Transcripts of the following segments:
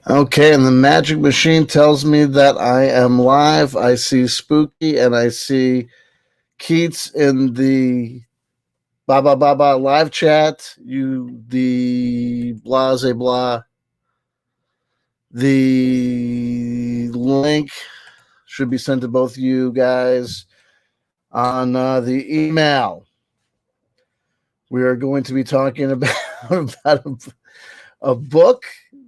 Okay, and the magic machine tells me that I am live. I see Spooky and I see Keats in the ba live chat. You the blase blah. The link should be sent to both you guys on the email. We are going to be talking about about a book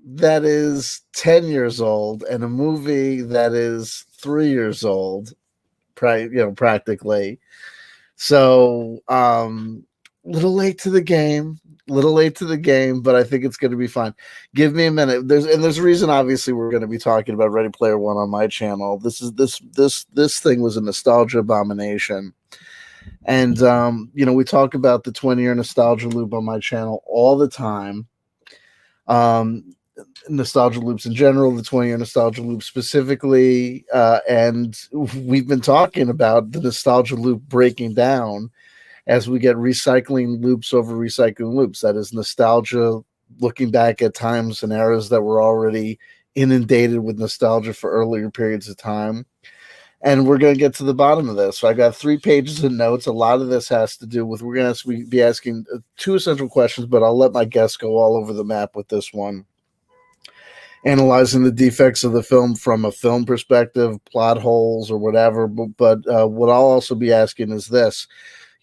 that is 10 years old and a movie that is 3 years old, practically. So, little late to the game, but I think it's going to be fun. Give me a minute. There's a reason. Obviously, we're going to be talking about Ready Player One on my channel. This thing was a nostalgia abomination, and we talk about the 20-year nostalgia loop on my channel all the time. Nostalgia loops in general, the 20-year nostalgia loop specifically, and we've been talking about the nostalgia loop breaking down as we get recycling loops over recycling loops. That is nostalgia, looking back at times and eras that were already inundated with nostalgia for earlier periods of time. And we're going to get to the bottom of this. So I got 3 pages of notes. A lot of this has to do with, we're going to be asking 2 essential questions, but I'll let my guests go all over the map with this one. Analyzing the defects of the film from a film perspective, plot holes or whatever. But what I'll also be asking is this.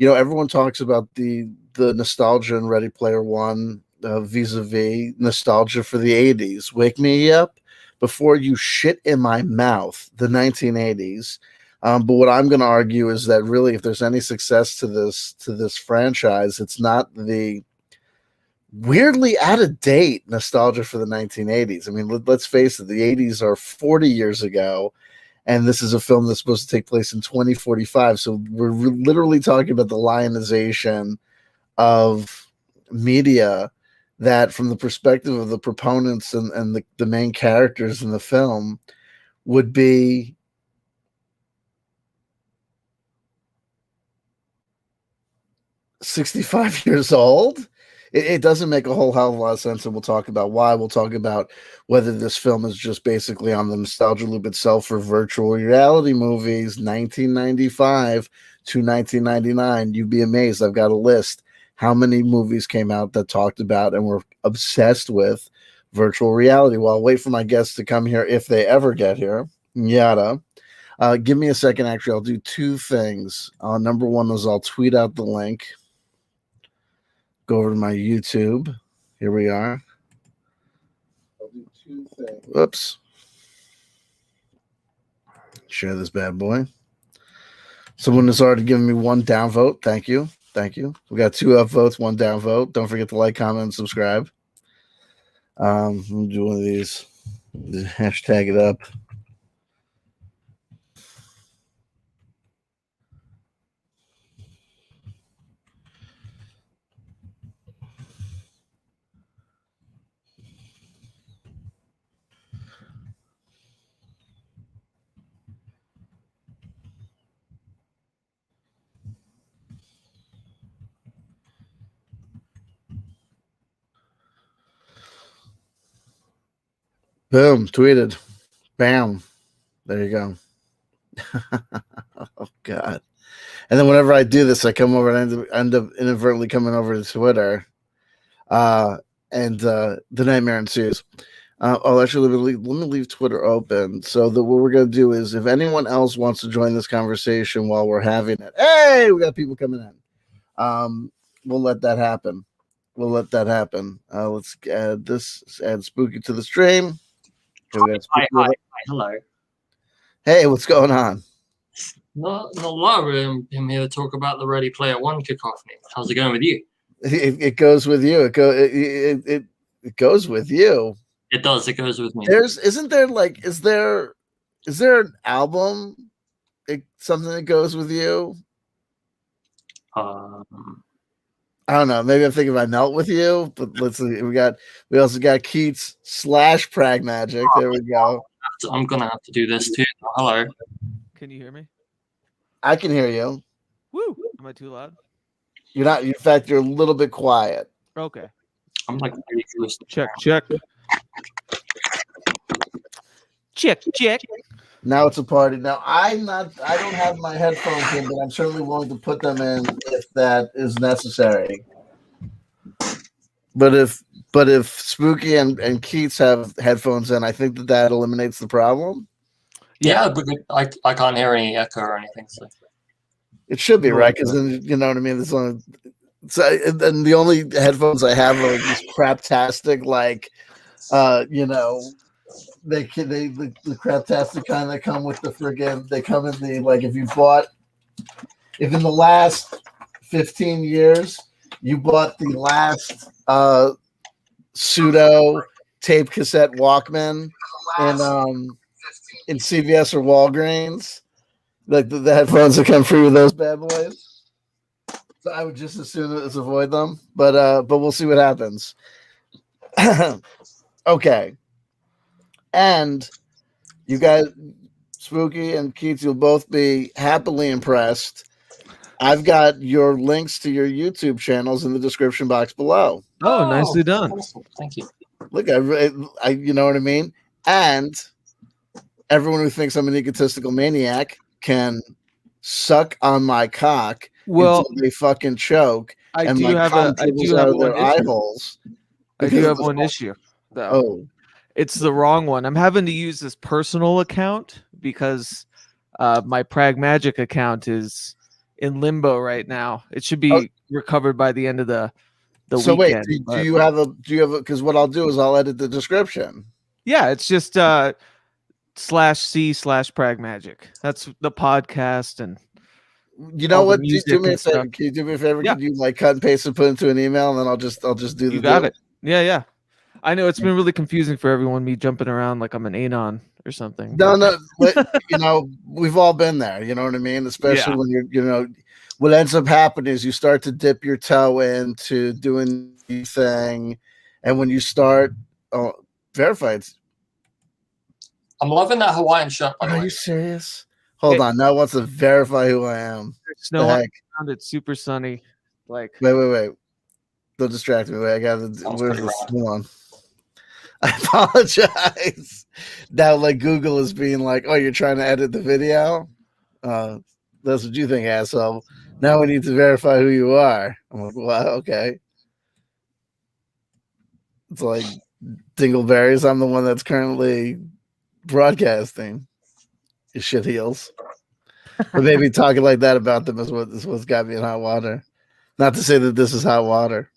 Everyone talks about the nostalgia in Ready Player One, vis-a-vis nostalgia for the 80s. Wake me up before you shit in my mouth, the 1980s. But what I'm going to argue is that really, if there's any success to this franchise, it's not the weirdly out of date nostalgia for the 1980s. I mean, let's face it, the 80s are 40 years ago, and this is a film that's supposed to take place in 2045. So we're literally talking about the lionization of media that, from the perspective of the proponents and the main characters in the film, would be $65 years old. It doesn't make a whole hell of a lot of sense, and we'll talk about why. We'll talk about whether this film is just basically on the nostalgia loop itself for virtual reality movies, 1995 to 1999. You'd be amazed. I've got a list how many movies came out that talked about and were obsessed with virtual reality. Well, I'll wait for my guests to come here if they ever get here. Yada. Give me a second. Actually, I'll do 2 things. Number one is I'll tweet out the link. Go over to my YouTube. Here we are. I'll do 2 things. Whoops. Share this bad boy. Someone has already given me 1 downvote. Thank you. Thank you. We got 2 upvotes, 1 downvote. Don't forget to like, comment, and subscribe. I'm do one of these. Hashtag it up. Boom. Tweeted. Bam. There you go. Oh, God. And then whenever I do this, I come over and end up inadvertently coming over to Twitter. And the nightmare ensues. Actually, let me leave Twitter open. So what we're going to do is, if anyone else wants to join this conversation while we're having it, hey, we got people coming in. We'll let that happen. Let's add this. Add Spooky to the stream. Hi, hello. Hey, what's going on? Not a lot. I'm here to talk about the Ready Player One cacophony. How's it going with you? It goes with you. It goes with you. It does. It goes with me. Is there an album? Something that goes with you? I don't know. Maybe I'm thinking I melt with you, but let's see. We also got Keats / Prag Magic. There we go. I'm gonna have to do this too. Hello. Can you hear me? I can hear you. Woo! Am I too loud? You're not. In fact, you're a little bit quiet. Okay. I'm like really close. Check. Check. Now it's a party. Now I don't have my headphones in, but I'm certainly willing to put them in if that is necessary. But if Spooky and Keats have headphones in, I think that eliminates the problem. Yeah, but I can't hear any echo or anything. So it should be right, because then you know what I mean. And the only headphones I have are these craptastic, like, the craptastic kind that come with the friggin'. They come in the, like, if in the last 15 years you bought the last pseudo tape cassette Walkman in CVS or Walgreens, like the headphones that come free with those bad boys. So I would just as soon as avoid them, but we'll see what happens. Okay, and you guys, Spooky and Keats, you'll both be happily impressed. I've got your links to your YouTube channels in the description box below. Oh, nicely done. Awesome. Thank you. Look, I you know what I mean? And everyone who thinks I'm an egotistical maniac can suck on my cock until they fucking choke. I do have one issue. Holes. I do have one issue, though. Oh, it's the wrong one. I'm having to use this personal account because my Pragmagic account is in limbo right now. It should be recovered by the end of the so weekend. Wait, do you have a because what I'll do is I'll edit the description. Yeah, it's just /C/Pragmagic. That's the podcast. And you know what? Do me a favor. Can you do me a favor? Yeah. Can you like cut and paste and put into an email, and then I'll just do the. You got it. Yeah. I know it's been really confusing for everyone. Me jumping around like I'm an anon or something. No. We've all been there. You know what I mean? Especially when you're, what ends up happening is you start to dip your toe into doing the thing, and when you start verified. I'm loving that Hawaiian shirt. Are you serious? Hold on. Now wants to verify who I am. Snow on the ground. It's super sunny. Like wait. Don't distract me. Wait, I got to. Where's this? Hold on. I apologize. Now, like, Google is being like, "Oh, you're trying to edit the video? That's what you think, asshole." Now we need to verify who you are. I'm like, "Well, okay." It's like Dingleberries. I'm the one that's currently broadcasting. You shit heels. But maybe talking like that about them is what's got me in hot water. Not to say that this is hot water.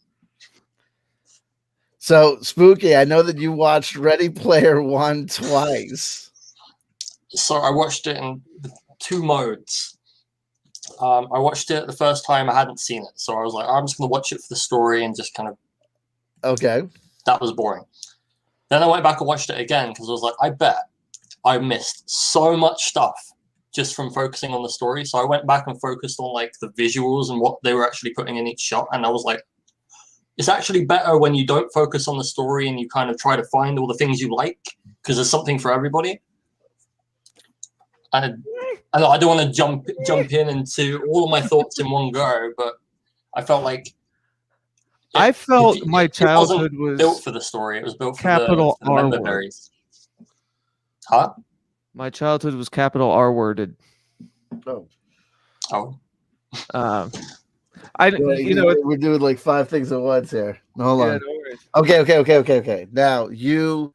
So, Spooky, I know that you watched Ready Player One twice. So I watched it in 2 modes. I watched it the first time. I hadn't seen it, so I was like, I'm just going to watch it for the story and just kind of. Okay. That was boring. Then I went back and watched it again because I was like, I bet I missed so much stuff just from focusing on the story. So I went back and focused on like the visuals and what they were actually putting in each shot, and I was like, it's actually better when you don't focus on the story and you kind of try to find all the things you like, because there's something for everybody. And I don't want to jump in into all of my thoughts in one go, but I felt like my childhood was built for the story. It was built for capital the R member word. berries. Huh? My childhood was capital R worded. Oh. We're doing like 5 things at once here. Hold on. Okay. Now you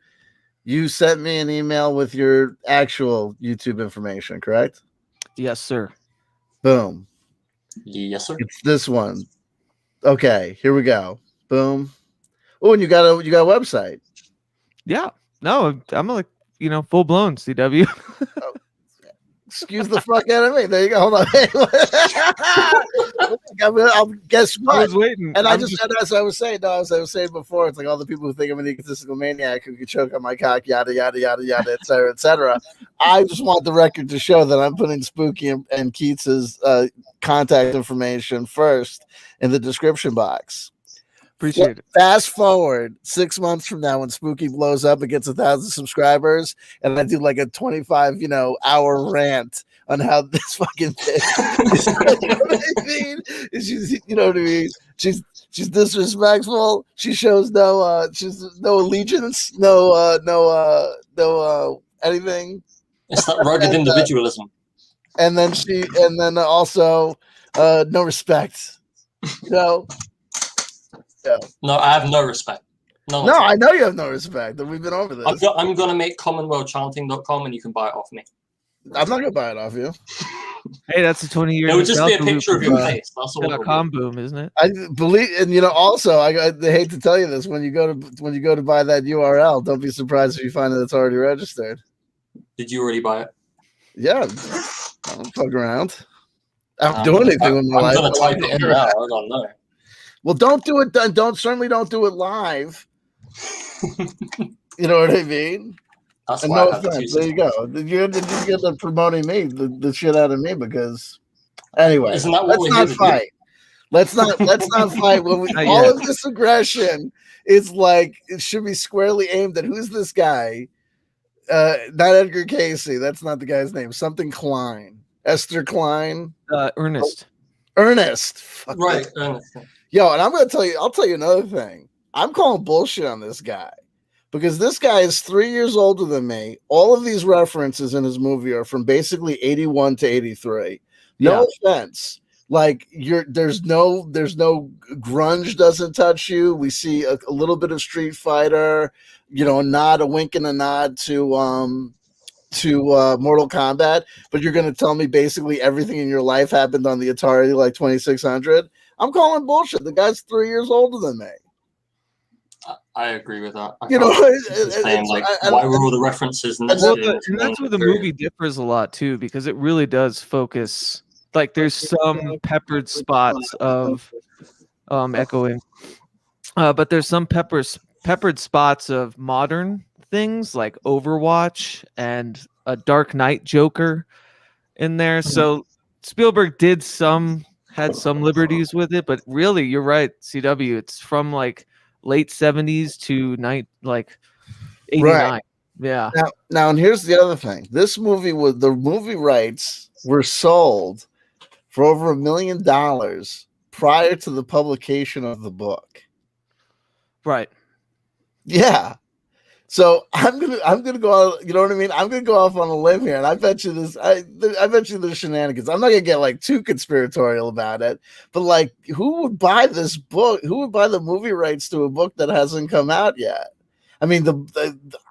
sent me an email with your actual YouTube information, correct? Yes, sir. Boom. Yes, sir. It's this one. Okay, here we go. Boom. Oh, and you got a website. Yeah. No, I'm like, full blown CW. Excuse the fuck out of me. There you go. Hold on. I'll guess what? I was waiting. And as I was saying before, it's like all the people who think I'm an egotistical maniac who could choke on my cock, yada, yada, yada, yada, et cetera, et cetera. I just want the record to show that I'm putting Spooky and Keats's contact information first in the description box. Appreciate it. Fast forward 6 months from now when Spooky blows up and gets 1,000 subscribers, and I do like a 25 hour rant on how this fucking thing is, you know what I mean? She's She's disrespectful. She shows no allegiance, no anything. It's that rugged individualism. And then also no respect. You know? Yeah. No, I have no respect. No, I know you have no respect. We've been over this. I'm gonna make commonwealthchanting.com and you can buy it off me. I'm not gonna buy it off you. Hey, that's a 20-year. It would just be a picture of your face. That's all. .com boom, isn't it? I believe, and also, I hate to tell you this: when you go to buy that URL, don't be surprised if you find that it's already registered. Did you already buy it? Yeah, I don't fuck around. I don't do anything with my life. I'm gonna type it in now. I don't know. Well, don't do it. Certainly don't do it live. You know what I mean? That's and why no offense. There you go. You're promoting me, the shit out of me, because anyway, isn't that what let's not fight. Let's not fight. All of this aggression is like it should be squarely aimed at who's this guy? Not Edgar Casey. That's not the guy's name. Something Klein. Esther Klein. Ernest. Ernest. Fuck right. Ernest. Yo, and I'll tell you another thing. I'm calling bullshit on this guy because this guy is 3 years older than me. All of these references in his movie are from basically 81 to 83. No offense. Like there's no grunge doesn't touch you. We see a little bit of Street Fighter, a wink and a nod to Mortal Kombat, but you're gonna tell me basically everything in your life happened on the Atari 2600. I'm calling bullshit. The guy's 3 years older than me. I agree with that. Why were all the references necessary? Well, and that's where the movie differs a lot too, because it really does focus. Like there's some peppered spots of echoing, but there's some peppered spots of modern things like Overwatch and a Dark Knight Joker in there. So Spielberg had some liberties with it, but really, you're right, CW. It's from like late 70s to 89. Right. Yeah. Now, and here's the other thing. This movie the movie rights were sold for over $1 million prior to the publication of the book. Right. Yeah. So I'm gonna go out. You know what I mean? I'm gonna go off on a limb here, and I bet you this. I bet you there's shenanigans. I'm not gonna get like too conspiratorial about it, but like, who would buy this book? Who would buy the movie rights to a book that hasn't come out yet? I mean,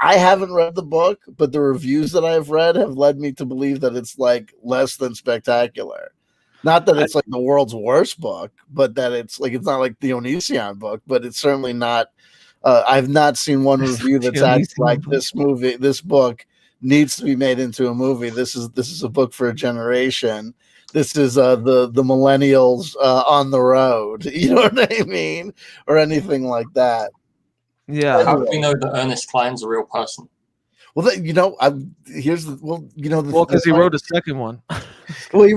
I haven't read the book, but the reviews that I've read have led me to believe that it's like less than spectacular. Not that it's like the world's worst book, but that it's not like the Onision book, but it's certainly not. I've not seen one review that's acted like this book needs to be made into a movie. This is a book for a generation. This is the millennials on the road. You know what I mean? Or anything like that. Yeah. How do we know that Ernest Cline's a real person? Well, because he wrote a second one. Well, he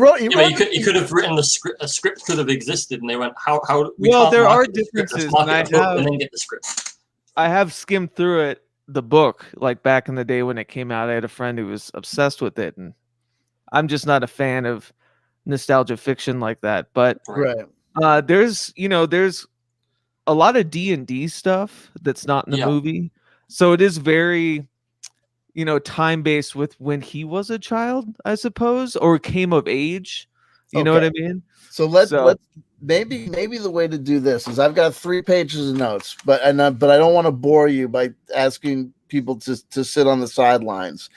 could have written the script. A script could have existed, and they went, "How?" Well, there are differences, and then get the script. I have skimmed through it, the book, like back in the day when it came out. I had a friend who was obsessed with it, and I'm just not a fan of nostalgia fiction like that. But there's a lot of D&D stuff that's not in the movie, so it is very time-based with when he was a child, I suppose, or came of age. You know what I mean? So let's maybe the way to do this is I've got 3 pages of notes, but I don't want to bore you by asking people to sit on the sidelines.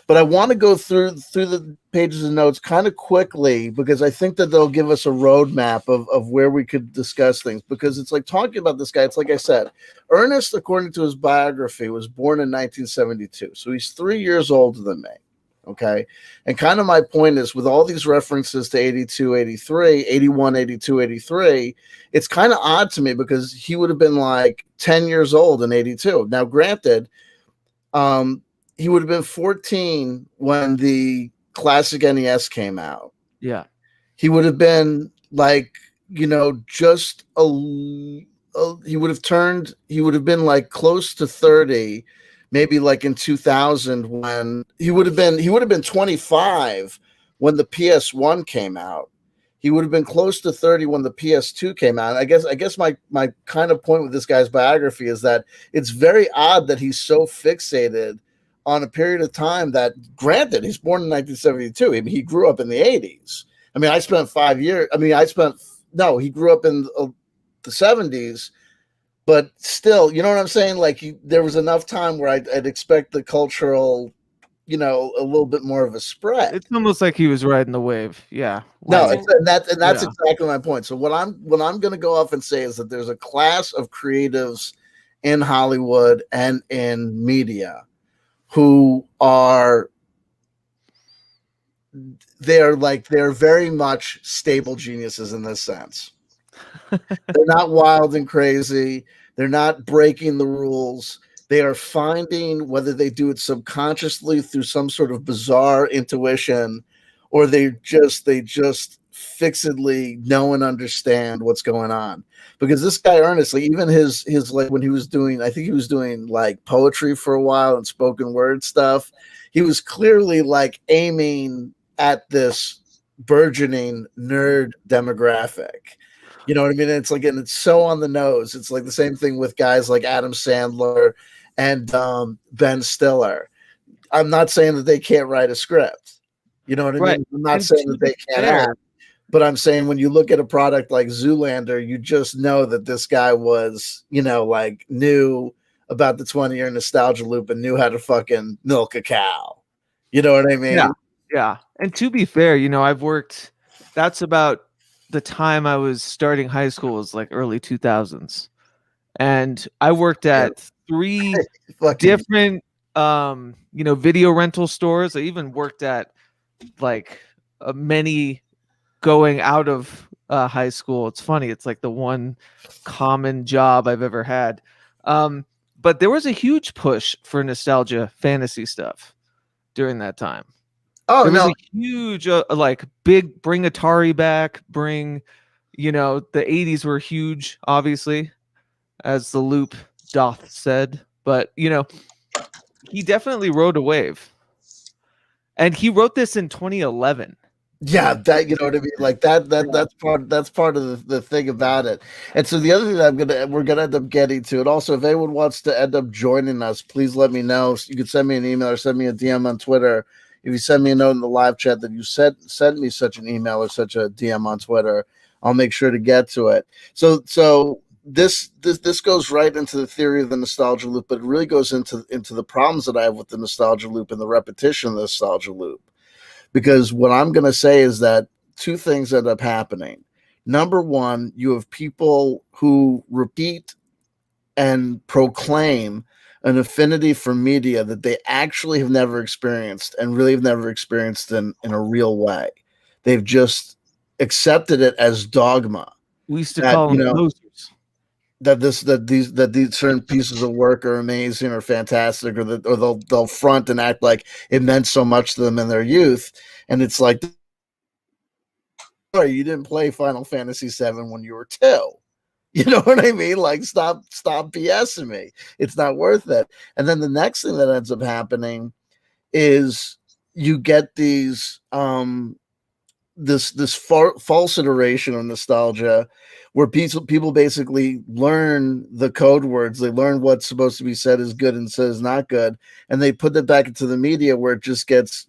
But I want to go through the pages of notes kind of quickly because I think that they'll give us a roadmap of where we could discuss things. Because it's like talking about this guy. It's like I said, Ernest, according to his biography, was born in 1972. So he's 3 years older than me. Okay. And kind of my point is with all these references to 82, 83, 81, 82, 83, it's kind of odd to me because he would have been like 10 years old in 82. Now, granted, he would have been 14 when the classic NES came out. Yeah. He would have been like, he would have been like close to 30, maybe like in 2000 when he would have been 25 when the PS1 came out. He would have been close to 30 when the PS2 came out. I guess my kind of point with this guy's biography is that it's very odd that he's so fixated on a period of time that, granted, he's born in 1972. I mean, he grew up in the 80s. I mean, I spent 5 years. I mean, he grew up in the 70s, but still, you know what I'm saying? Like, there was enough time where I'd expect the cultural, a little bit more of a spread. It's almost like he was riding the wave. Yeah. No, that's exactly my point. So what I'm going to go off and say is that there's a class of creatives in Hollywood and in media who they're very much stable geniuses in this sense. They're not wild and crazy. They're not breaking the rules. They are finding, whether they do it subconsciously through some sort of bizarre intuition, or they just fixedly know and understand what's going on. Because this guy, earnestly, even his like, when he was doing, I think he was doing like poetry for a while and spoken word stuff, he was clearly like aiming at this burgeoning nerd demographic. You know what I mean? It's like, and it's so on the nose. It's like the same thing with guys like Adam Sandler and Ben Stiller. I'm not saying that they can't write a script. You know what I mean? I'm not saying that they can't act, but I'm saying when you look at a product like Zoolander, you just know that this guy was, like, knew about the 20-year nostalgia loop and knew how to fucking milk a cow. You know what I mean? Yeah. And to be fair, that's about the time I was starting high school, was like early 2000s. And I worked at 3 different, video rental stores. I even worked at like many going out of high school. It's funny. It's like the one common job I've ever had. But there was a huge push for nostalgia fantasy stuff during that time. Oh, there was a huge, big, bring Atari back, the 80s were huge, obviously, as the loop doth said. But, he definitely rode a wave. And he wrote this in 2011. Yeah, that, you know what I mean? Like that's part of the thing about it. And so the other thing that we're gonna end up getting to, and also if anyone wants to end up joining us, please let me know. You can send me an email or send me a DM on Twitter. If you send me a note in the live chat that you send me such an email or such a DM on Twitter, I'll make sure to get to it. So this goes right into the theory of the nostalgia loop, but it really goes into the problems that I have with the nostalgia loop and the repetition of the nostalgia loop. Because what I'm going to say is that 2 things end up happening. Number one, you have people who repeat and proclaim an affinity for media that they actually have never experienced and really have never experienced in a real way. They've just accepted it as dogma. We used to call them losers. That these certain pieces of work are amazing or fantastic, or they'll front and act like it meant so much to them in their youth, and it's like, sorry, you didn't play Final Fantasy VII when you were 2. You know what I mean? Like, stop BSing me. It's not worth it. And then the next thing that ends up happening is you get these this false iteration of nostalgia, where people basically learn the code words. They learn what's supposed to be said is good and said is not good, and they put it back into the media where it just gets,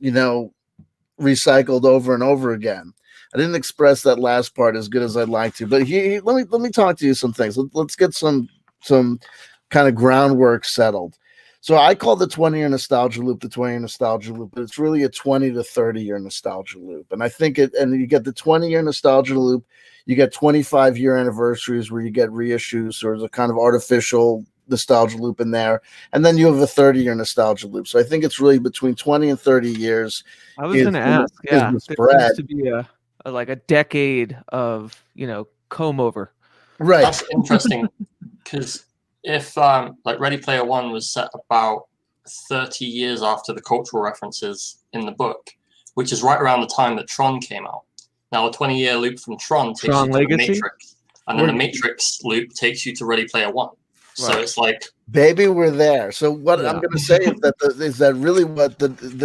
recycled over and over again. I didn't express that last part as good as I'd like to, but let me talk to you some things. Let's get some kind of groundwork settled. So I call the 20-year nostalgia loop the 20-year nostalgia loop, but it's really a 20 to 30-year nostalgia loop. And I think and you get the 20-year nostalgia loop, you get 25-year anniversaries where you get reissues, or there's a kind of artificial nostalgia loop in there. And then you have a 30-year nostalgia loop. So I think it's really between 20 and 30 years. I was going to ask, there seems to be a decade of, comb over. Right. That's interesting, because if Ready Player One was set about 30 years after the cultural references in the book, which is right around the time that Tron came out. Now, a 20-year loop from Tron takes you to the Matrix, and then the Matrix loop takes you to Ready Player One. So it's like, baby, we're there. So what I'm going to say is that really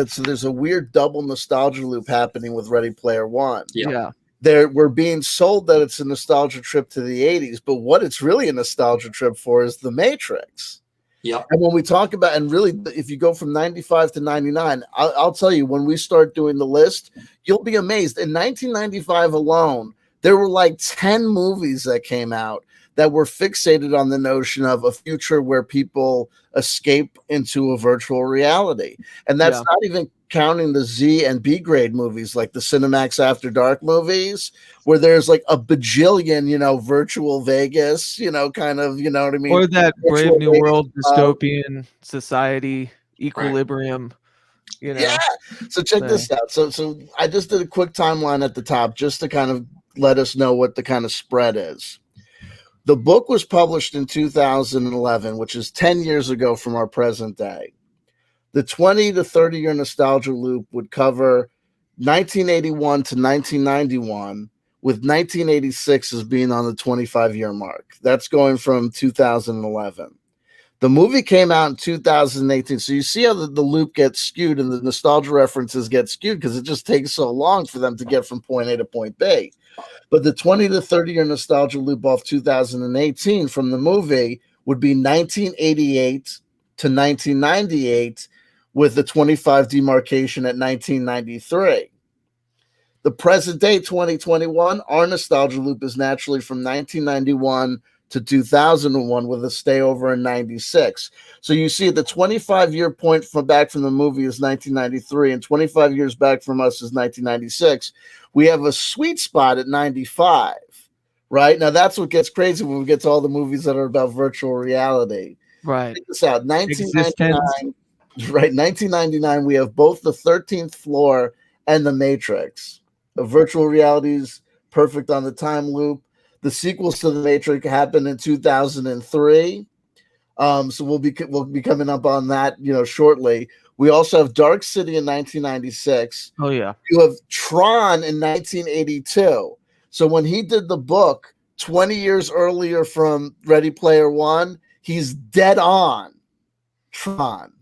so there's a weird double nostalgia loop happening with Ready Player One. Yeah. We're being sold that it's a nostalgia trip to the 80s, but what it's really a nostalgia trip for is the Matrix. Yep. And when we talk about, and really, if you go from 95 to 99, I'll tell you, when we start doing the list, you'll be amazed. In 1995 alone, there were like 10 movies that came out that were fixated on the notion of a future where people escape into a virtual reality. And that's not even counting the Z and B grade movies, like the Cinemax After Dark movies, where there's like a bajillion, virtual Vegas, kind of, you know what I mean? Or that Virtual Brave New Vegas, World dystopian society equilibrium. Yeah. So check this out. So I just did a quick timeline at the top just to kind of let us know what the kind of spread is. The book was published in 2011, which is 10 years ago from our present day. The 20 to 30 year nostalgia loop would cover 1981 to 1991, with 1986 as being on the 25-year mark. That's going from 2011. The movie came out in 2018. So you see how the loop gets skewed and the nostalgia references get skewed because it just takes so long for them to get from point A to point B. But the 20 to 30 year nostalgia loop off 2018 from the movie would be 1988 to 1998, with the 25 demarcation at 1993. The present day 2021, our nostalgia loop is naturally from 1991 to 2001, with a stay over in 96. So you see the 25-year point from back from the movie is 1993, and 25 years back from us is 1996. We have a sweet spot at 95, right? Now that's what gets crazy when we get to all the movies that are about virtual reality. Right. Check this out. 1999, right? 1999, we have both the 13th Floor and The Matrix. The virtual reality's perfect on the time loop. The sequels to The Matrix happened in 2003. So we'll be coming up on that, shortly. We also have Dark City in 1996. Oh yeah. You have Tron in 1982. So when he did the book 20 years earlier from Ready Player One, he's dead on Tron.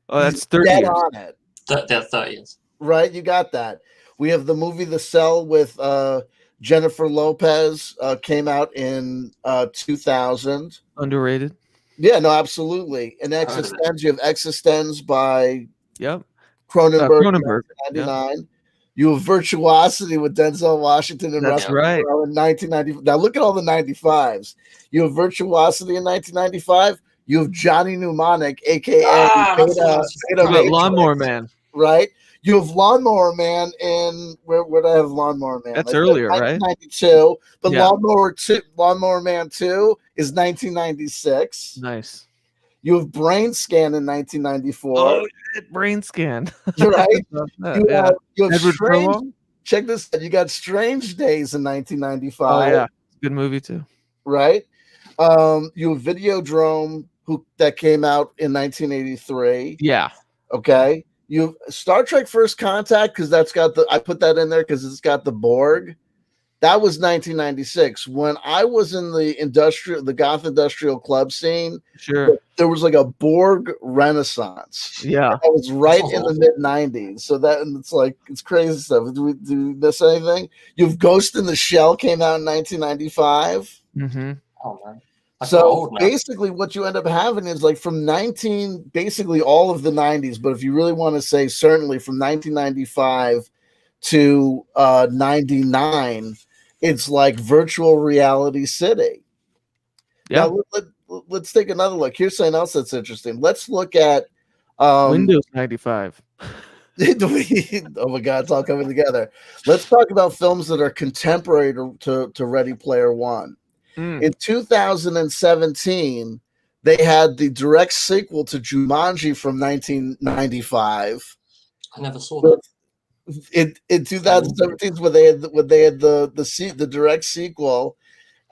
Oh, that's 30 dead years. on it. They're 30 years. Right, you got that. We have the movie The Cell with Jennifer Lopez, came out in 2000. Underrated. Yeah, no, absolutely. And Existenz, you have Existenz by Cronenberg. Cronenberg. 1999. Yep. You have Virtuosity with Denzel Washington and That's right. in 1990. Now look at all the 95s. You have Virtuosity in 1995. You have Johnny Mnemonic, aka Beta Lawnmower Man. Right? You have Lawnmower Man in where would I have Lawnmower Man? That's earlier, right? 1992, but Lawnmower Man 2 is 1996. Nice. You have Brain Scan in 1994. Oh, Brain Scan. You're right. You have Edward Strange. Furlong? Check this out. You got Strange Days in 1995. Oh yeah, good movie too. Right. You have Videodrome that came out in 1983. Yeah. Okay. You have Star Trek First Contact because I put that in there because it's got the Borg. That was 1996. When I was in the goth industrial club scene, sure, there was like a Borg renaissance. Yeah, that was right in the mid 90s. So it's crazy stuff. Do we miss anything? You have Ghost in the Shell came out in 1995. Mm-hmm. Oh man. So basically, what you end up having is like from basically all of the 90s. But if you really want to say, certainly from 1995 to 99, it's like virtual reality city. Yeah. Now, let's take another look. Here's something else that's interesting. Let's look at Windows 95. Oh my God, it's all coming together. Let's talk about films that are contemporary to Ready Player One. In 2017, they had the direct sequel to Jumanji from 1995. I never saw that. In 2017, where they had the direct sequel,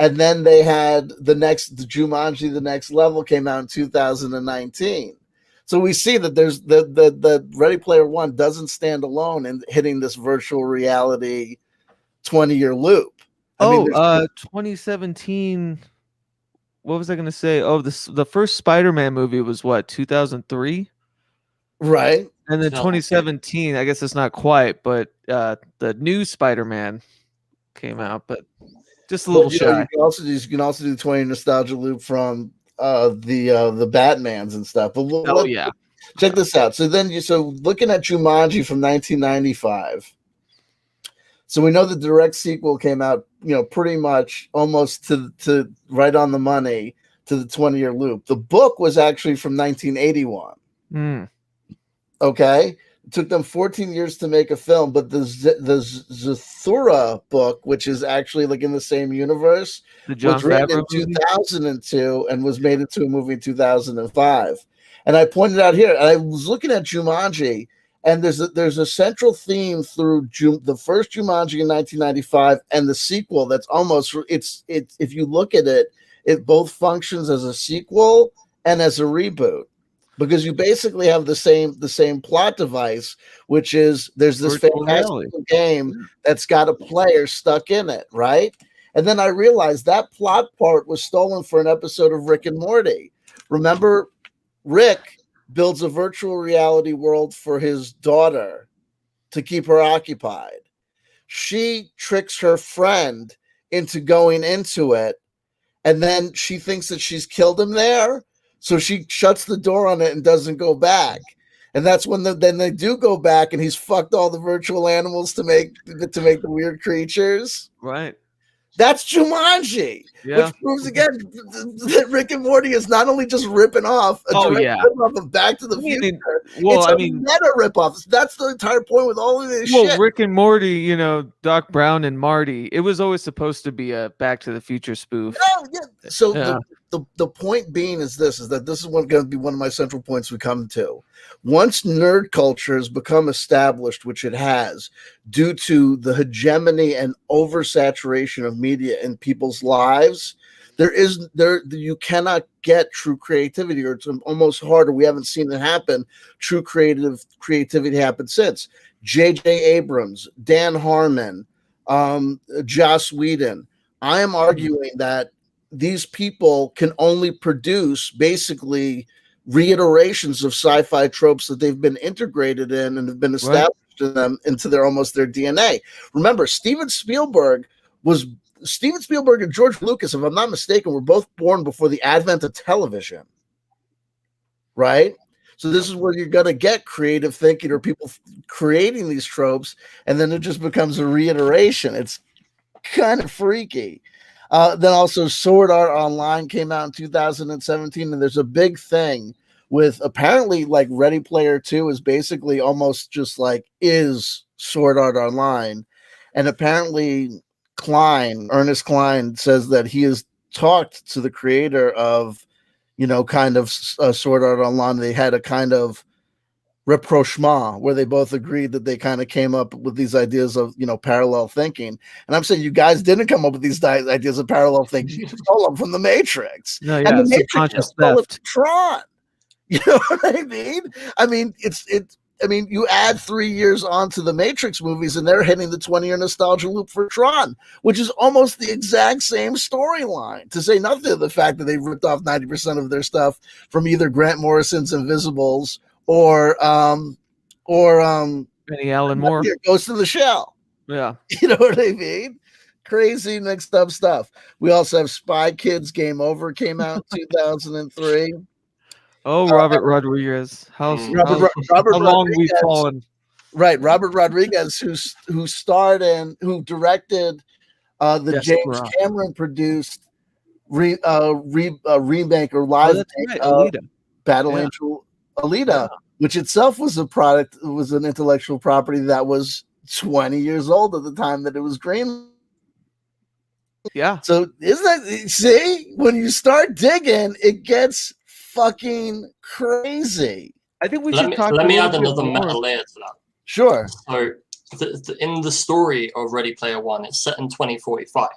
and then they had the Jumanji, the next level came out in 2019. So we see that there's the Ready Player One doesn't stand alone in hitting this virtual reality 20-year loop. 2017. What was I going to say? Oh, the first Spider-Man movie was what, 2003? Right. And then 2017, I guess it's not quite, but the new Spider-Man came out, but just a little shy. You can also do 20 nostalgia loop from the Batmans and stuff. But check this out. So looking at Jumanji from 1995. So we know the direct sequel came out, pretty much almost to right on the money to the 20-year loop. The book was actually from 1981. Okay. It took them 14 years to make a film, but the Zathura book, which is actually like in the same universe, was written in 2002 and was made into a movie in 2005. And I pointed out here, and I was looking at Jumanji, and there's a central theme through the first Jumanji in 1995 and the sequel that's almost it's if you look at it, it both functions as a sequel and as a reboot. Because you basically have the same plot device, which is there's this fantastical game that's got a player stuck in it, right? And then I realized that plot part was stolen for an episode of Rick and Morty. Remember, Rick builds a virtual reality world for his daughter to keep her occupied. She tricks her friend into going into it, and then she thinks that she's killed him there. So she shuts the door on it and doesn't go back. And that's when then they do go back, and he's fucked all the virtual animals to make the weird creatures. Right. That's Jumanji, which proves again that Rick and Morty is not only just ripping off a rip-off of Back to the Future. It's a meta ripoff. That's the entire point with all of this shit. Rick and Morty, Doc Brown and Marty, it was always supposed to be a Back to the Future spoof. So the point being is that this is going to be one of my central points we come to. Once nerd culture has become established, which it has, due to the hegemony and oversaturation of media in people's lives, you cannot get true creativity, or it's almost harder. We haven't seen it happen. True creativity happen since J.J. Abrams, Dan Harmon, Joss Whedon. I am arguing that these people can only produce basically reiterations of sci-fi tropes that they've been integrated in and have been established in them into their DNA. Remember, Steven Spielberg and George Lucas, if I'm not mistaken, were both born before the advent of television. Right? So this is where you're going to get creative thinking or people creating these tropes, and then it just becomes a reiteration. It's kind of freaky. Then also Sword Art Online came out in 2017, and there's a big thing with apparently like Ready Player 2 is basically almost just like is Sword Art Online. And apparently Ernest Cline says that he has talked to the creator of, kind of Sword Art Online. They had a kind of rapprochement where they both agreed that they kind of came up with these ideas of parallel thinking. And I'm saying you guys didn't come up with these ideas of parallel thinking. You stole them from the Matrix. No, and the Matrix stole it from Tron. You know what I mean? I mean, you add 3 years onto the Matrix movies, and they're hitting the 20-year nostalgia loop for Tron, which is almost the exact same storyline. To say nothing of the fact that they ripped off 90% of their stuff from either Grant Morrison's Invisibles or Benny Alan Moore, Ghost in the Shell. Yeah, you know what I mean? Crazy mixed up stuff. We also have Spy Kids Game Over came out in 2003. Oh, Robert Rodriguez. How long we've fallen. Right, Robert Rodriguez, who starred and who directed the James Cameron produced remake or live Battle Angel Alita, which itself was an intellectual property that was 20 years old at the time that it was green. Yeah. So see, when you start digging, it gets fucking crazy. I think we should talk. Let me add another meta layer to that. Sure. So, in the story of Ready Player One, it's set in 2045,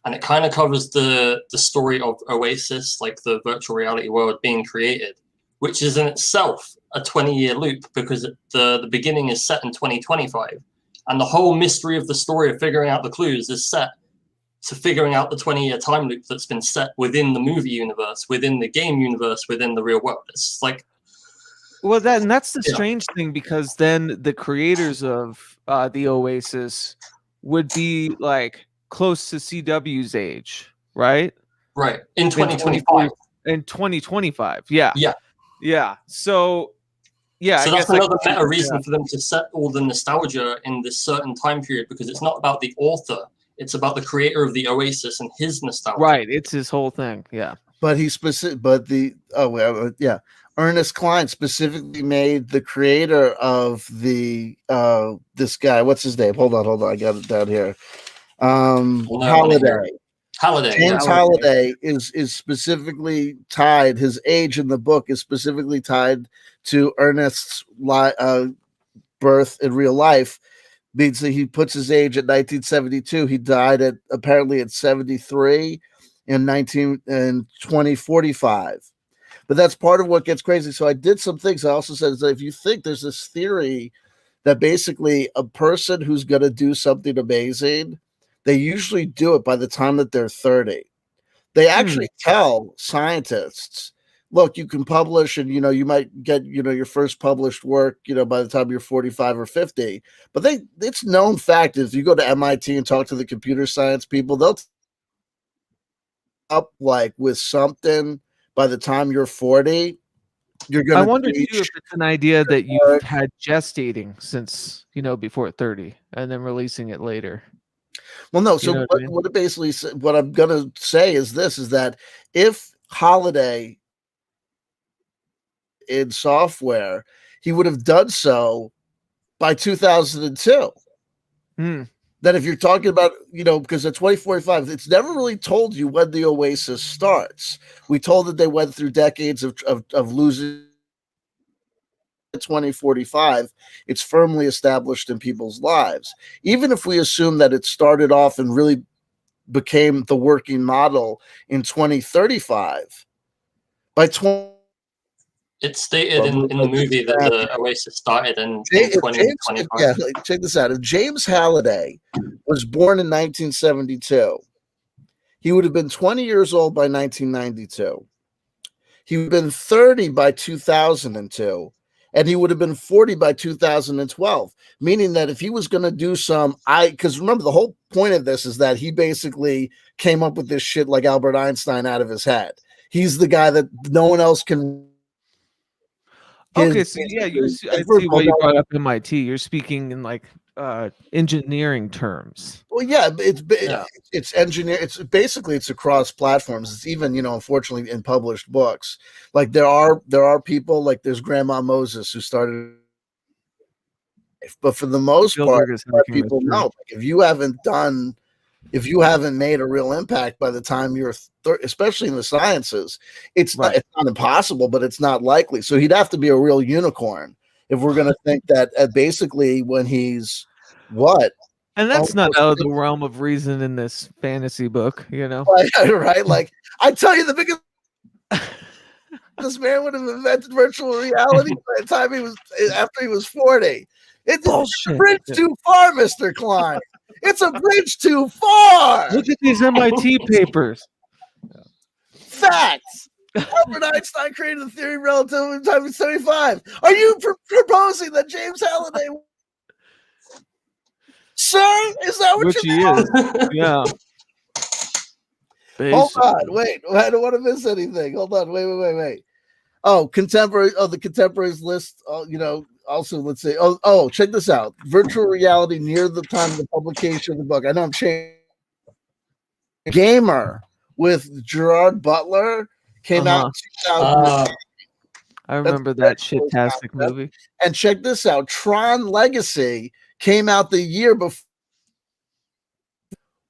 and it kind of covers the story of Oasis, like the virtual reality world being created, which is in itself a 20-year loop because the beginning is set in 2025, and the whole mystery of the story of figuring out the clues is set to figuring out the 20-year time loop that's been set within the movie universe, within the game universe, within the real world. It's like, well, that's the strange thing, because then the creators of the Oasis would be like close to CW's age, right? Right. In 2025. In 2025. Yeah. Yeah. Yeah. So yeah, So I that's guess another meta reason for them to set all the nostalgia in this certain time period, because it's not about the author, it's about the creator of the Oasis and his nostalgia. Right, it's his whole thing. Yeah. But Ernest Cline specifically made the creator of the this guy. What's his name? Hold on, I got it down here. Holiday. James Holiday is specifically tied. His age in the book is specifically tied to Ernest's birth in real life. Means that he puts his age at 1972. He died apparently at 73 in 2045. But that's part of what gets crazy. So I did some things. I also said that if you think there's this theory that basically a person who's going to do something amazing, they usually do it by the time that they're 30. They actually tell scientists, look, you can publish and, you might get, your first published work, by the time you're 45 or 50. But it's known fact, if you go to MIT and talk to the computer science people, they'll up like with something by the time you're 40. You're going to I wonder too if it's an idea that you've had gestating since, before 30 and then releasing it later. Well, no. So what it basically, what I'm going to say is this, is that if Holiday in software, he would have done so by 2002. That if you're talking about, because at 2045, it's never really told you when the Oasis starts. We told that they went through decades of losing. 2045, it's firmly established in people's lives. Even if we assume that it started off and really became the working model in 2035, by 20. It's stated in the movie that the Oasis started in 2025. Yeah, check this out. If James Halliday was born in 1972, he would have been 20 years old by 1992. He would have been 30 by 2002. And he would have been 40 by 2012, meaning that if he was going to do because remember, the whole point of this is that he basically came up with this shit like Albert Einstein out of his head. He's the guy that no one else can. Okay, so yeah, I see why you brought up MIT. You're speaking in like engineering terms. Well, yeah, it's engineer. It's across platforms. It's even, unfortunately, in published books. Like there are people, like there's Grandma Moses who started, but for the most part, people know. Like if you haven't made a real impact by the time you're, especially in the sciences, it's not impossible, but it's not likely. So he'd have to be a real unicorn if we're going to think that basically when he's what. And that's not out of the realm of reason in this fantasy book, Right? Like, I tell you, the biggest this man would have invented virtual reality by the time after he was 40. It's a bridge too far, Mr. Cline. It's a bridge too far. Look at these MIT papers. Facts. Albert Einstein created the theory of relativity in time of 75. Are you proposing that James Halliday, sir? Is that what he is? Yeah. Basically. Hold on, wait. I don't want to miss anything. Hold on, wait. Oh, contemporary. Oh, the contemporaries list. Also, let's say. Oh, check this out. Virtual reality near the time of the publication of the book. I know I'm changing. Gamer with Gerard Butler came out in 2000. I remember that shit-tastic movie. And check this out. Tron Legacy came out the year before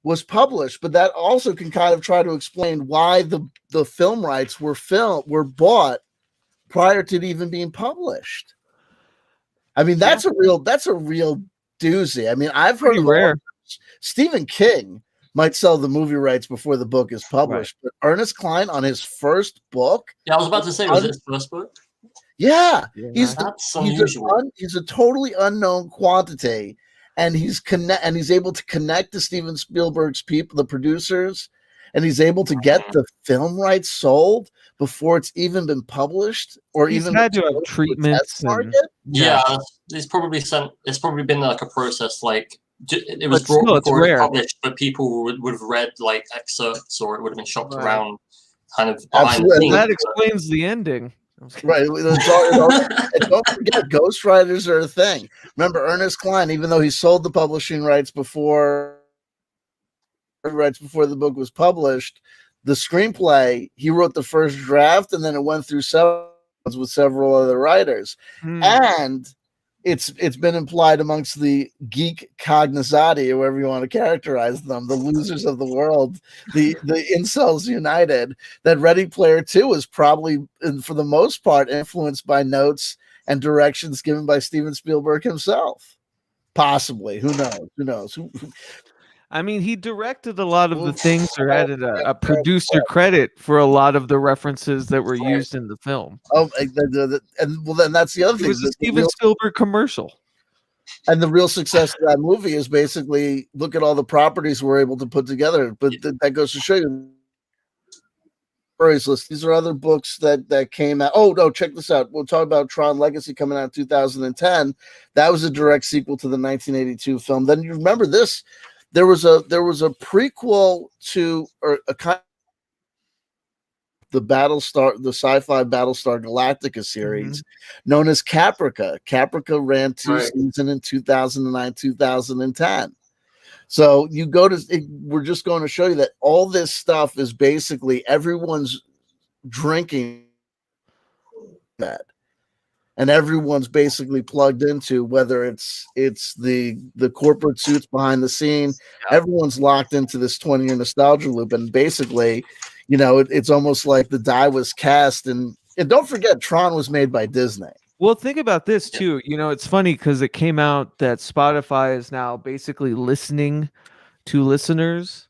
was published, but that also can kind of try to explain why the film rights were bought prior to it even being published. I mean, that's a real doozy. I mean, I've heard rare. Stephen King might sell the movie rights before the book is published, but Ernest Cline on his first book. Yeah, I was about to say, was it his first book? Yeah, he's a totally unknown quantity, and he's able to connect to Steven Spielberg's people, the producers, and he's able to get the film rights sold before it's even been published, or he's even had to have treatments. It's probably been like a process. Like it was brought before it was published, but people would have read like excerpts, or it would have been shopped around. kind of behind the scenes. That explains the ending. Right. And don't forget, ghostwriters are a thing. Remember, Ernest Cline, even though he sold the publishing rights before the book was published, the screenplay, he wrote the first draft, and then it went through with several other writers. And it's been implied amongst the geek cognosati, or whatever you want to characterize them, the losers of the world, the incels united, that Ready Player 2 is probably, for the most part, influenced by notes and directions given by Steven Spielberg himself. Possibly. Who knows? I mean, he directed a lot of the things, or added a producer credit for a lot of the references that were used in the film. Oh, and well, then that's the other thing. It was a Steven Spielberg commercial. And the real success of that movie is basically look at all the properties we're able to put together. But that goes to show you. These are other books that came out. Oh, no, check this out. We'll talk about Tron Legacy coming out in 2010. That was a direct sequel to the 1982 film. Then you remember this. There was a prequel to, or a kind of the sci-fi Battlestar Galactica series known as Caprica. Caprica ran two seasons in 2009, 2010. So we're just going to show you that all this stuff is basically everyone's drinking that. And everyone's basically plugged into, whether it's the corporate suits behind the scene, everyone's locked into this 20-year nostalgia loop. And basically, it's almost like the die was cast. And don't forget, Tron was made by Disney. Well, think about this too. It's funny because it came out that Spotify is now basically listening to listeners,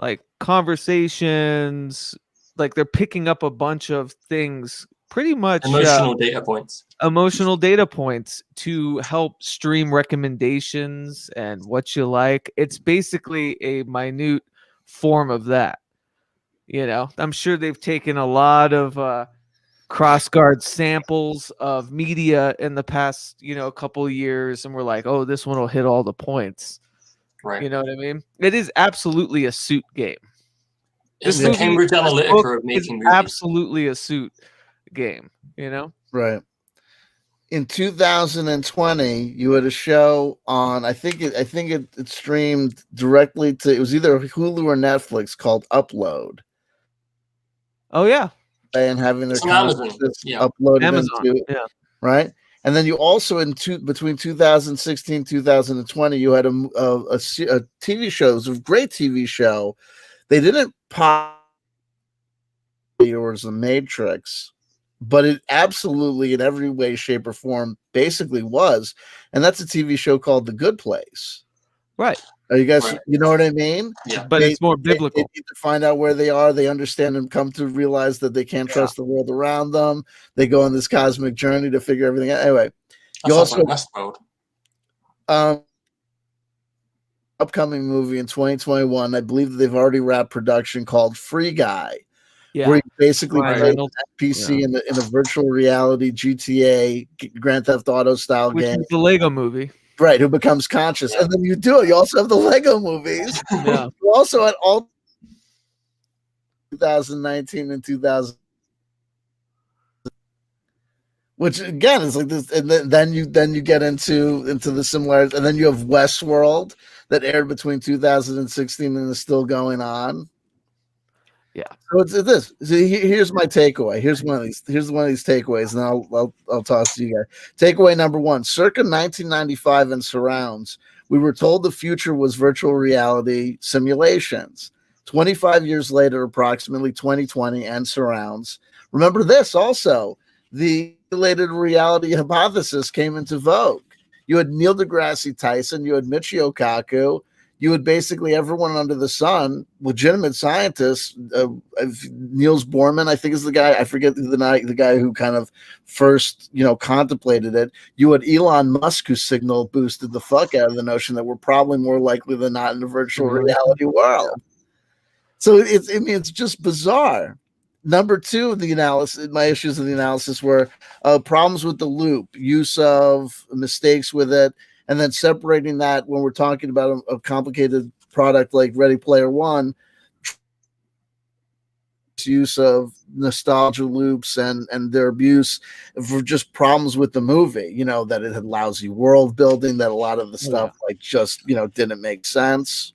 like conversations, like they're picking up a bunch of things, pretty much emotional data points to help stream recommendations and what you like. It's basically a minute form of that. I'm sure they've taken a lot of cross-guard samples of media in the past, a couple of years, and we're like, oh, this one will hit all the points. Right. You know what I mean? It is absolutely a suit game. It's the Cambridge Analytica of making movies. Absolutely a suit game, Right. In 2020, you had a show on, I think it streamed directly to, it was either Hulu or Netflix, called Upload. Oh yeah. And having their Amazon. Uploaded Amazon. into, right? And then you also between 2016 2020, you had a TV show. It was a great TV show. They didn't pop yours The Matrix, but it absolutely, in every way, shape, or form, basically was. And that's a TV show called The Good Place. Right. Are you guys, you know what I mean? Yeah. But it's more biblical. They need to find out where they are. They understand and come to realize that they can't trust the world around them. They go on this cosmic journey to figure everything out. Anyway, you also upcoming movie in 2021. I believe that they've already wrapped production, called Free Guy. Yeah. Where you basically play an NPC in a virtual reality GTA Grand Theft Auto style Which game. Is the Lego movie. Right, who becomes conscious. And then you also have the Lego movies. Yeah. You also had all 2019 and 2000. Which again is like this, and then you get into the similarities, and then you have Westworld that aired between 2016 and is still going on. Yeah. So it's this. So here's my takeaway. Here's one of these takeaways, and I'll toss to you guys. Takeaway number one: circa 1995 and surrounds, we were told the future was virtual reality simulations. 25 years later, approximately 2020 and surrounds. Remember this also: the simulated reality hypothesis came into vogue. You had Neil deGrasse Tyson, you had Michio Kaku. You had basically everyone under the sun, legitimate scientists. Niels Bohrman, I think, is the guy. I forget the guy who kind of first, contemplated it. You had Elon Musk, who signal boosted the fuck out of the notion that we're probably more likely than not in a virtual reality world. So it's just bizarre. Number two, my issues of the analysis were problems with the loop, use of mistakes with it. And then separating that when we're talking about a complicated product like Ready Player One, use of nostalgia loops and their abuse for just problems with the movie, you know, that it had lousy world building, that a lot of the stuff like just, you know, didn't make sense.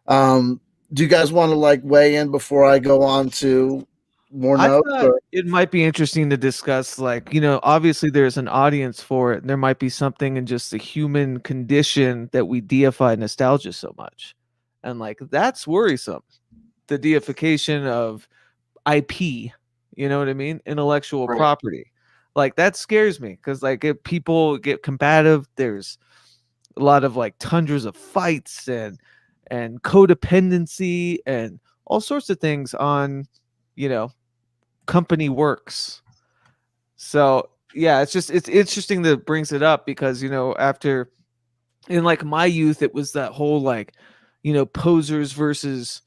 Do you guys want to like weigh in before I go on to more notes? It might be interesting to discuss, like, you know, obviously there's an audience for it, and there might be something in just the human condition that we deify nostalgia so much, and like that's worrisome. The deification of IP, you know what I mean? Intellectual property. Like that scares me because like if people get combative, there's a lot of like tundras of fights and codependency and all sorts of things on, you know, company works. So yeah, it's interesting that it brings it up because, you know, after in like my youth, it was that whole like, you know, posers versus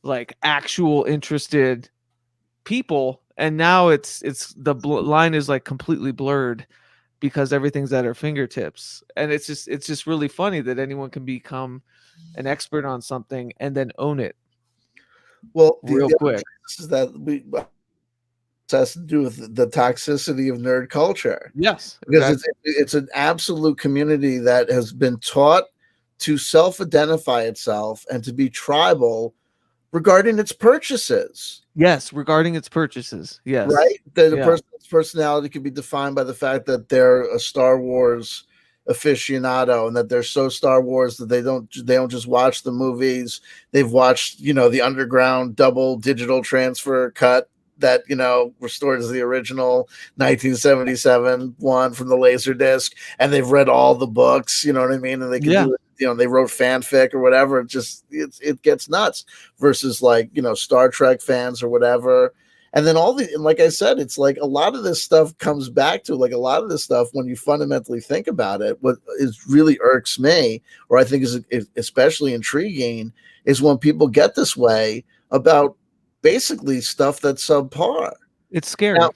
like actual interested people, and now it's the line is like completely blurred because everything's at our fingertips, and it's just really funny that anyone can become an expert on something and then own it. Well, real quick is that it has to do with the toxicity of nerd culture. Yes, because it's an absolute community that has been taught to self-identify itself and to be tribal regarding its purchases. Yes, regarding its purchases. Yes. Right? The person's personality can be defined by the fact that they're a Star Wars aficionado and that they're so Star Wars that they don't just watch the movies. They've watched, you know, the underground double digital transfer cut that, you know, restores the original 1977 one from the Laserdisc, and they've read all the books, you know what I mean? And they can do it, you know, they wrote fanfic or whatever. It gets nuts versus like, you know, Star Trek fans or whatever. And then like I said, it's like a lot of this stuff comes back to like a lot of this stuff when you fundamentally think about it. What is really irks me, or I think is especially intriguing, is when people get this way about basically stuff that's subpar. It's scary. Now,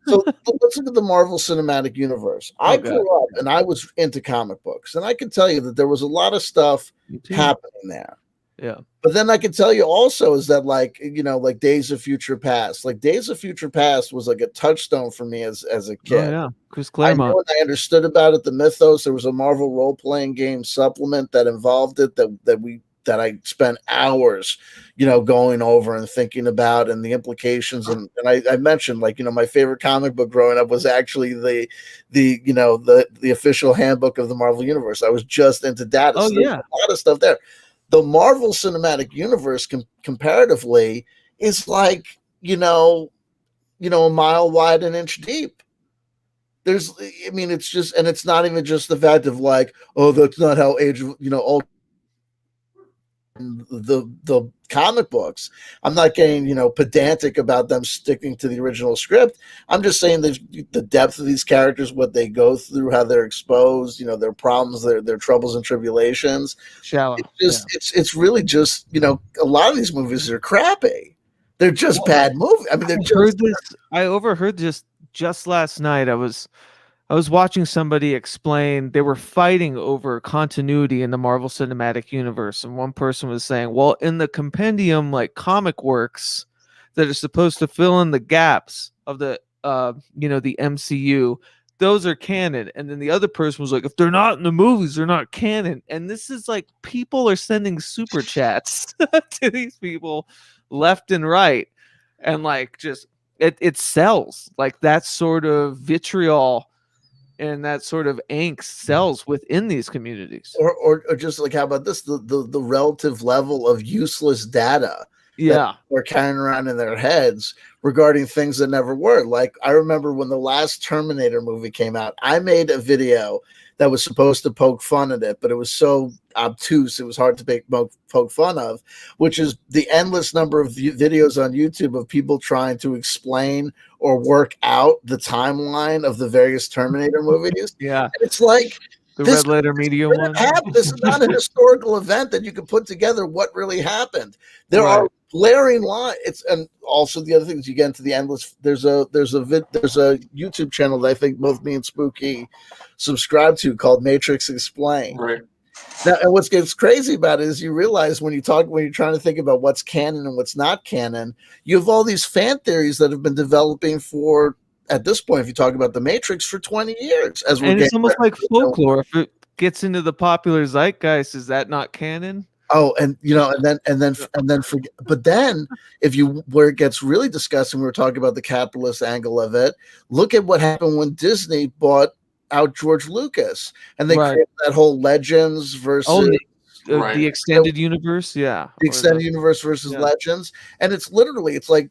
so let's look at the Marvel Cinematic Universe. I grew up and I was into comic books, and I can tell you that there was a lot of stuff happening there. Yeah. But then I can tell you also is that, like, you know, like Days of Future Past. Like Days of Future Past was like a touchstone for me as a kid. Oh, yeah. Chris Claremont. I understood about it, the mythos. There was a Marvel role-playing game supplement that involved it that I spent hours, you know, going over and thinking about and the implications. And I mentioned, like, you know, my favorite comic book growing up was actually the official handbook of the Marvel Universe. I was just into data. Oh, so there's a lot of stuff there. The Marvel Cinematic Universe comparatively is like, you know, a mile wide, an inch deep. It's just, and it's not even just the fact of like, oh, that's not how old the comic books. I'm not getting, you know, pedantic about them sticking to the original script. I'm just saying the depth of these characters, what they go through, how they're exposed, you know, their problems, their troubles and tribulations. Shallow. It's really just, you know, a lot of these movies are crappy. They're just bad movies. I mean, I overheard this just last night. I was watching somebody explain they were fighting over continuity in the Marvel Cinematic Universe, and one person was saying, well, in the compendium, like comic works that are supposed to fill in the gaps of the the MCU, those are canon. And then the other person was like, if they're not in the movies, they're not canon. And this is like, people are sending super chats to these people left and right, and like just it sells. Like that sort of vitriol and that sort of angst sells within these communities. Or just like, how about this, the relative level of useless data that are carrying around in their heads regarding things that never were. Like, I remember when the last Terminator movie came out, I made a video that was supposed to poke fun at it, but it was so obtuse, it was hard to poke fun of, which is the endless number of videos on YouTube of people trying to explain or work out the timeline of the various Terminator movies. Yeah. And it's like, the red letter media one. This is not a historical event that you can put together what really happened. There are glaring lines. And also the other things, you get into the endless. There's a YouTube channel that I think both me and Spooky subscribe to called Matrix Explained. Right. Now, and what gets crazy about it is you realize when you're trying to think about what's canon and what's not canon, you have all these fan theories that have been developing for, at this point, if you talk about the Matrix, for 20 years. And it's almost like folklore. If it gets into the popular zeitgeist, is that not canon? Oh, and but then where it gets really disgusting, we were talking about the capitalist angle of it. Look at what happened when Disney bought out George Lucas, and they created that whole Legends versus the extended universe, the extended universe versus Legends, and it's like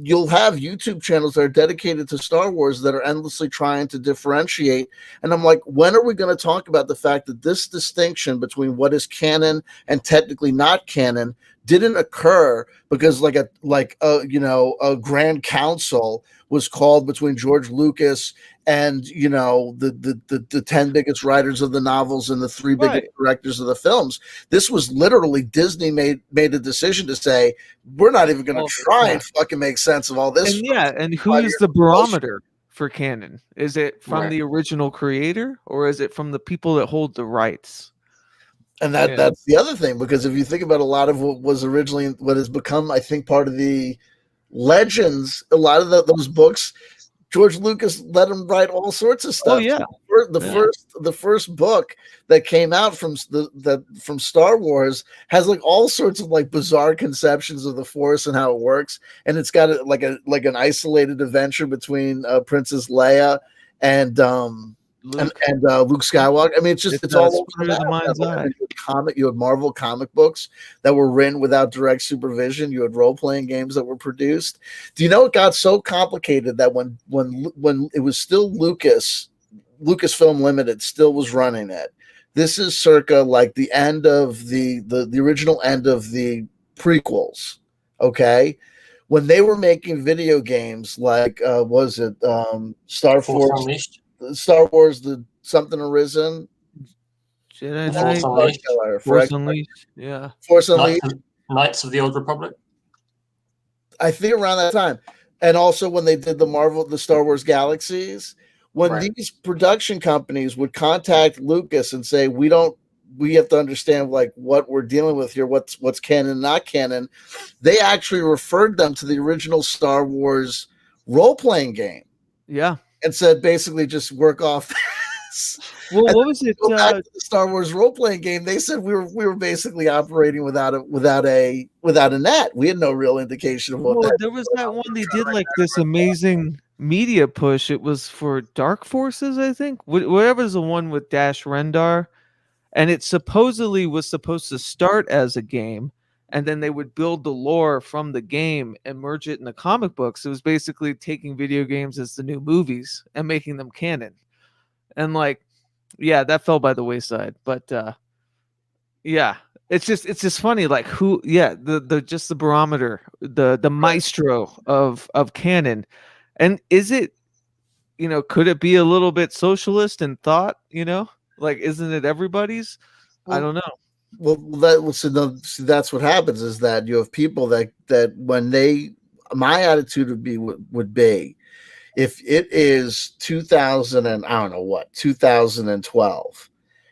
you'll have YouTube channels that are dedicated to Star Wars that are endlessly trying to differentiate. And I'm like, when are we going to talk about the fact that this distinction between what is canon and technically not canon didn't occur because a grand council was called between George Lucas and the 10 biggest writers of the novels and the 3 biggest directors of the films. This was literally Disney made a decision to say, we're not even going to try and fucking make sense of all this. And who is the barometer for canon? Is it from the original creator, or is it from the people that hold the rights? And that's the other thing, because if you think about a lot of what was originally, what has become, I think, part of the Legends, a lot of those books, George Lucas let him write all sorts of stuff. Oh yeah, the first book that came out from Star Wars has like all sorts of like bizarre conceptions of the Force and how it works, and it's got like an isolated adventure between Princess Leia and Luke Skywalker. I mean, it's all over the mind's eye. You had Marvel comic books that were written without direct supervision. You had role-playing games that were produced. Do you know it got so complicated that when it was still Lucasfilm Limited still was running it. This is circa like the end of the original end of the prequels. Okay. When they were making video games like Star Wars, the something arisen, Force Unleashed, Force Unleashed, Knights of the Old Republic. I think around that time, and also when they did the Star Wars Galaxies, when these production companies would contact Lucas and say, we have to understand like what we're dealing with here, what's canon and not canon, they actually referred them to the original Star Wars role-playing game. Yeah. And said basically just work off this. Well, what was it? Go back to the Star Wars role-playing game. They said we were basically operating without a net. We had no real indication of what that. There was that one they did like this amazing media push. It was for Dark Forces, I think. Whatever's the one with Dash Rendar, and it supposedly was supposed to start as a game, and then they would build the lore from the game and merge it in the comic books. It was basically taking video games as the new movies and making them canon. And like, yeah, that fell by the wayside. But yeah, it's just funny. Like the barometer, the maestro of canon. And is it, could it be a little bit socialist in thought? Like, isn't it everybody's? I don't know. Well, that's what happens is that you have people that when my attitude would be if it is 2012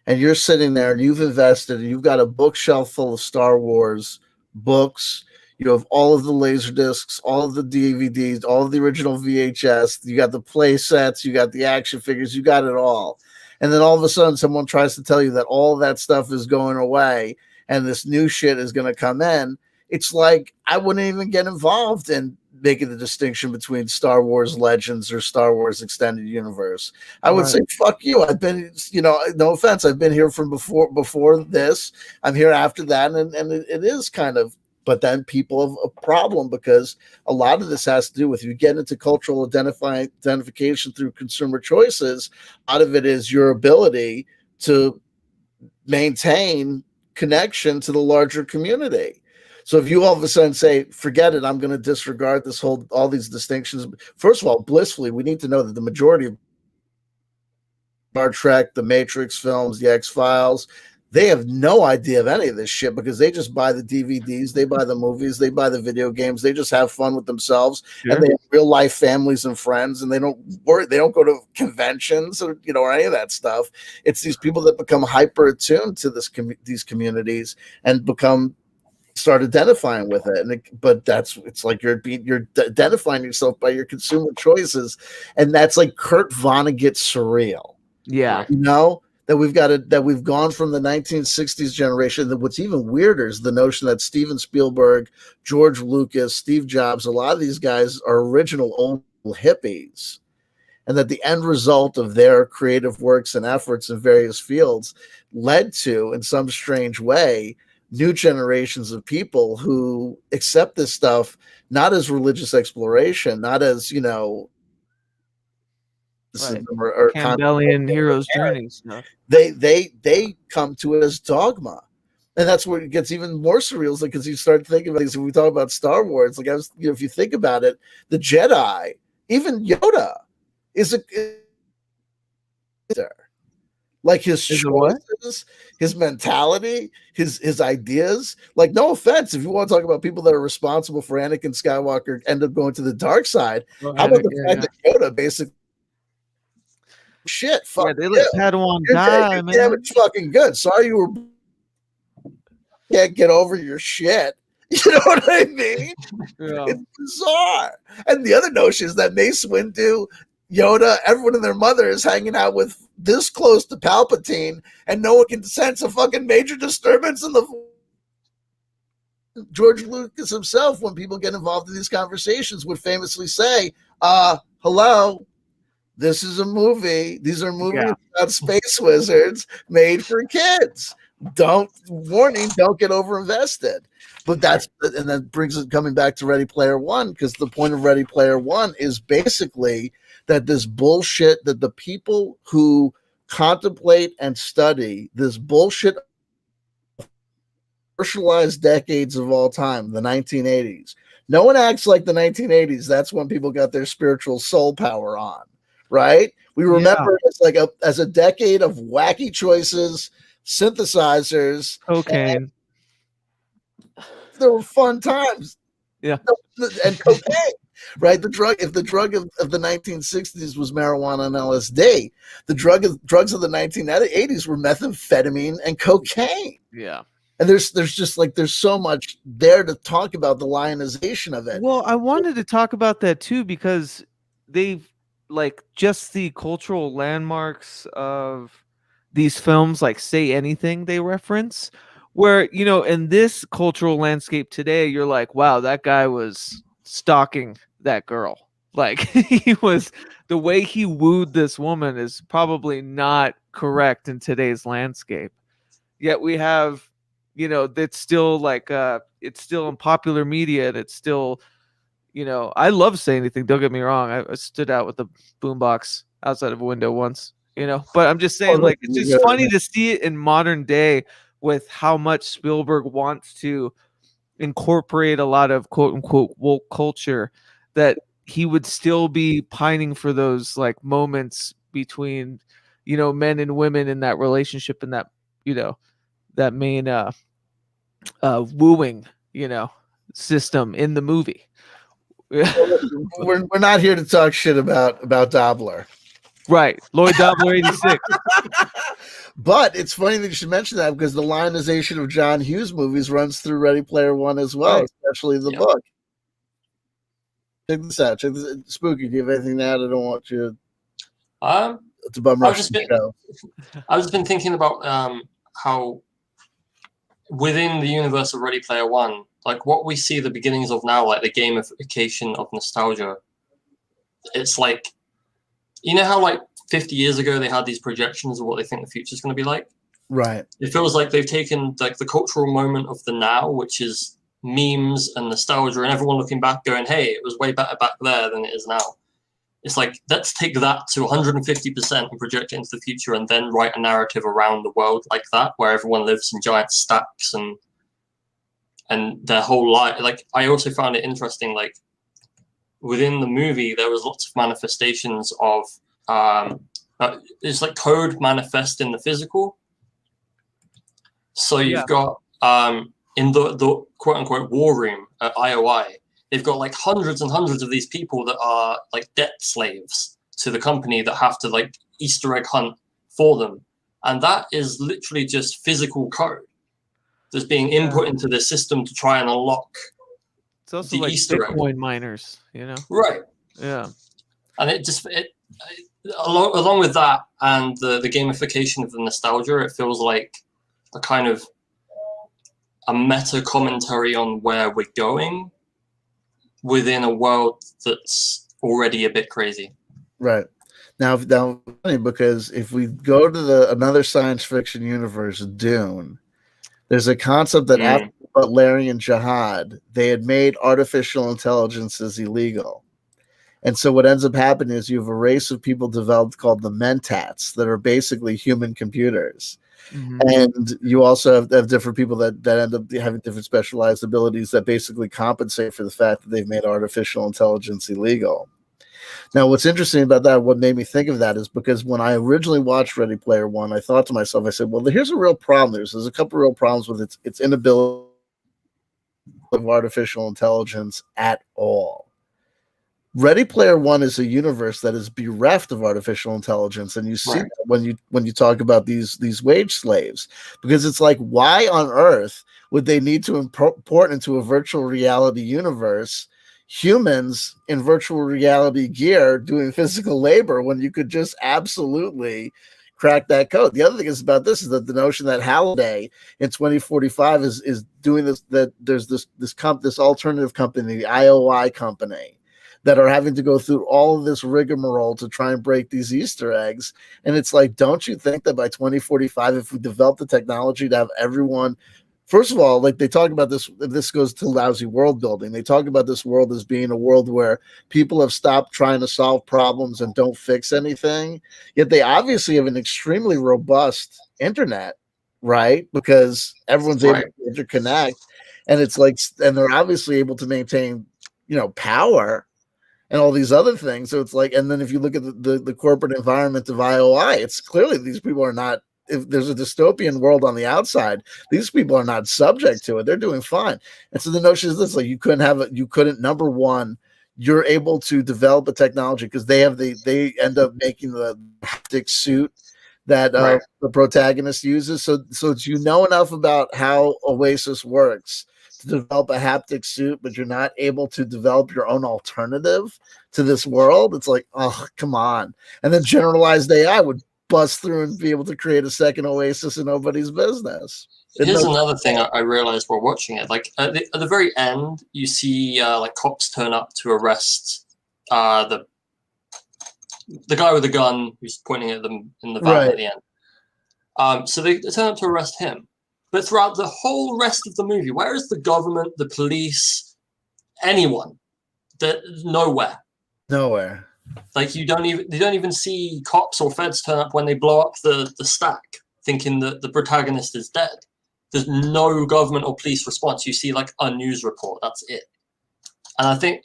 and you're sitting there and you've invested and you've got a bookshelf full of Star Wars books, you have all of the laser discs, all of the DVDs, all of the original VHS, you got the play sets, you got the action figures, you got it all. And then all of a sudden someone tries to tell you that all that stuff is going away and this new shit is going to come in. It's like I wouldn't even get involved in making the distinction between Star Wars Legends or Star Wars Extended Universe. I would say, fuck you. I've been, no offense, I've been here from before this. I'm here after that. And it is kind of, but then people have a problem because a lot of this has to do with you get into cultural identification through consumer choices. A lot of it is your ability to maintain connection to the larger community. So if you all of a sudden say, forget it, I'm going to disregard all these distinctions. First of all, blissfully, we need to know that the majority of Star Trek, the Matrix films, the X-Files, They have no idea of any of this shit because they just buy the DVDs, they buy the movies, they buy the video games, they just have fun with themselves, and they have real life families and friends, and they don't go to conventions or or any of that stuff. It's these people that become hyper attuned to these communities and start identifying with it, but it's like you're identifying yourself by your consumer choices, and that's like Kurt Vonnegut surreal. Yeah, that we've gone from the 1960s generation. That what's even weirder is the notion that Steven Spielberg, George Lucas, Steve Jobs, a lot of these guys are original old hippies, and that the end result of their creative works and efforts in various fields led to, in some strange way, new generations of people who accept this stuff not as religious exploration, not as or Campbellian hero's journey stuff. They come to it as dogma, and that's where it gets even more surreal. Because you start thinking about these. When we talk about Star Wars, like if you think about it, the Jedi, even Yoda, is like his choices, his mentality, his ideas. Like, no offense, if you want to talk about people that are responsible for Anakin Skywalker end up going to the dark side, how about the fact that Yoda basically fuck they let Padawan die, man. Damn, it's fucking good. Sorry you can't get over your shit. You know what I mean? Yeah. It's bizarre. And the other notion is that Mace Windu, Yoda, everyone and their mother is hanging out with this close to Palpatine, and no one can sense a fucking major disturbance in the George Lucas himself, when people get involved in these conversations, would famously say, hello, this is a movie. These are movies about space wizards made for kids. Don't get over invested. But that brings it coming back to Ready Player One, because the point of Ready Player One is basically that this bullshit that the people who contemplate and study this bullshit commercialized decades of all time, the 1980s. No one acts like the 1980s. That's when people got their spiritual soul power on. Right? We remember it as a decade of wacky choices, synthesizers, cocaine. There were fun times. Yeah. And cocaine, right? If the drug of the 1960s was marijuana and LSD, the drugs of the 1980s were methamphetamine and cocaine. Yeah. And there's so much there to talk about the lionization of it. Well, I wanted to talk about that too, because they've just the cultural landmarks of these films, like Say Anything they reference, where, in this cultural landscape today, you're like, wow, that guy was stalking that girl. Like, the way he wooed this woman is probably not correct in today's landscape. Yet we have, that's still it's still in popular media, and it's still, I love Say Anything. Don't get me wrong. I stood out with the boombox outside of a window once, but I'm just saying, it's just funny to see it in modern day with how much Spielberg wants to incorporate a lot of quote unquote woke culture, that he would still be pining for those moments between, men and women in that relationship, and that, that main wooing, system in the movie. We're not here to talk shit about Dobler. Right. Lloyd Dobler 86. But it's funny that you should mention that, because the lionization of John Hughes movies runs through Ready Player One as well, especially the book. Check this out. Spooky, do you have anything to add? I don't want you to bum rush the show. I've just been thinking about how within the universe of Ready Player One, what we see the beginnings of now, the gamification of nostalgia. It's how 50 years ago they had these projections of what they think the future is going to be like. Right. It feels like they've taken the cultural moment of the now, which is memes and nostalgia, and everyone looking back going, hey, it was way better back there than it is now. It's let's take that to 150% and project it into the future, and then write a narrative around the world like that, where everyone lives in giant stacks and their whole life. I also found it interesting, within the movie, there was lots of manifestations of it's code manifest in the physical. So you've got in the quote unquote war room at IOI, they've got like hundreds and hundreds of these people that are like debt slaves to the company that have to like Easter egg hunt for them. And that is literally just physical code that's being input into the system to try and unlock. It's also the like Easter Bitcoin egg. miners, you know? Right. Yeah. And along with that and the gamification of the nostalgia, it feels like a kind of a meta commentary on where we're going within a world that's already a bit crazy. Right. Now funny because if we go to another science fiction universe, Dune, there's a concept that after Butlerian Jihad, they had made artificial intelligences illegal. And so what ends up happening is you have a race of people developed called the Mentats that are basically human computers. Mm-hmm. And you also have different people that end up having different specialized abilities that basically compensate for the fact that they've made artificial intelligence illegal. Now, what's interesting about that, what made me think of that is because when I originally watched Ready Player One, I thought to myself, I said, well, here's a real problem. There's a couple of real problems with its inability of artificial intelligence at all. Ready Player One is a universe that is bereft of artificial intelligence, and you see that when you talk about these wage slaves, because it's like, why on earth would they need to import into a virtual reality universe humans in virtual reality gear doing physical labor when you could just absolutely crack that code? The other thing is about this is that the notion that Halliday in 2045 is doing this, that there's this alternative company, the IOI company, that are having to go through all of this rigmarole to try and break these Easter eggs. And it's like, don't you think that by 2045, if we develop the technology to have everyone, first of all, like they talk about this goes to lousy world building. They talk about this world as being a world where people have stopped trying to solve problems and don't fix anything. Yet they obviously have an extremely robust internet, right? Because everyone's able to interconnect. And it's like, and they're obviously able to maintain, power and all these other things. So it's like, and then if you look at the corporate environment of IOI, it's clearly these people are not, if there's a dystopian world on the outside, these people are not subject to it. They're doing fine. And so the notion is this, like you couldn't, number one, you're able to develop a technology because they end up making the haptic suit that the protagonist uses. So it's, enough about how Oasis works to develop a haptic suit, but you're not able to develop your own alternative to this world. It's like, oh, come on. And then generalized AI would bust through and be able to create a second Oasis in nobody's business. Here's another thing I realized while watching it. Like at the very end, you see like cops turn up to arrest the guy with the gun who's pointing at them in the van at the end. So they turn up to arrest him. But throughout the whole rest of the movie, where is the government, the police, anyone? Nowhere. Nowhere. Like you don't even see cops or feds turn up when they blow up the stack, thinking that the protagonist is dead. There's no government or police response. You see like a news report. That's it. And I think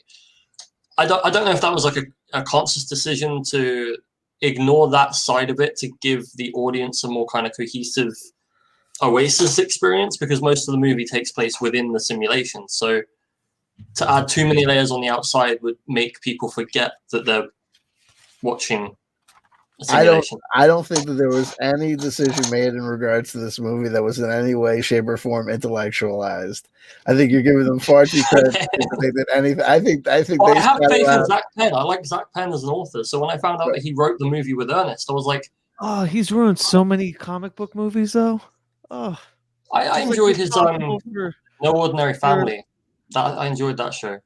I don't know if that was like a conscious decision to ignore that side of it to give the audience a more kind of cohesive Oasis experience, because most of the movie takes place within the simulation. So to add too many layers on the outside would make people forget that they're watching a simulation. I don't think that there was any decision made in regards to this movie that was in any way, shape, or form intellectualized. I think you're giving them far too credit to think that anything. I think well, I have faith in Zach Penn. I like Zach Penn as an author. So when I found out that he wrote the movie with Ernest, I was like, oh, he's ruined so many comic book movies though. Oh, I enjoyed his No Ordinary Family. I enjoyed that show.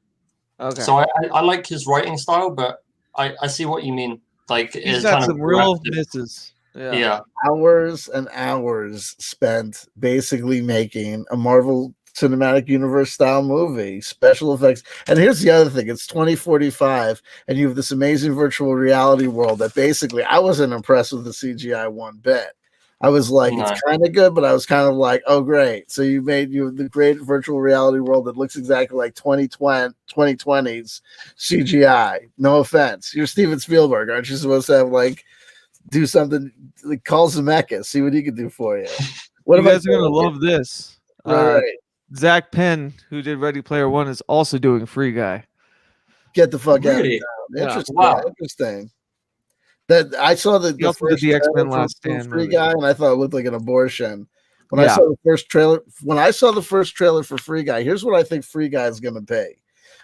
Okay. So I like his writing style, but I see what you mean. Like he's got some real misses. Yeah. Hours and hours spent basically making a Marvel Cinematic Universe style movie, special effects. And here's the other thing: it's 2045, and you have this amazing virtual reality world that basically I wasn't impressed with the CGI one bit. I was like, it's kind of good, but I was kind of like, oh, great. So you the great virtual reality world that looks exactly like 2020's CGI. No offense. You're Steven Spielberg. Aren't you supposed to have do something like call Zemeckis, see what he can do for you? What You am I guys are gonna saying? love this. Right. Zach Penn, who did Ready Player One, is also doing Free Guy. Get the fuck out of Really? town. Yeah. Interesting. Wow. Interesting. That I saw He the also did first the X-Men trailer Last for Stand Free movie. Guy, and I thought it looked like an abortion. When I Yeah. saw the first trailer, for Free Guy, here's what I think Free Guy is going to be.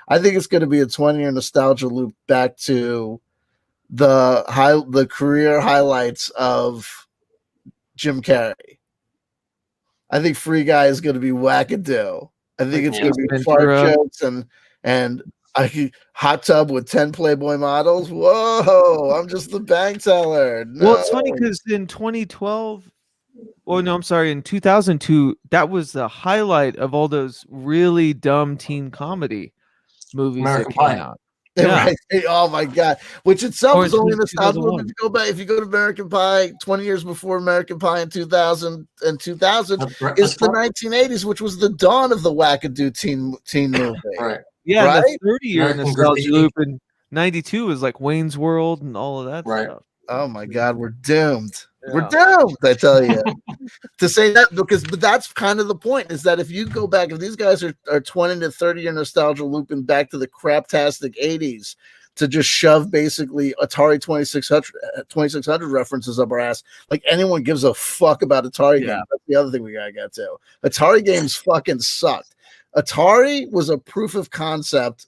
I think it's going to be a 20-year nostalgia loop back to the career highlights of Jim Carrey. I think Free Guy is going to be wackadoo. I think it's going to be fart Ventura. jokes and hot tub with 10 Playboy models. Whoa, I'm just the bank teller. No. Well, it's funny because in 2012, oh no, I'm sorry, in 2002, that was the highlight of all those really dumb teen comedy movies American that came Pie. out. Right. Oh my god. Which itself Or is in only a nostalgia loop. 2001. If you go back, if you go to American Pie 20 years before American Pie in 2000 is the 1980s, which was the dawn of the wackadoo teen movie. Right. Yeah, and Right? the 30-year American nostalgia Graffiti. loop in 92 was like Wayne's World and all of that Right. stuff. Oh my god, we're doomed. We're Yeah. doomed, I tell you. To say that but that's kind of the point, is that if you go back, if these guys are 20 to 30 year nostalgia looping back to the craptastic 80s to just shove basically Atari 2600 references up our ass, like anyone gives a fuck about Atari games. That's the other thing we gotta get to. Atari games fucking sucked. Atari was a proof of concept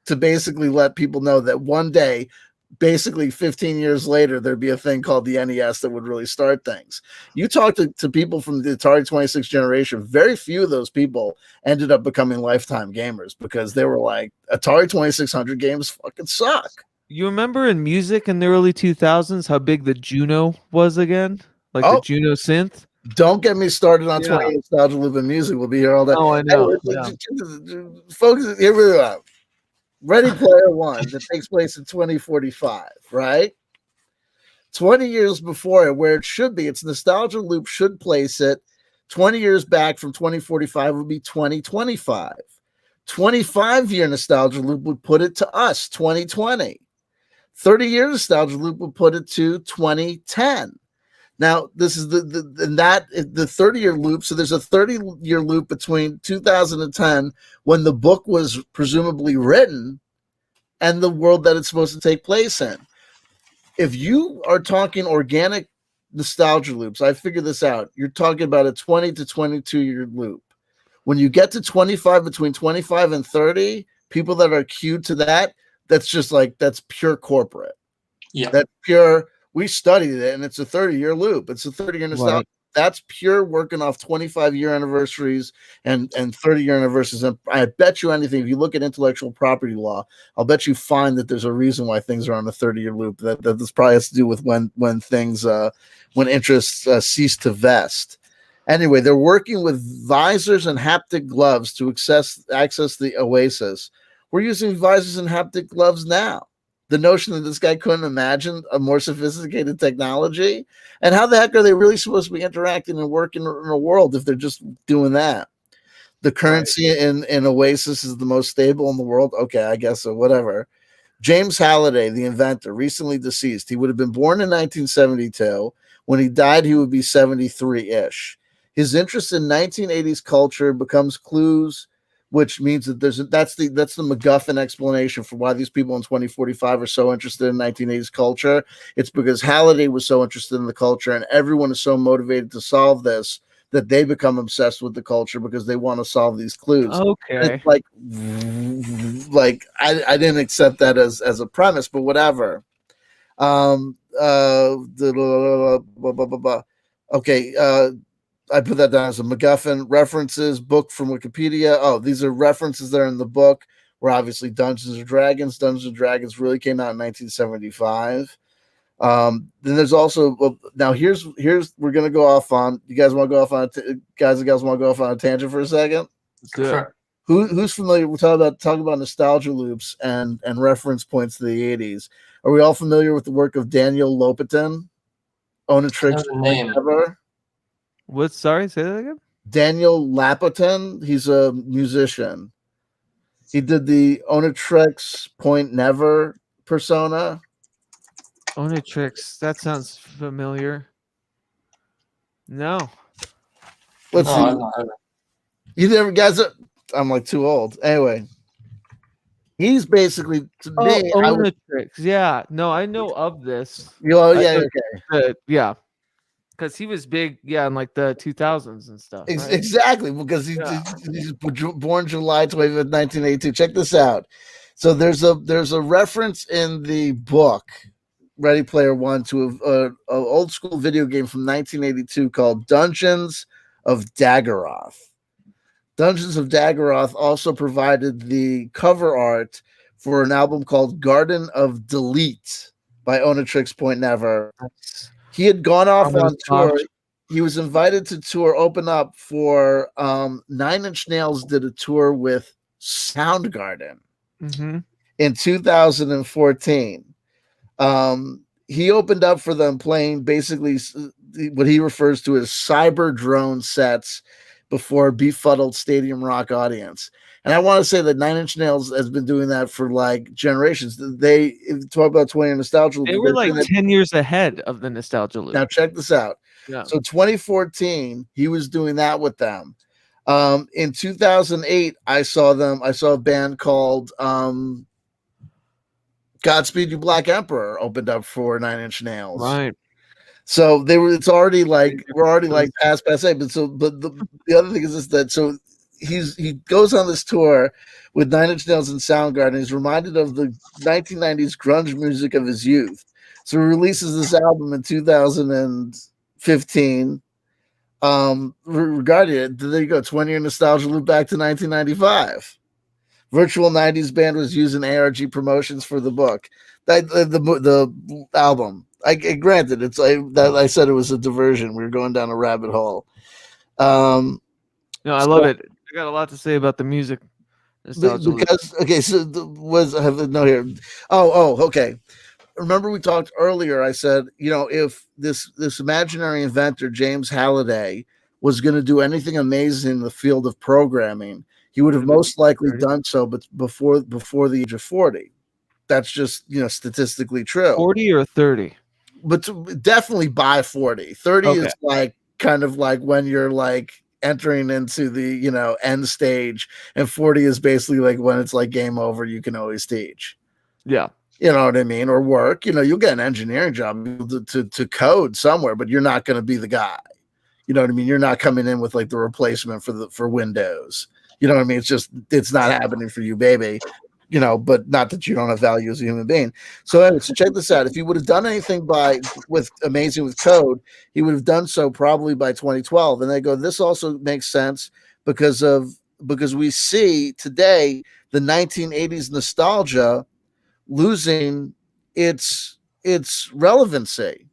to basically let people know that one day, basically 15 years later, there'd be a thing called the NES that would really start things. You talk to people from the Atari 26 generation, very few of those people ended up becoming lifetime gamers because they were like, Atari 2600 games fucking suck. You remember in music in the early 2000s how big the Juno was again? Like the Juno synth? Don't get me started on 20 nostalgia loop and music. We'll be here all day. Oh, I know. Folks, here we are. Ready Player One that takes place in 2045, right? 20 years before it, where it should be, its nostalgia loop should place it 20 years back from 2045 would be 2025. 25-year nostalgia loop would put it to us, 2020. 30-year nostalgia loop would put it to 2010. Now, this is the 30-year loop. So there's a 30-year loop between 2010, when the book was presumably written, and the world that it's supposed to take place in. If you are talking organic nostalgia loops, I figured this out. You're talking about a 20 to 22-year loop. When you get to 25, between 25 and 30, people that are queued to that, that's just like, that's pure corporate. Yeah. That's pure. We studied it, and it's a 30-year loop. It's a 30-year nostalgia. Right. That's pure working off 25-year anniversaries and 30-year anniversaries. And I bet you anything, if you look at intellectual property law, I'll bet you find that there's a reason why things are on a 30-year loop. That this probably has to do with when interests cease to vest. Anyway, they're working with visors and haptic gloves to access the Oasis. We're using visors and haptic gloves now. The notion that this guy couldn't imagine a more sophisticated technology, and how the heck are they really supposed to be interacting and working in a world if they're just doing that? The currency in Oasis is the most stable in the world. Okay, I guess so, whatever. James Halliday, the inventor, recently deceased. He would have been born in 1972. When he died, he would be 73-ish. His interest in 1980s culture becomes clues, which means that that's the MacGuffin explanation for why these people in 2045 are so interested in 1980s culture. It's because Halliday was so interested in the culture, and everyone is so motivated to solve this that they become obsessed with the culture because they want to solve these clues. Okay. Like I didn't accept that as a premise, but whatever. Okay. I put that down as a MacGuffin. References, book from Wikipedia. Oh, these are references that are in the book. Where obviously Dungeons and Dragons. Dungeons and Dragons really came out in 1975. Then there's also now here's we're gonna go off on. You guys want to go off on guys and gals want to go off on a tangent for a second? Sure. Who's familiar? We're talking about nostalgia loops and reference points to the 80s. Are we all familiar with the work of Daniel Lopatin? Onatrix name. Ever? What? Sorry, say that again. Daniel Lopatin. He's a musician. He did the Onatrix Point Never persona. Onatrix. That sounds familiar. No. Let's see. You never guys. I'm like too old. Anyway, he's basically to me. Onatrix. Yeah. No, I know of this. Okay. Yeah. Because he was big, in like the 2000s and stuff. Right? Exactly, because he's born July 25th, 1982. Check this out. So there's a reference in the book Ready Player One to a old school video game from 1982 called Dungeons of Daggeroth. Dungeons of Daggeroth also provided the cover art for an album called Garden of Delete by Onatrix Point Never. He had gone off on tour. He was invited to tour, open up for 9 Inch Nails did a tour with Soundgarden in 2014. He opened up for them playing basically what he refers to as cyber drone sets before a befuddled stadium rock audience. And I want to say that 9 Inch Nails has been doing that for like generations. They talk about 20 nostalgia. They were like 10 years ahead of the nostalgia loop. Now check this out. Yeah. So 2014, he was doing that with them. In 2008, I saw a band called Godspeed You Black Emperor opened up for 9 Inch Nails. Right. So it's already like we're already like past A. But the other thing is this, that so he goes on this tour with 9 Inch Nails and Soundgarden. He's reminded of the 1990s grunge music of his youth. So he releases this album in 2015. Regarding it, there you go, 20-year nostalgia loop back to 1995. Virtual 90s band was using ARG promotions for the book. The album. Granted, it's like that. I said it was a diversion. We were going down a rabbit hole. No, I love it. I got a lot to say about the music. Because okay, so I have a note here. Okay. Remember we talked earlier. I said, if this imaginary inventor James Halliday was going to do anything amazing in the field of programming, he would have most likely done so, but before the age of 40. That's just statistically true. 40 or 30, but definitely by 40. 30 is like kind of like when you're like entering into the end stage, and 40 is basically like when it's like game over. You can always teach. Yeah. You know what I mean? Or work, you'll get an engineering job to code somewhere, but you're not going to be the guy. You know what I mean? You're not coming in with like the replacement for Windows. You know what I mean? It's not happening for you, baby. But not that you don't have value as a human being. So anyway, so check this out. If he would have done anything with code, he would have done so probably by 2012. And they go, this also makes sense because we see today the 1980s nostalgia losing its relevancy.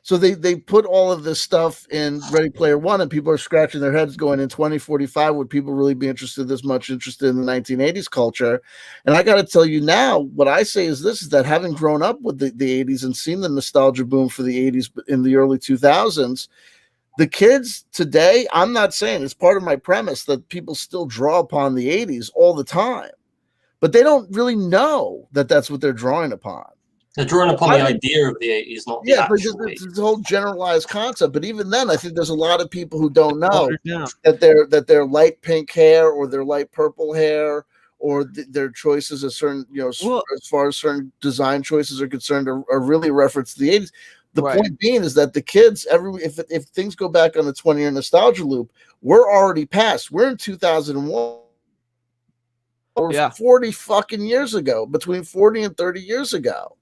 So they put all of this stuff in Ready Player One, and people are scratching their heads going, in 2045, would people really be interested in the 1980s culture? And I got to tell you now, what I say is this, is that having grown up with the 80s and seen the nostalgia boom for the 80s in the early 2000s, the kids today, I'm not saying, it's part of my premise that people still draw upon the 80s all the time, but they don't really know that that's what they're drawing upon. They're drawing upon the idea of the 80s, not the actual 80s. It's a whole generalized concept. But even then, I think there's a lot of people who don't know that their light pink hair or their light purple hair or their choices as certain, as far as certain design choices are concerned, are really a reference to the 80s. The point being is that the kids, if things go back on the 20-year nostalgia loop, we're already past. We're in 2001. Or 40 fucking years ago, between 40 and 30 years ago.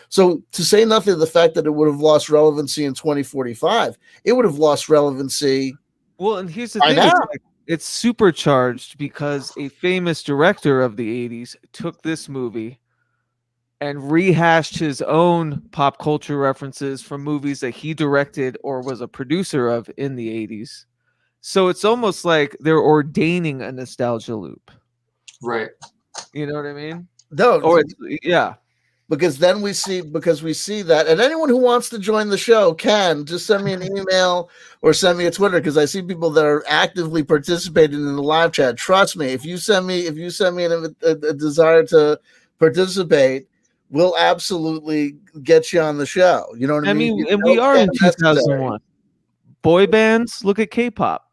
So to say nothing of the fact that it would have lost relevancy in 2045, it would have lost relevancy. Well, and here's the thing. It's supercharged because a famous director of the 80s took this movie and rehashed his own pop culture references from movies that he directed or was a producer of in the 80s. So it's almost like they're ordaining a nostalgia loop. Right. You know what I mean? No. Or because we see that, and anyone who wants to join the show can just send me an email or send me a Twitter, because I see people that are actively participating in the live chat. Trust me, if you send me a desire to participate, we'll absolutely get you on the show. You know what I mean? And we are in 2001. boy bands, look at K-pop.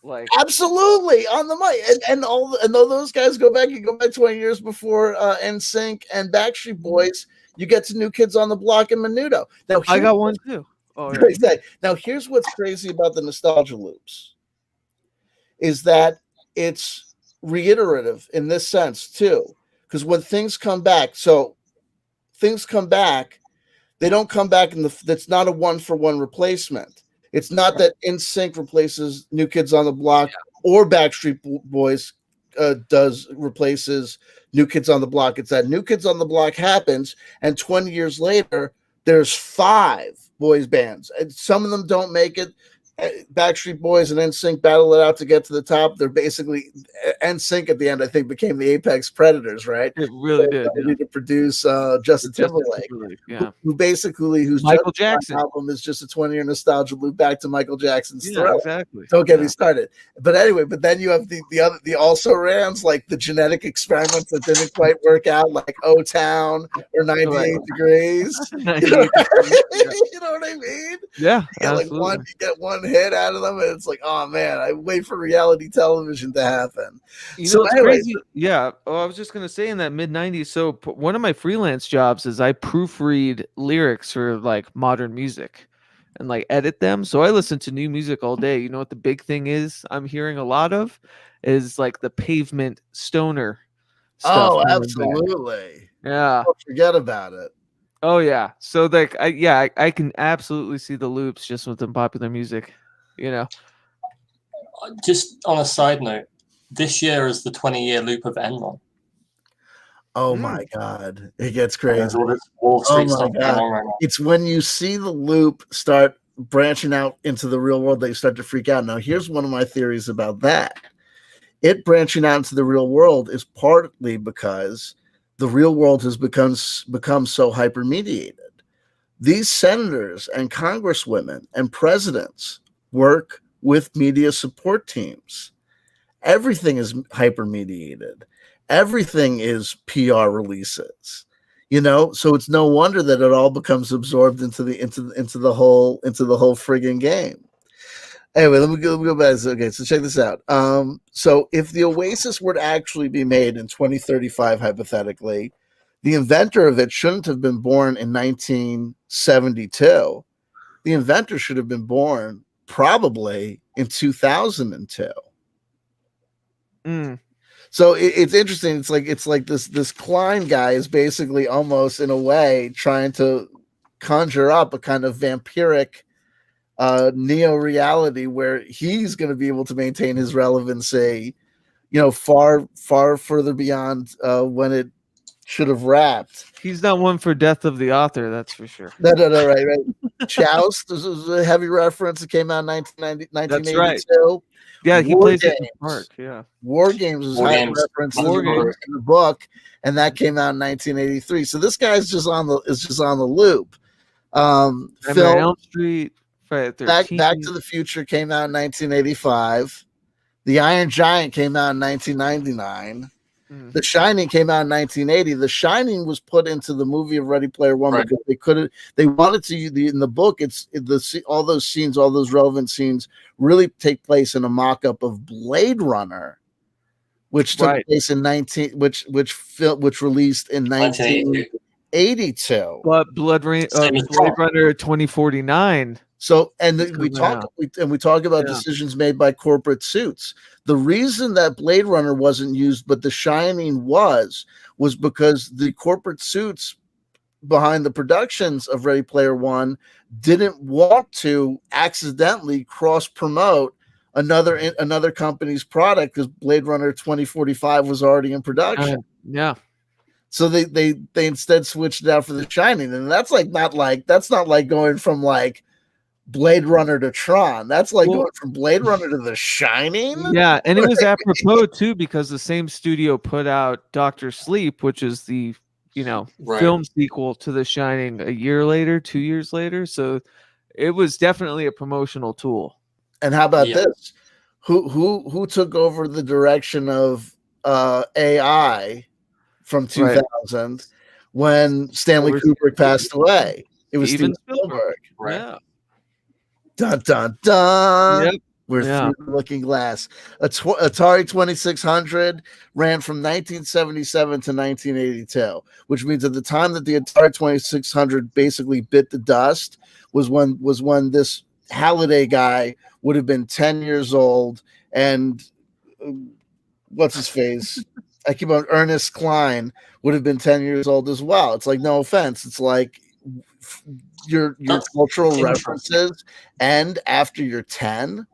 Like absolutely on the mic, and all those guys go back. You go back 20 years before NSYNC and Backstreet Boys. You get to New Kids on the Block and Menudo. Now I got one too. Oh, yeah. Now here's what's crazy about the nostalgia loops, is that it's reiterative in this sense too, because when things come back, they don't come back that's not a 1-for-1 replacement. It's not that NSYNC replaces New Kids on the Block or Backstreet Boys replaces New Kids on the Block. It's that New Kids on the Block happens, and 20 years later, there's 5 boys bands, and some of them don't make it. Backstreet Boys and NSYNC battle it out to get to the top. They're basically NSYNC at the end, I think, became the apex predators, right? It really did. They need to produce Justin Timberlake, whose Michael Jackson album is just a 20-year nostalgia loop back to Michael Jackson's Thriller. Exactly. Don't get me started. But anyway, then you have the also rans, like the genetic experiments that didn't quite work out, like O-Town or 98 Degrees. You know what I mean? Yeah, you get one hit out of them, and it's like, oh man, I wait for reality television to happen. So anyway, crazy. Yeah. Oh, I was just gonna say in that mid-90s. So one of my freelance jobs is I proofread lyrics for like modern music and like edit them. So I listen to new music all day. You know what the big thing is I'm hearing a lot of is like the Pavement stoner stuff. Oh, absolutely. Yeah. Don't forget about it. Oh yeah. So like I can absolutely see the loops just with the popular music, you know. Just on a side note, this year is the 20-year loop of Enron. Oh my God. It gets crazy. Wall Street stuff going on right now. It's when you see the loop start branching out into the real world that you start to freak out. Now, here's one of my theories about that. It branching out into the real world is partly because the real world has become so hypermediated. These senators and congresswomen and presidents work with media support teams. Everything is hypermediated. Everything is PR releases. You know, so it's no wonder that it all becomes absorbed into the whole friggin' game. Anyway, let me go back. Okay, so check this out. So if the Oasis were to actually be made in 2035, hypothetically, the inventor of it shouldn't have been born in 1972. The inventor should have been born probably in 2002. So it's interesting. It's like this Klein guy is basically almost in a way trying to conjure up a kind of vampiric neo reality where he's going to be able to maintain his relevancy, you know, far further beyond when it should have wrapped. He's not one for death of the author, that's for sure. No, right. Choust, this is a heavy reference. It came out in 1982. Right. Yeah, he plays it in the park. Yeah, War Games was a reference in the book, and that came out in 1983. So this guy's just on the loop. Elm Street, Back to the Future came out in 1985. The Iron Giant came out in 1999. The Shining came out in 1980. The Shining was put into the movie of Ready Player One because they wanted to in the book. All those scenes, all those relevant scenes, really take place in a mock-up of Blade Runner, which took place in which released in 1982. But Blade Runner 2049. So, we talk about decisions made by corporate suits. The reason that Blade Runner wasn't used, but The Shining was because the corporate suits behind the productions of Ready Player One didn't want to accidentally cross promote another company's product because Blade Runner 2045 was already in production. So they instead switched it out for The Shining, and that's not like going from like Blade Runner to Tron. That's like going from Blade Runner to The Shining. Yeah, and it was apropos too because the same studio put out Dr. Sleep, which is the film sequel to The Shining a year later, 2 years later. So it was definitely a promotional tool. And how about this? Who took over the direction of AI from 2000 when Stanley Kubrick passed away? It was Steven Spielberg. Yeah. Dun dun dun. Yep. We're Yeah. through the looking glass. Atari 2600 ran from 1977 to 1982, which means at the time that the Atari 2600 basically bit the dust was when this Halliday guy would have been 10 years old, and what's his face? I keep on Ernest Klein would have been 10 years old as well. It's like, no offense. It's like your That's cultural interesting. references end after you're 10.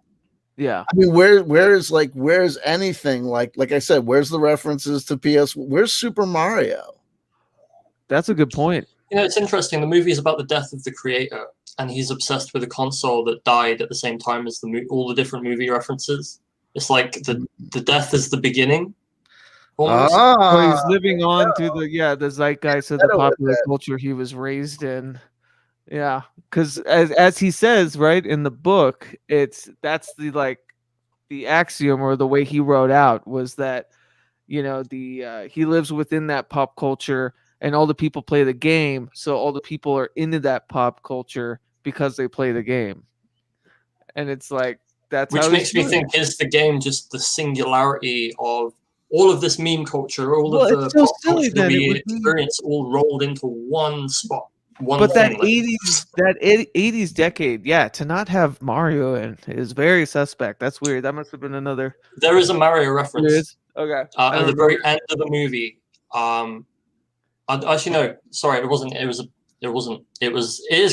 Yeah. I mean, where's anything like I said, where's the references to PS? Where's Super Mario? That's a good point. You know, it's interesting. The movie is about the death of the creator, and he's obsessed with a console that died at the same time as all the different movie references. It's like the death is the beginning. Almost. So he's living on through the zeitgeist of the Better with popular that. culture he was raised in. Yeah, because as he says right in the book, that's the axiom, or the way he wrote out, was that he lives within that pop culture, and all the people play the game, so all the people are into that pop culture because they play the game. And it's like, that's which how makes me think, is the game just the singularity of all of this meme culture, all of the so pop silly culture that then. we experience, all rolled into one spot? But that 80s decade, to not have Mario in is very suspect. That's weird. That must have been another. There is a Mario reference. Okay. At the very end of the movie. Actually, no. Sorry, it wasn't. It is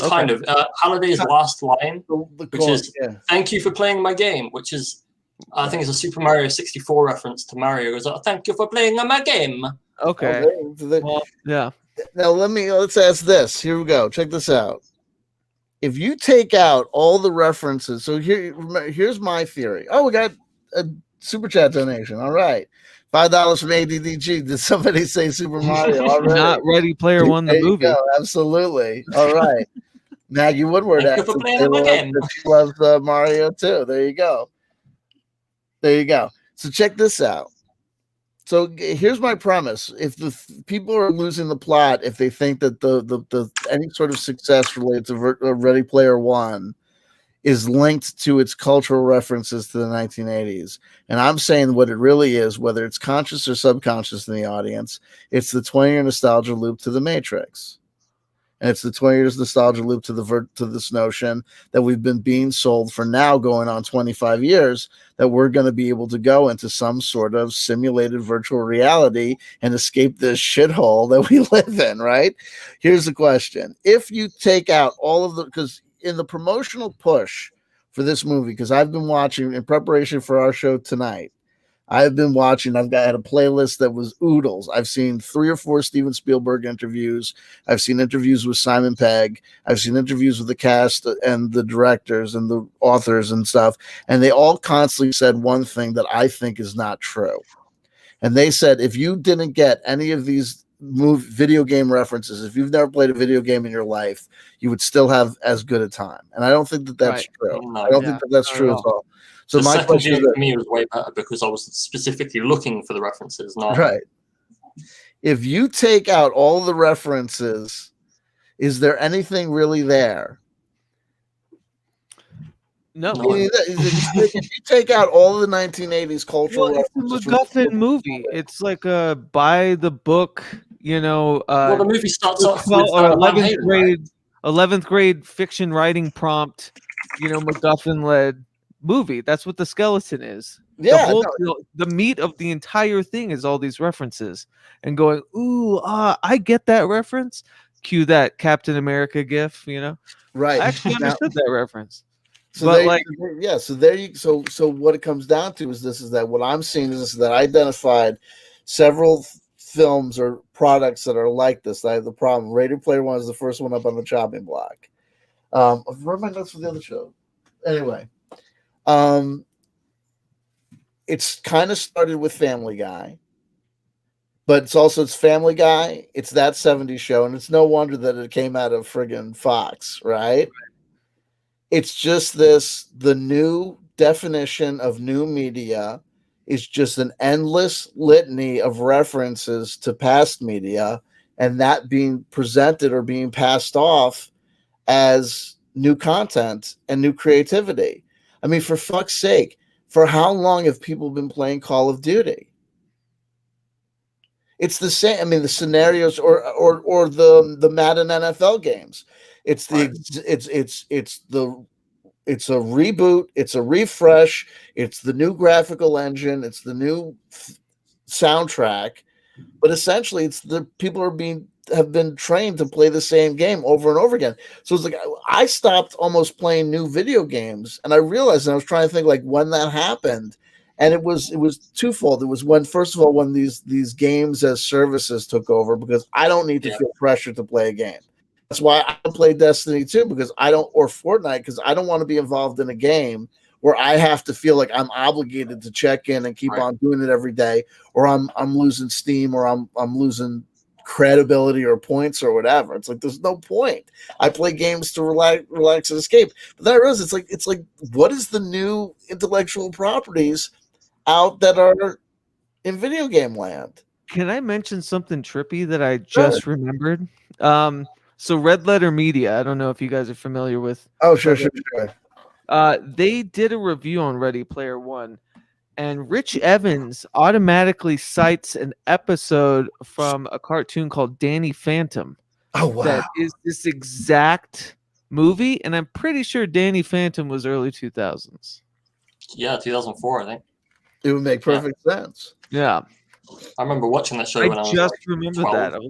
Okay. kind of Halliday's last line, which is "Thank you for playing my game," which is, I think, it's a Super Mario 64 reference to Mario. It goes, "Thank you for playing my game." Okay. Well, yeah. Now let's ask this. Here we go. Check this out. If you take out all the references, so here's my theory. Oh, we got a super chat donation. All right. $5 from ADDG. Did somebody say Super Mario already? Not Ready Player One, the movie. Go. Absolutely. All right. Maggie Woodward Thank you for playing my game. She loves Mario too. There you go. So check this out. So here's my premise: if the people are losing the plot, if they think that the any sort of success related to Ready Player One is linked to its cultural references to the 1980s, and I'm saying what it really is, whether it's conscious or subconscious in the audience, it's the 20-year nostalgia loop to the Matrix. And it's the 20 years nostalgia loop to this notion that we've been being sold for now going on 25 years, that we're going to be able to go into some sort of simulated virtual reality and escape this shithole that we live in, right? Here's the question. If you take out all of because in the promotional push for this movie, because I've been watching in preparation for our show tonight, I've been watching. I've got a playlist that was oodles. I've seen 3 or 4 Steven Spielberg interviews. I've seen interviews with Simon Pegg. I've seen interviews with the cast and the directors and the authors and stuff. And they all constantly said one thing that I think is not true. And they said, if you didn't get any of these video game references, if you've never played a video game in your life, you would still have as good a time. And I don't think that that's true. No, I don't think that that's true at all. So the my second question game for me was way better because I was specifically looking for the references. Right. If you take out all the references, is there anything really there? No. If you take out all the 1980s cultural references, it's a MacGuffin movie. It's like a by the book, well, the movie starts off with 11th grade fiction writing prompt, MacGuffin led movie. That's what the skeleton is. Yeah, the meat of the entire thing is all these references and going, I get that reference. Cue that Captain America gif, Right. I actually understood that reference. So so what it comes down to is that what I'm seeing is that I identified several films or products that are like this. I have the problem. Ready Player One is the first one up on the chopping block. Where are my notes for the other show? Anyway, it's kind of started with Family Guy, but it's Family Guy. It's that 70s show, and it's no wonder that it came out of friggin' Fox, right? It's just the new definition of new media is just an endless litany of references to past media, and that being presented or being passed off as new content and new creativity. I mean, for fuck's sake, for how long have people been playing Call of Duty? It's the same. I mean, the scenarios or the Madden NFL games. It's the it's a reboot. It's a refresh. It's the new graphical engine. It's the new soundtrack. But essentially, it's the people have been trained to play the same game over and over again. So it's like I stopped almost playing new video games, and I realized, and I was trying to think like when that happened. And it was twofold. It was when, first of all, when these games as services took over, because I don't need to feel pressure to play a game. That's why I don't play Destiny 2, because or Fortnite, because I don't want to be involved in a game where I have to feel like I'm obligated to check in and keep on doing it every day, or I'm losing steam, or I'm losing credibility or points or whatever. It's like there's no point. I play games to relax and escape. But then I realize it's like what is the new intellectual properties out that are in video game land? Can I mention something trippy that I just remembered? So Red Letter Media, I don't know if you guys are familiar with. Oh, sure. They did a review on Ready Player One, and Rich Evans automatically cites an episode from a cartoon called Danny Phantom. Oh, wow. That is this exact movie, and I'm pretty sure Danny Phantom was early 2000s. Yeah, 2004, I think. It would make perfect sense. Yeah. I remember watching that show when I was just like remember 12. that.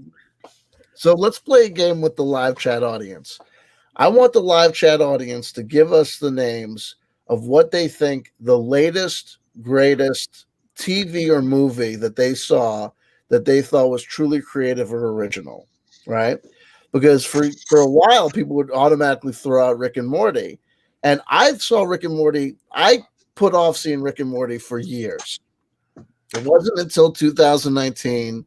So let's play a game with the live chat audience. I want the live chat audience to give us the names of what they think the latest, greatest TV or movie that they saw that they thought was truly creative or original, right? Because for a while, people would automatically throw out Rick and Morty. And I saw Rick and Morty. I put off seeing Rick and Morty for years. It wasn't until 2019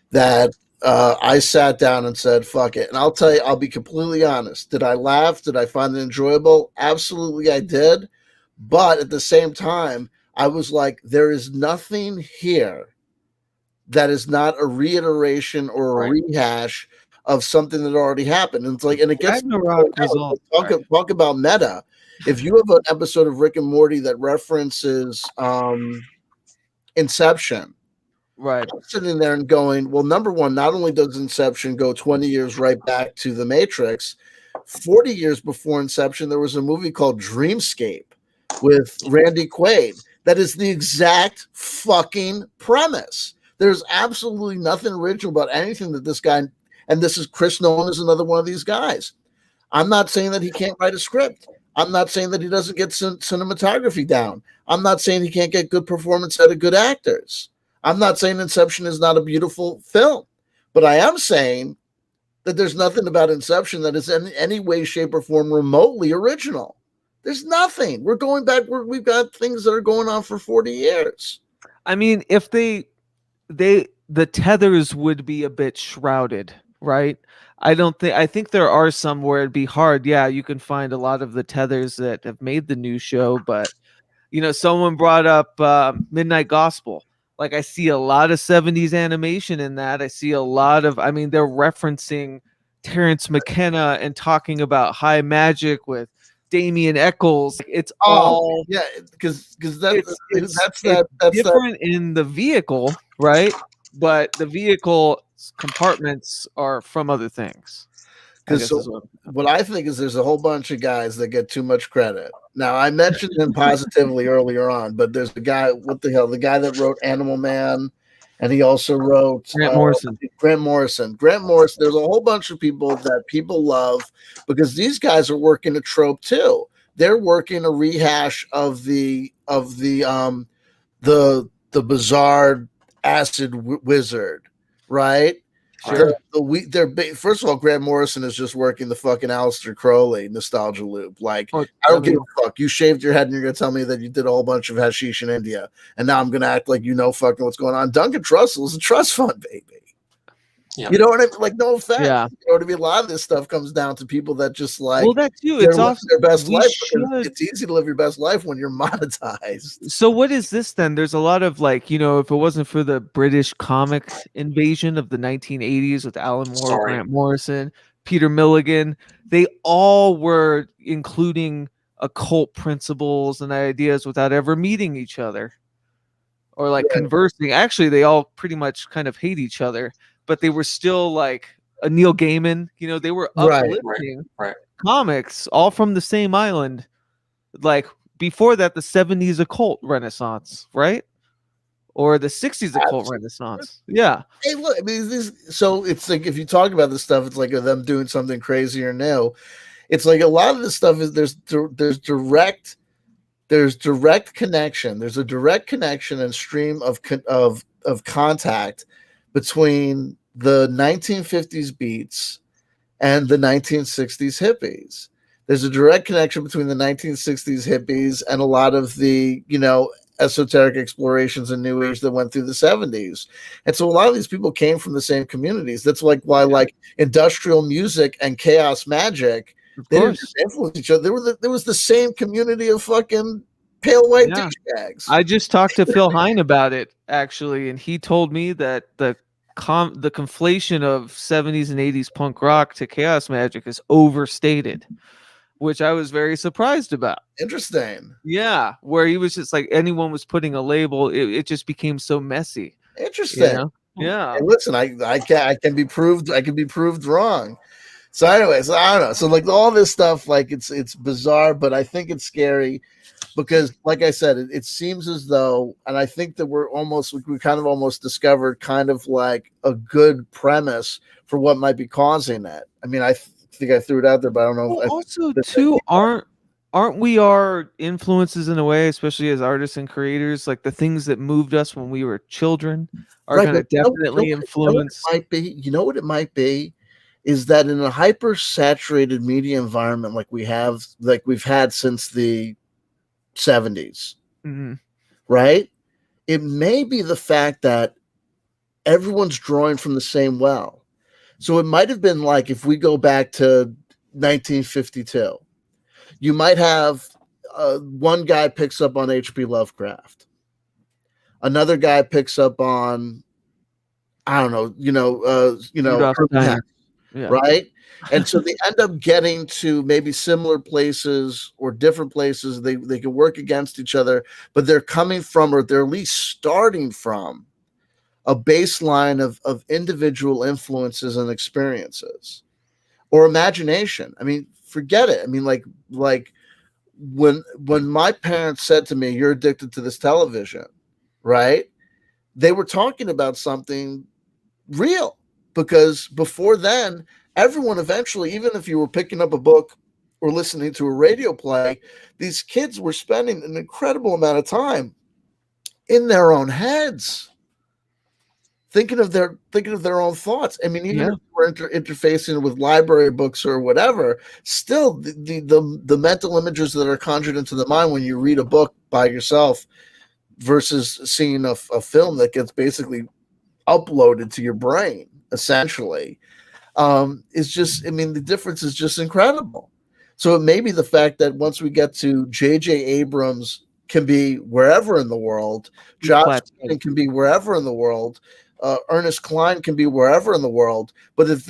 that I sat down and said, fuck it. And I'll tell you, I'll be completely honest. Did I laugh? Did I find it enjoyable? Absolutely, I did. But at the same time, I was like, there is nothing here that is not a reiteration or a rehash of something that already happened. And it's like, and it gets talk about meta. If you have an episode of Rick and Morty that references Inception, right? I'm sitting there and going, well, number one, not only does Inception go 20 years right back to The Matrix, 40 years before Inception, there was a movie called Dreamscape with Randy Quaid that is the exact fucking premise. There's absolutely nothing original about anything that this guy, and this is Chris Nolan is another one of these guys. I'm not saying that he can't write a script. I'm not saying that he doesn't get cinematography down. I'm not saying he can't get good performance out of good actors. I'm not saying Inception is not a beautiful film, but I am saying that there's nothing about Inception that is in any way, shape, or form remotely original. There's nothing. We're going back. We've got things that are going on for 40 years. I mean, if the tethers would be a bit shrouded, right? I think there are some where it'd be hard. Yeah, you can find a lot of the tethers that have made the new show, but someone brought up Midnight Gospel. Like, I see a lot of 70s animation in that. I see a lot of, they're referencing Terrence McKenna and talking about high magic with Damien Eccles. It's all because that's different in the vehicle, right? But the vehicle compartments are from other things. Because what I think is there's a whole bunch of guys that get too much credit. Now, I mentioned him positively earlier on, but there's the guy, the guy that wrote Animal Man, and he also wrote Grant Morrison. Grant Morrison. There's a whole bunch of people that people love because these guys are working a trope too. They're working a rehash of the bizarre acid wizard, right? Sure. First of all, Grant Morrison is just working the fucking Aleister Crowley nostalgia loop. Like, I don't give a fuck. You shaved your head and you're gonna tell me that you did a whole bunch of hashish in India, and now I'm gonna act like fucking what's going on. Duncan Trussell is a trust fund baby. Yeah. You know what I mean? Like, no offense. Yeah. You know what I mean? A lot of this stuff comes down to people that just like, well, that too. It's also their best life. It's easy to live your best life when you're monetized. So what is this then? There's a lot of like, if it wasn't for the British comic invasion of the 1980s with Alan Moore, Grant Morrison, Peter Milligan. They all were including occult principles and ideas without ever meeting each other or like conversing. Actually, they all pretty much kind of hate each other, but they were still like a Neil Gaiman. They were uplifting comics all from the same island. Like before that, the 70s occult renaissance, right? Or the 60s occult renaissance. Yeah. Hey, look, I mean, so it's like if you talk about this stuff, it's like them doing something crazy or new. It's like a lot of this stuff is there's direct connection. There's a direct connection and stream of contact between the 1950s beats and the 1960s hippies. There's a direct connection between the 1960s hippies and a lot of the, esoteric explorations in New Age that went through the 70s. And so a lot of these people came from the same communities. That's like why like industrial music and chaos magic, they didn't just influence each other. There was the same community of fucking pale white douchebags. I just talked to Phil Hine about it, actually, and he told me that the conflation of 70s and 80s punk rock to chaos magic is overstated, which I was very surprised about. Interesting. Yeah, where he was just like anyone was putting a label, it just became so messy. Interesting. Yeah. Hey, listen, I can be proved wrong. So anyways, I don't know. So like all this stuff, like it's bizarre, but I think it's scary because, like I said, it seems as though, and I think that we kind of almost discovered kind of like a good premise for what might be causing that. I mean, I think I threw it out there, but I don't know. Well, also, too, aren't we our influences in a way, especially as artists and creators? Like the things that moved us when we were children are going to definitely influence. You know what it might be? Is that in a hyper saturated media environment like we've had since the 70s, right? It may be the fact that everyone's drawing from the same well. So it might have been like if we go back to 1952, you might have one guy picks up on H.P. Lovecraft, another guy picks up on right? And so they end up getting to maybe similar places or different places. They can work against each other, but they're coming from, or they're at least starting from, a baseline of individual influences and experiences or imagination. I mean, forget it. I mean, like when my parents said to me, "You're addicted to this television," right? They were talking about something real, because before then, everyone eventually, even if you were picking up a book or listening to a radio play, these kids were spending an incredible amount of time in their own heads, thinking of their own thoughts. I mean, even if we're interfacing with library books or whatever, still the mental images that are conjured into the mind when you read a book by yourself versus seeing a film that gets basically uploaded to your brain, essentially, is just, I mean, the difference is just incredible. So it may be the fact that once we get to J.J. Abrams can be wherever in the world, Josh can be wherever in the world, Ernest Cline can be wherever in the world, but if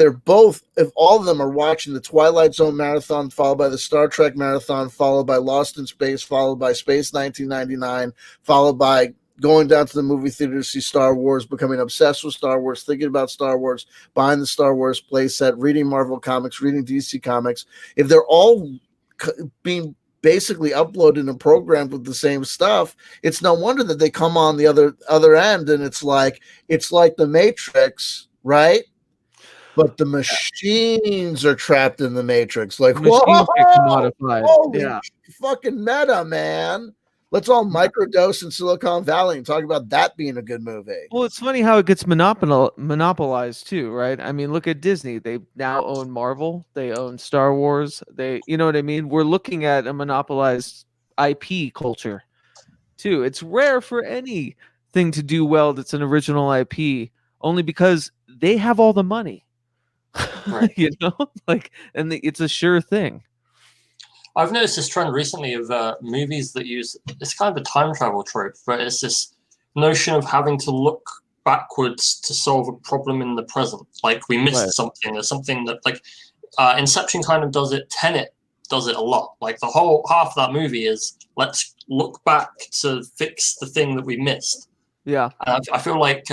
all of them are watching the Twilight Zone marathon, followed by the Star Trek marathon, followed by Lost in Space, followed by Space 1999, followed by going down to the movie theater to see Star Wars, becoming obsessed with Star Wars, thinking about Star Wars, buying the Star Wars playset, reading Marvel comics, reading DC comics, if they're all being basically uploaded and programmed with the same stuff, it's no wonder that they come on the other end, and it's like the Matrix, right? But the machines are trapped in the Matrix. Like, machines get commodified. Holy fucking meta, man. Let's all microdose in Silicon Valley and talk about that being a good movie. Well, it's funny how it gets monopolized too, right? I mean, look at Disney. They now own Marvel. They own Star Wars. You know what I mean? We're looking at a monopolized IP culture too. It's rare for anything to do well that's an original IP, only because they have all the money. Right. It's a sure thing. I've noticed this trend recently of movies that use, it's kind of a time travel trope, but it's this notion of having to look backwards to solve a problem in the present. Like we missed something. There's something that, like, Inception kind of does it. Tenet does it a lot. Like the whole half of that movie is let's look back to fix the thing that we missed. Yeah. I feel like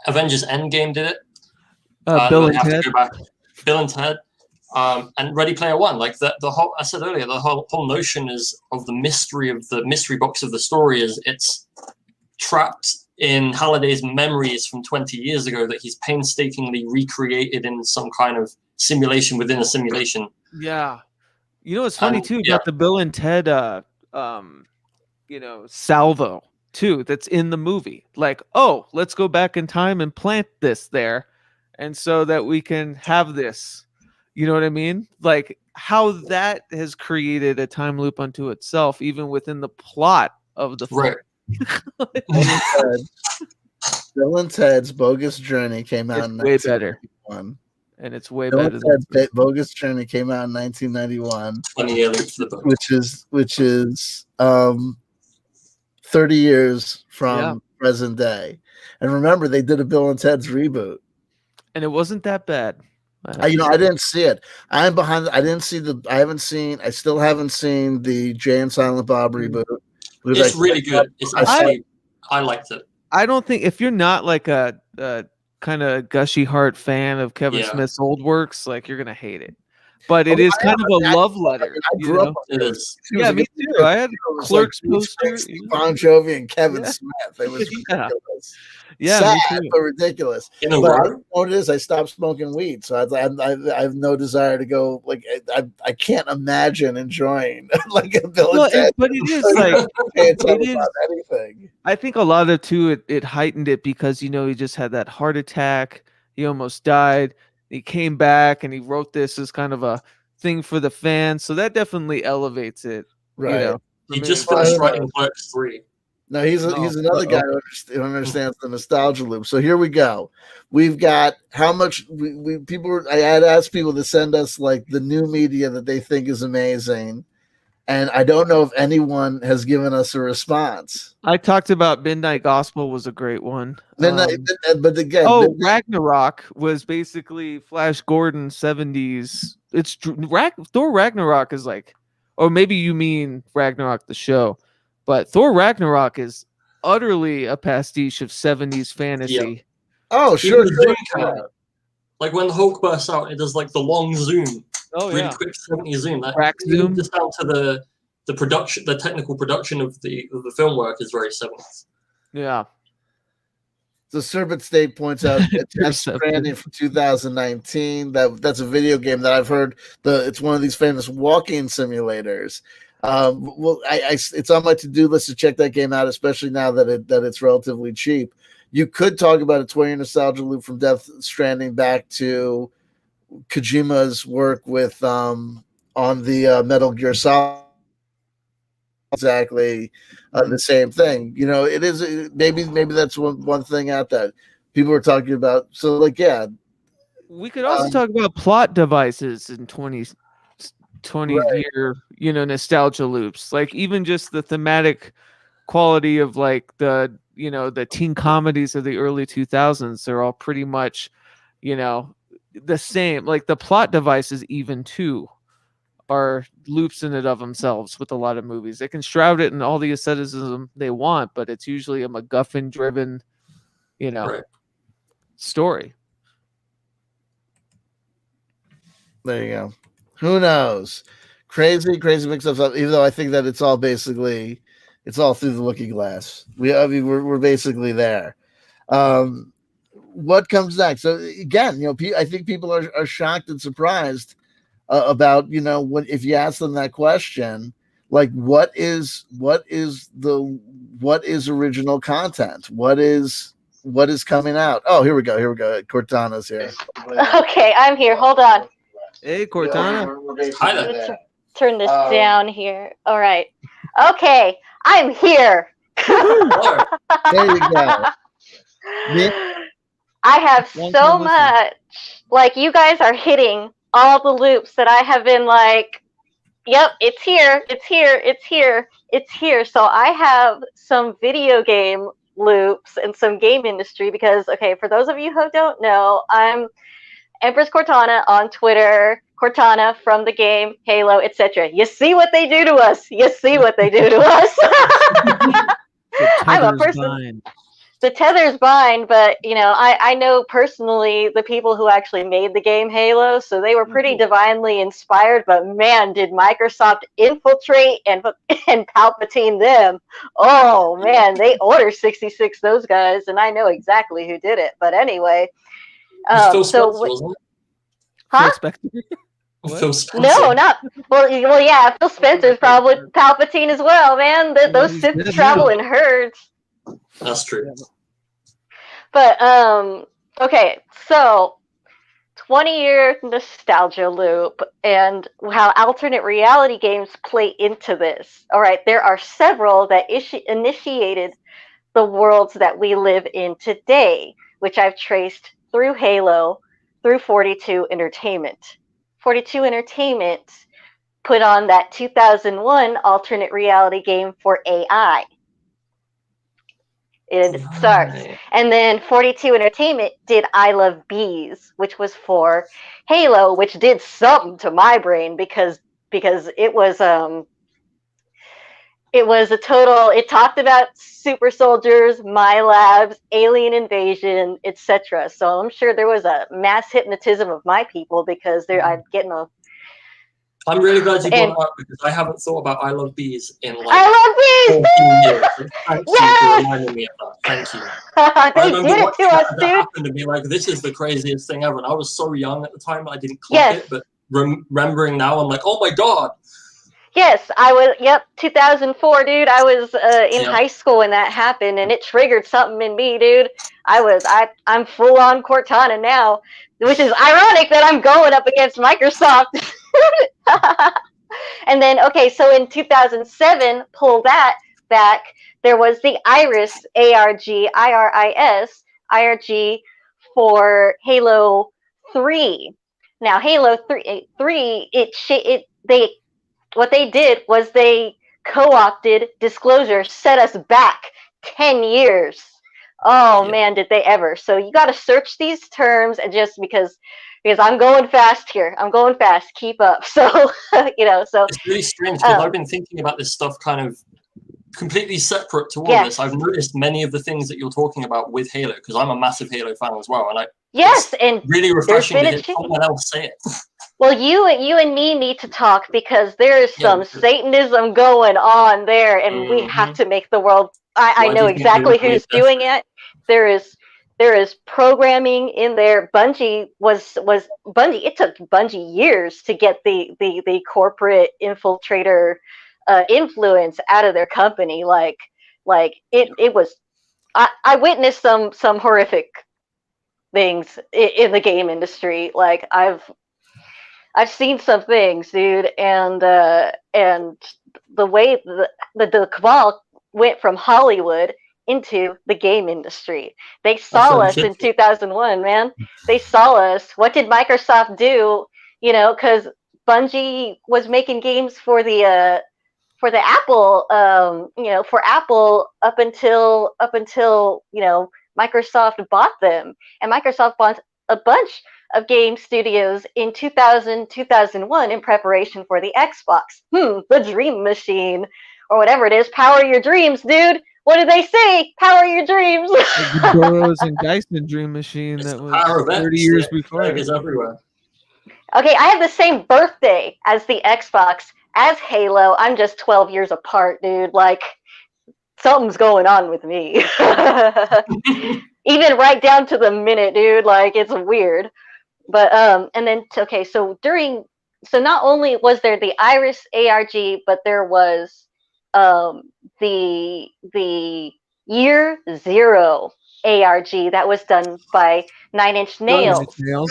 Avengers Endgame did it. Bill and have Ted. to go back. Bill and Ted. And Ready Player One, like the whole, I said earlier, the whole notion is of the mystery box of the story is it's trapped in Halliday's memories from 20 years ago that he's painstakingly recreated in some kind of simulation within a simulation. Yeah. You know what's funny too about the Bill and Ted salvo too that's in the movie. Like, oh, let's go back in time and plant this there, and so that we can have this. You know what I mean? Like how that has created a time loop unto itself, even within the plot of the film. Right. Bill and Ted's Bogus Journey came out in way better. And it's way better than Bogus Journey came out in 1991, 20 years for the book. which is 30 years from present day. And remember, they did a Bill and Ted's reboot, and it wasn't that bad. I didn't see it. I'm behind. I still haven't seen the Jay and Silent Bob reboot. It's really good. I liked it. I don't think if you're not like a kind of gushy heart fan of Kevin Smith's old works, like you're gonna hate it. But it is kind of a love letter. I grew up with it. Yeah, me too. I had Clerks poster. Bon Jovi and Kevin Smith. It was ridiculous. Yeah, sad but ridiculous. But I don't know what it is. I stopped smoking weed, so I have no desire to go. Like I can't imagine enjoying like a Bill and Ted. But it is like it is anything. I think a lot of it heightened it because he just had that heart attack. He almost died. He came back and he wrote this as kind of a thing for the fans, so that definitely elevates it. Right. He just finished writing Clerks 3. No, he's another guy who understands the nostalgia loop. So here we go. We've got how much I had asked people to send us like the new media that they think is amazing, and I don't know if anyone has given us a response. I talked about Midnight Gospel was a great one. But again, Ragnarok was basically Flash Gordon 70s. It's Thor Ragnarok is like, or maybe you mean Ragnarok the show. But Thor Ragnarok is utterly a pastiche of 70s fantasy. Yeah. Oh, sure. Like when the Hulk bursts out, it does like the long zoom. Oh, really quick 70s zoom. That zoom. Just down to the production, the technical production of the film work is very 70s. Yeah. The Serpent State points out Death Stranding from 2019. That's a video game that I've heard. It's one of these famous walking simulators. It's on my to-do list to check that game out, especially now that it's relatively cheap. You could talk about a 20-year nostalgia loop from Death Stranding back to Kojima's work with on the Metal Gear Solid. Exactly the same thing. It is maybe that's one thing out that people are talking about. So we could also talk about plot devices in 20-year nostalgia loops, like even just the thematic quality of like the teen comedies of the early 2000s. They're all pretty much the same. Like the plot devices even too are loops in and of themselves with a lot of movies. They can shroud it in all the asceticism they want, but it's usually a MacGuffin driven story. There you go. Who knows? Crazy mix up. Even though I think that it's all through the looking glass. We're basically there. What comes next? So again, I think people are shocked and surprised about if you ask them that question, like what is original content? What is coming out? Oh, here we go. Cortana's here. Okay, I'm here. Hold on. Hey, Cortana. Hi there. Turn this down here. All right. Okay, I'm here. There you go. I have so much. Like, you guys are hitting all the loops that I have been like, yep, it's here. So I have some video game loops and some game industry because, okay, for those of you who don't know, I'm Empress Cortana on Twitter, Cortana from the game, Halo, etc. You see what they do to us. You see what they do to us. I'm a person. The tether's bind, but I know personally the people who actually made the game Halo, so they were pretty divinely inspired. But man, did Microsoft infiltrate and Palpatine them? Oh man, they Order 66 those guys, and I know exactly who did it. But anyway, Phil Spencer, wasn't it? huh? Phil Spencer. No, not well. Yeah, Phil Spencer's probably Palpatine as well, man. Those Sith travel in herds. That's true. But okay, so 20-year nostalgia loop and how alternate reality games play into this. All right, there are several that initiated the worlds that we live in today, which I've traced through Halo, through 42 Entertainment. 42 Entertainment put on that 2001 alternate reality game for AI. It starts. And then 42 Entertainment did I Love Bees, which was for Halo, which did something to my brain because it was a total, it talked about super soldiers, my labs, alien invasion, etc. So I'm sure there was a mass hypnotism of my people because I'm getting a I'm really glad you brought it up because I haven't thought about I Love Bees in like I Love Bees! 14 years. Thank you for reminding me of that. Thank you. They did it to us, dude. Happened to be like, this is the craziest thing ever. And I was so young at the time, I didn't clock it. But remembering now, I'm like, oh my god. Yes, I was. Yep, 2004, dude. I was in high school when that happened, and it triggered something in me, dude. I'm full on Cortana now, which is ironic that I'm going up against Microsoft. And then, okay, so in 2007, pull that back. There was the Iris ARG, IRG for Halo 3. Now, Halo 3, what they did was they co-opted Disclosure, set us back 10 years. Oh man, did they ever. So you got to search these terms, and just because I'm going fast here. I'm going fast. Keep up. So, so. It's really strange because I've been thinking about this stuff kind of completely separate to all this. I've noticed many of the things that you're talking about with Halo because I'm a massive Halo fan as well. And and really refreshing to hear someone else say it. Well, you and me need to talk because there is some Satanism going on there, and we have to make the world. I know exactly who's doing it. There is programming in there. Bungie was Bungie. It took Bungie years to get the corporate infiltrator influence out of their company. Like it was. I witnessed some horrific things in the game industry. Like I've seen some things, dude, and the way the cabal went from Hollywood into the game industry. They saw us in 2001, man. They saw us. What did Microsoft do? Because Bungie was making games for the Apple, for Apple up until Microsoft bought them, and Microsoft bought a bunch of game studios in 2001 in preparation for the Xbox. The Dream Machine, or whatever it is. Power your dreams, dude. What did they say? Power your dreams. The Burroughs and Geisman Dream Machine that was 30 years before. It's everywhere. Okay, I have the same birthday as the Xbox, as Halo. I'm just 12 years apart, dude. Like, something's going on with me. Even right down to the minute, dude. Like, it's weird. But, and then, okay, so not only was there the Iris ARG, but there was the Year Zero ARG that was done by 9 Inch Nails. Yeah,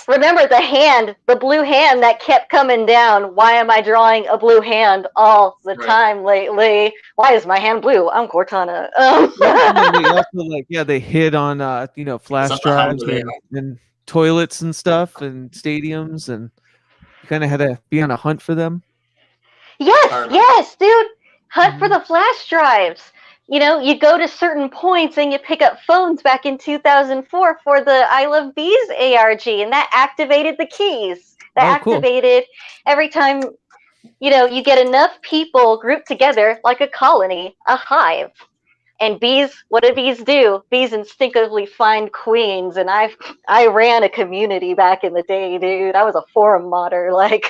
remember the hand, the blue hand that kept coming down. Why am I drawing a blue hand all the time lately? Why is my hand blue? I'm Cortana. They hid on flash drives and toilets and stuff and stadiums, and you kind of had to be on a hunt for them. Yes, dude. Hunt for the flash drives. you go to certain points and you pick up phones back in 2004 for the I Love Bees ARG, and that activated the keys. That cool. activated every time, you get enough people grouped together like a colony, a hive. And bees, what do bees do? Bees instinctively find queens, and I ran a community back in the day, dude. I was a forum modder, like.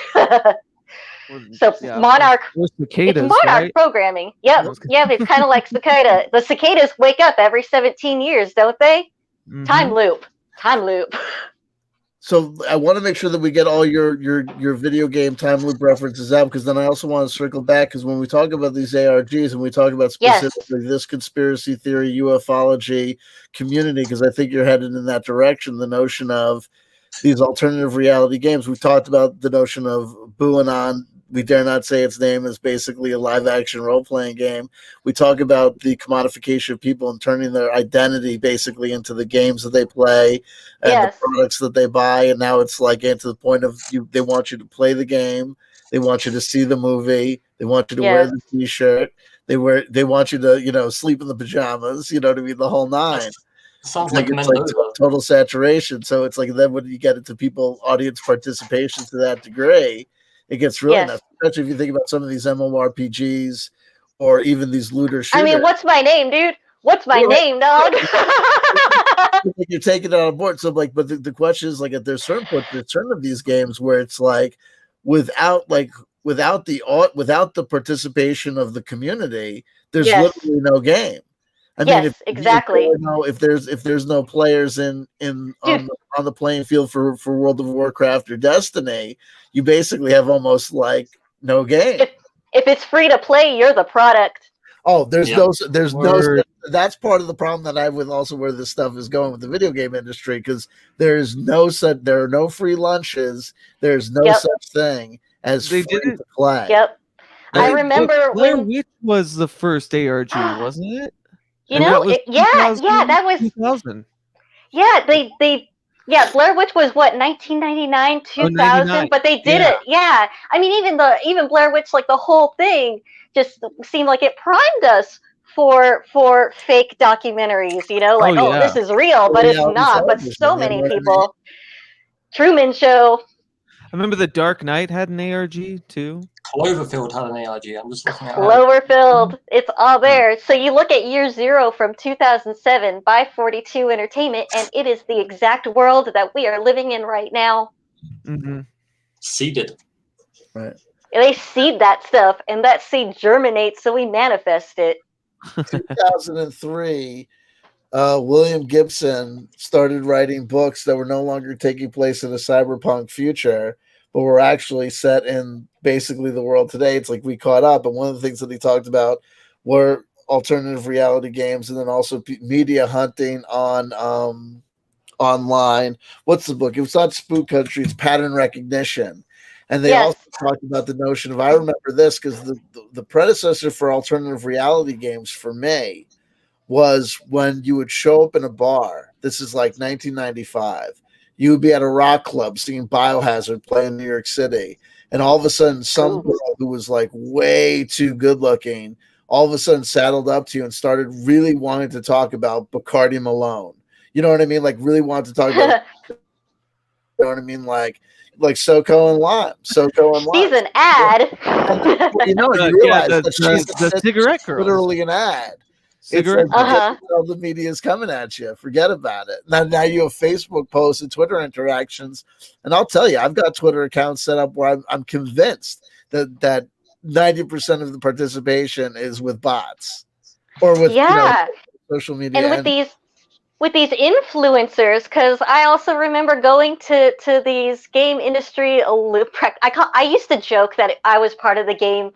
So Yeah, Monarch, cicadas, it's Monarch right? programming. Yep, it's kind of like cicada. The cicadas wake up every 17 years, don't they? Mhm. Time loop. So I want to make sure that we get all your video game time loop references out, because then I also want to circle back, because when we talk about these ARGs and we talk about specifically this conspiracy theory, ufology community, because I think you're headed in that direction, the notion of these alternative reality games. We've talked about the notion of Buanon. We dare not say its name is basically a live action role playing game. We talk about the commodification of people and turning their identity basically into the games that they play and the products that they buy. And now it's like into the point of they want you to play the game, they want you to see the movie, they want you to wear the t-shirt, they want you to, sleep in the pajamas, you know what I mean? The whole nine. Sounds it's like total saturation. So it's like then when you get into audience participation to that degree, it gets really nuts, especially if you think about some of these MMORPGs or even these looter shooters. I mean, what's my name, dude? What's my name, dog? You're taking it on board. So but the question is, like, there's certain points, there's certain of these games where it's like without the participation of the community, there's literally no game. I mean, exactly. If there's no players on the playing field for World of Warcraft or Destiny, you basically have almost like no game. If it's free to play, you're the product. Oh, there's no. That's part of the problem that I have with also where this stuff is going with the video game industry, because there are no free lunches. There's no such thing as free to play. Yep. I remember Blair Witch was the first ARG, wasn't it? That was 2000. Yeah, Blair Witch was what, 1999, 2000, but they did it. Yeah, I mean, even Blair Witch, like the whole thing, just seemed like it primed us for fake documentaries. This is real, but it's not. But so many people. Truman Show. I remember The Dark Knight had an ARG too. Cloverfield had an ARG. I'm just looking at Cloverfield. It's all there. So you look at Year Zero from 2007 by 42 Entertainment, and it is the exact world that we are living in right now. Mm-hmm. Seeded. Right. They seed that stuff, and that seed germinates, so we manifest it. 2003, William Gibson started writing books that were no longer taking place in a cyberpunk future, but were actually set in basically the world today. It's like we caught up, and one of the things that he talked about were alternative reality games, and then also media hunting on online. What's the book? It was not Spook Country, it's Pattern Recognition. And they also talked about the notion of, I remember this because the predecessor for alternative reality games for me was when you would show up in a bar. This is like 1995. You would be at a rock club seeing Biohazard play in New York City. And all of a sudden, some girl who was like way too good looking, all of a sudden saddled up to you and started really wanting to talk about Bacardi Malone. You know what I mean? Like really wanted to talk about, you know what I mean? Like SoCo and Lime. She's an ad. You realize that she's the cigarette girl. Literally an ad. Cigarette. All the media is coming at you. Forget about it. Now you have Facebook posts and Twitter interactions, and I'll tell you, I've got Twitter accounts set up where I'm convinced that 90% of the participation is with bots or with social media and with these influencers, because I also remember going to these game industry. I used to joke that I was part of the game,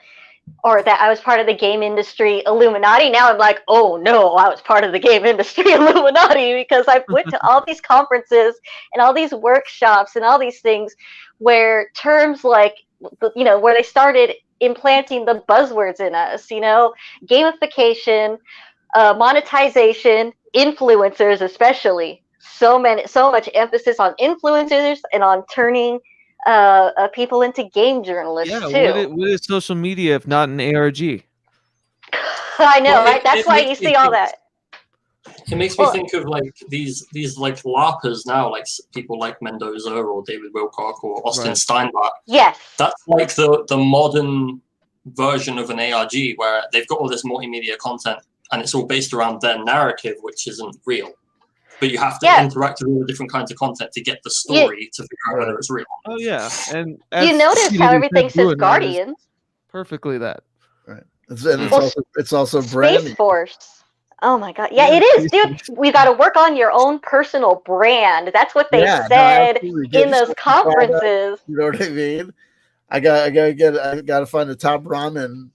or that I was part of the game industry Illuminati. Now I'm like, oh no, I was part of the game industry Illuminati, because I went to all these conferences and all these workshops and all these things where terms like, where they started implanting the buzzwords in us, gamification, monetization, influencers, especially so much emphasis on influencers and on turning people into game journalists too. What is social media if not an ARG? I know, Well, right? That's why you see all that. It makes me think of like these like LARPers now, like people like Mendoza or David Wilcock or Austin Steinbach. Yes. That's like the modern version of an ARG where they've got all this multimedia content and it's all based around their narrative, which isn't real. But you have to interact with all the different kinds of content to get the story to figure out whether it's real. Oh yeah, and you notice how everything says Guardians. Perfectly that. Right. It's also branding. Space Force. Oh my god. Yeah, it is, dude. We got to work on your own personal brand. That's what they said in those conferences. You know what I mean? I gotta find the top ramen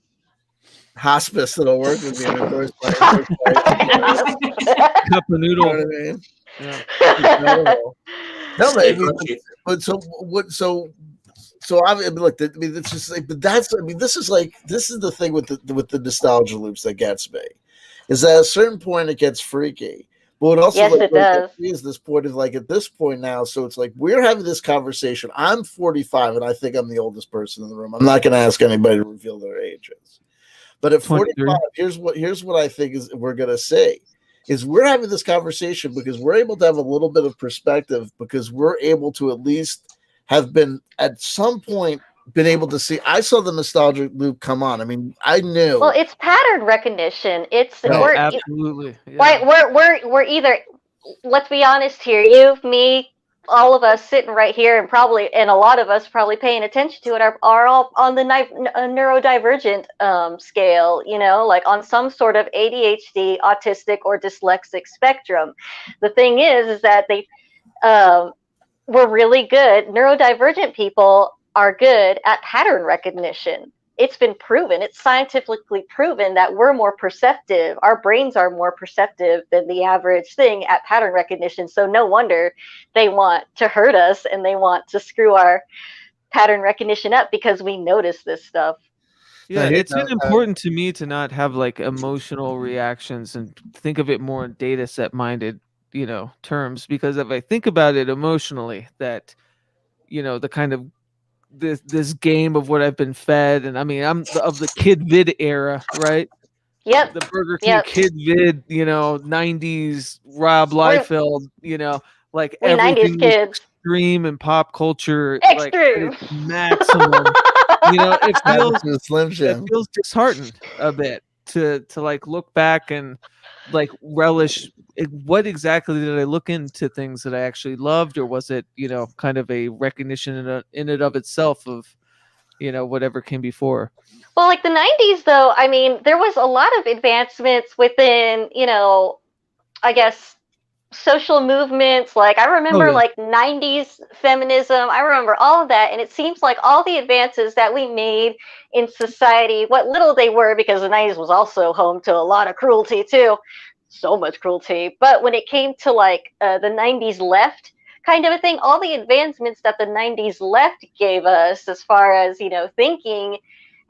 hospice that'll work with me. Cup of noodle. You know what I mean? Yeah. No, but so I mean, look, I mean, it's just like, but that's, I mean, this is the thing with the nostalgia loops that gets me, is that at a certain point it gets freaky. But it also it does. Is this point of like at this point now, so it's like we're having this conversation. I'm 45 and I think I'm the oldest person in the room. I'm not going to ask anybody to reveal their ages. But at 45, here's what I think is we're going to say is we're having this conversation because we're able to have a little bit of perspective, because we're able to at least have been at some point been able to see. I saw the nostalgia loop come on. I mean, I knew. Well, it's pattern recognition. It's absolutely. Right. We're either, let's be honest here, you, me, all of us sitting right here, and a lot of us probably paying attention to it are all on the neurodivergent scale, you know, like on some sort of ADHD, autistic, or dyslexic spectrum. The thing is that they were really good. Neurodivergent people are good at pattern recognition. It's been proven, it's scientifically proven that we're more perceptive. Our brains are more perceptive than the average thing at pattern recognition. So no wonder they want to hurt us and they want to screw our pattern recognition up, because we notice this stuff. Yeah, it's been important to me to not have like emotional reactions and think of it more in data set minded, you know, terms, because if I think about it emotionally, that, you know, the kind of this game of what I've been fed, and I mean, I'm of the Kid Vid era, right? Yep. The Burger King Kid Vid, you know, 90s Rob Liefeld, you know, like everything was extreme and pop culture, extreme, like maximum. You know, it feels disheartened a bit to like look back and like relish what exactly did I look into things that I actually loved, or was it, you know, kind of a recognition in it of itself of, you know, whatever came before? Well, like the 90s, though, I mean, there was a lot of advancements within, you know, I guess, social movements. Like I remember like 90s feminism. I remember all of that. And it seems like all the advances that we made in society, what little they were, because the 90s was also home to a lot of cruelty too. So much cruelty. But when it came to like the 90s left kind of a thing, all the advancements that the 90s left gave us as far as, you know, thinking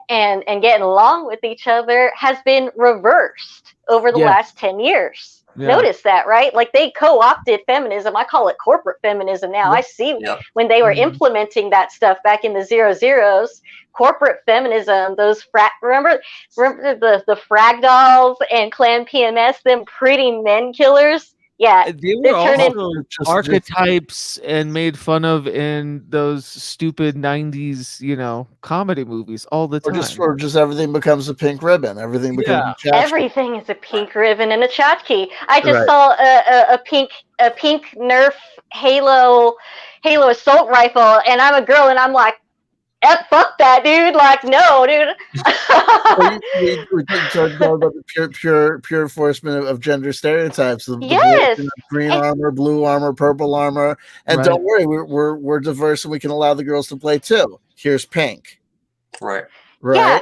and getting along with each other has been reversed over the last 10 years. Notice that, right? Like they co-opted feminism. I call it corporate feminism now. I see when they were implementing that stuff back in the 00s, corporate feminism, those remember the frag dolls and Clan PMS, them pretty men killers. Yeah, they were also archetypes and made fun of in those stupid 90s, you know, comedy movies all the time. Or just everything becomes a pink ribbon. Everything becomes a tchotchke. Everything is a pink ribbon and a tchotchke. I just saw a pink Nerf Halo assault rifle, and I'm a girl, and I'm like, fuck that, dude! Like, no, dude. we talked about the pure enforcement of gender stereotypes. The green armor, blue armor, purple armor, and don't worry, we're diverse and we can allow the girls to play too. Here's pink. Right. Yeah.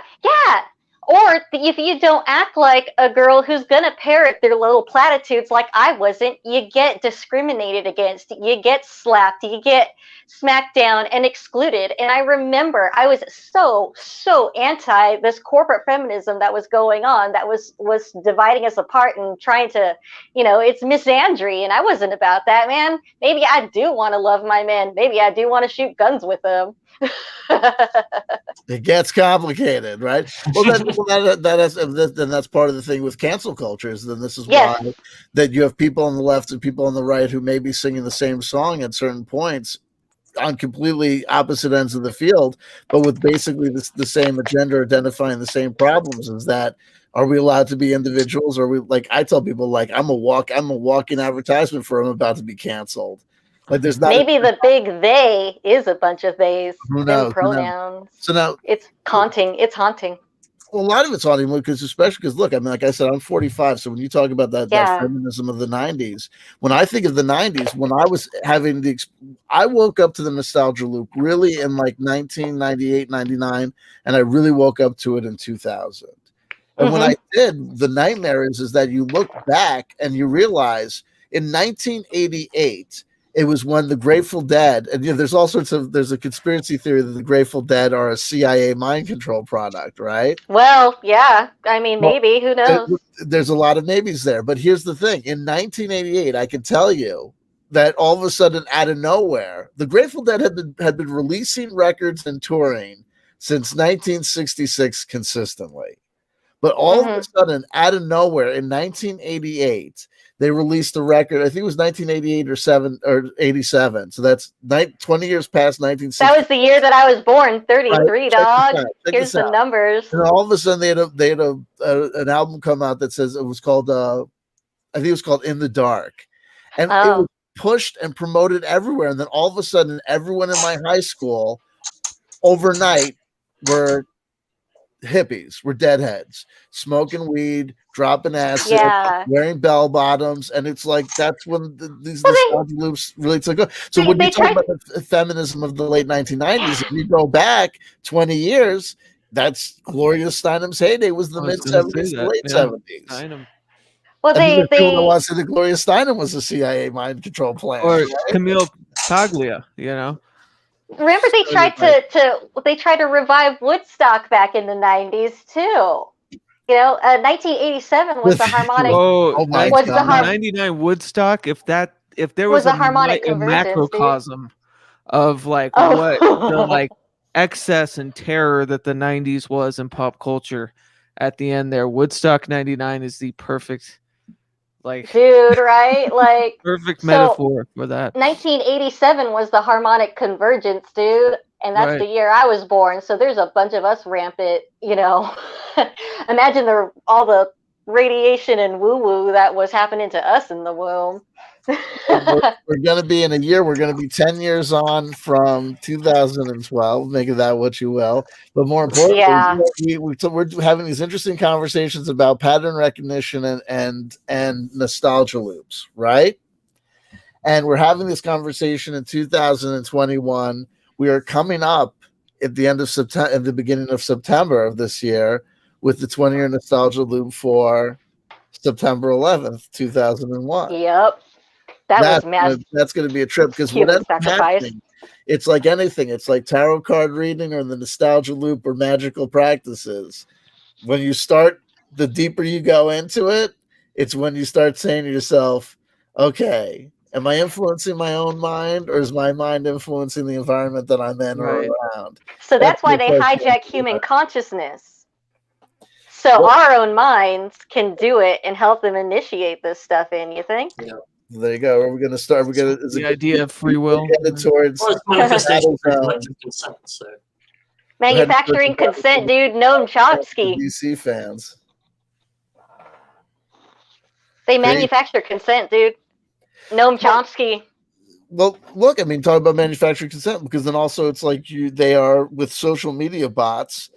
Or if you don't act like a girl who's gonna parrot their little platitudes like I wasn't, you get discriminated against, you get slapped, you get smacked down and excluded. And I remember I was so anti this corporate feminism that was going on, that was dividing us apart and trying to, you know, it's misandry, and I wasn't about that, man. Maybe I do want to love my men. Maybe I do want to shoot guns with them. It gets complicated, right? Well, then that's part of the thing with cancel culture. Is then this is Yes. why that you have people on the left and people on the right who may be singing the same song at certain points on completely opposite ends of the field, but with basically the same agenda, identifying the same problems. Is that are we allowed to be individuals? Or are we like I tell people like I'm a walking advertisement for I'm about to be canceled. Like there's not maybe the big they is a bunch of theys who and knows? pronouns. So now It's haunting. It's haunting. well, a lot of it's haunting because especially because look, I mean, like I said, I'm 45. So when you talk about that feminism of the 90s, when I think of the 90s, when I was having I woke up to the nostalgia loop really in like 1998, 99, and I really woke up to it in 2000. And when I did, the nightmare is that you look back and you realize in 1988, it was when the Grateful Dead, and there's all sorts of, there's a conspiracy theory that the Grateful Dead are a CIA mind control product, right? Well, yeah. I mean, maybe. Who knows? There's a lot of maybes there. But here's the thing. In 1988, I can tell you that all of a sudden, out of nowhere, the Grateful Dead had been releasing records and touring since 1966 consistently. But all of a sudden, out of nowhere, in 1988, they released a record. I think it was 1988 or 87. So that's 20 years past 1960. That was the year that I was born. 33, right, dog. Here's the numbers. And all of a sudden, they had an album come out that says it was called. I think it was called In the Dark, and it was pushed and promoted everywhere. And then all of a sudden, everyone in my high school overnight were hippies, were deadheads, smoking weed, dropping acid, wearing bell bottoms, and it's like that's when these nostalgia loops really took off. So when you talk about the feminism of the late 1990s, if you go back 20 years, that's Gloria Steinem's heyday was the mid 70s, late 70s. Well, they want to say that Gloria Steinem was a CIA mind control plan, or Camille Paglia, Remember, they tried to revive Woodstock back in the 90s too. 1987 was the harmonic. Was the 99 Woodstock? If there was a harmonic a macrocosm of like what the like excess and terror that the 90s was in pop culture, at the end there, Woodstock 99 is the perfect. Like, dude, right? Like perfect metaphor for that. 1987 was the harmonic convergence, dude, and that's the year I was born. So there's a bunch of us rampant, Imagine all the radiation and woo-woo that was happening to us in the womb. we're going to be in a year. We're going to be 10 years on from 2012. Make of that what you will. But more importantly, we're having these interesting conversations about pattern recognition and nostalgia loops, right? And we're having this conversation in 2021. We are coming up at the end of September, at the beginning of September of this year, with the 20-year nostalgia loop for September 11th, 2001. Yep. That was massive. That's going to be a trip because what ends up happening, it's like anything. It's like tarot card reading or the nostalgia loop or magical practices. When you start, the deeper you go into it, it's when you start saying to yourself, okay, am I influencing my own mind or is my mind influencing the environment that I'm in or around? So that's why they hijack human consciousness. So our own minds can do it and help them initiate this stuff in, you think? Yeah. There you go. We're going to start. The idea of free will. Towards manifestation of collective consent. So. Manufacturing consent, dude. Noam Chomsky. DC fans. They manufacture consent, dude. Noam Chomsky. Well, look, I mean, talk about manufacturing consent because then also it's like they are with social media bots.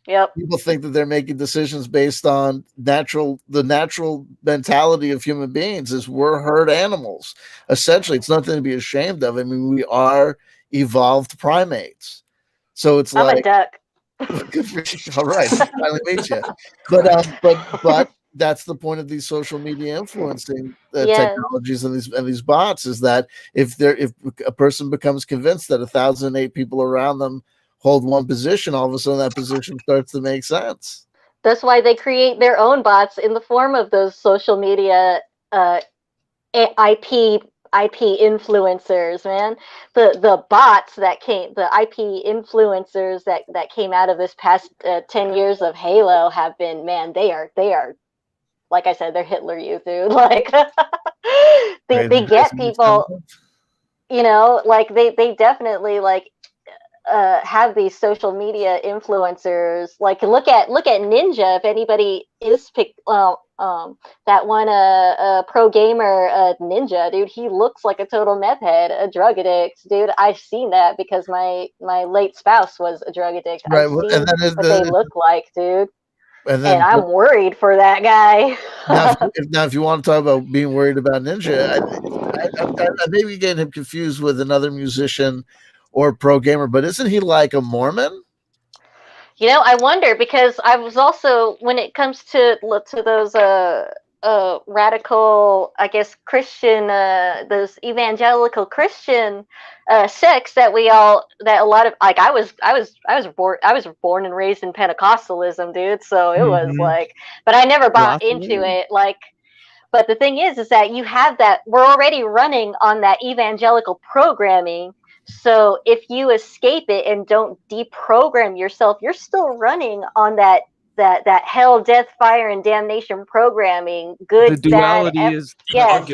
Yep. People think that they're making decisions based on the natural mentality of human beings is we're herd animals. Essentially, it's nothing to be ashamed of. I mean, we are evolved primates. So it's I'm like a duck. All right, finally meet you. But that's the point of these social media influencing technologies and these bots is that if a person becomes convinced that 1,008 people around them hold one position, all of a sudden that position starts to make sense. That's why they create their own bots in the form of those social media IP IP influencers, man. The bots that came, the IP influencers that came out of this past 10 years of Halo have been, man, they are like I said, they're Hitler Youth, dude. Like they get people, you know, like they definitely like have these social media influencers. Like look at Ninja. If anybody is that one pro gamer Ninja, dude, he looks like a total meth head, a drug addict, dude. I've seen that because my late spouse was a drug addict. Right, I've seen what they look like, dude. And I'm worried for that guy. now, if you want to talk about being worried about Ninja, I may be getting him confused with another musician or pro gamer, but isn't he like a Mormon? You know, I wonder, because I was also, when it comes to those radical, I guess, Christian, those evangelical Christian sects that a lot of, like, I was born and raised in Pentecostalism, dude. So it was like, but I never bought into it. Like, but the thing is that you have that, we're already running on that evangelical programming. So if you escape it and don't deprogram yourself, you're still running on that hell, death, fire, and damnation programming. Good, the duality bad, is yeah.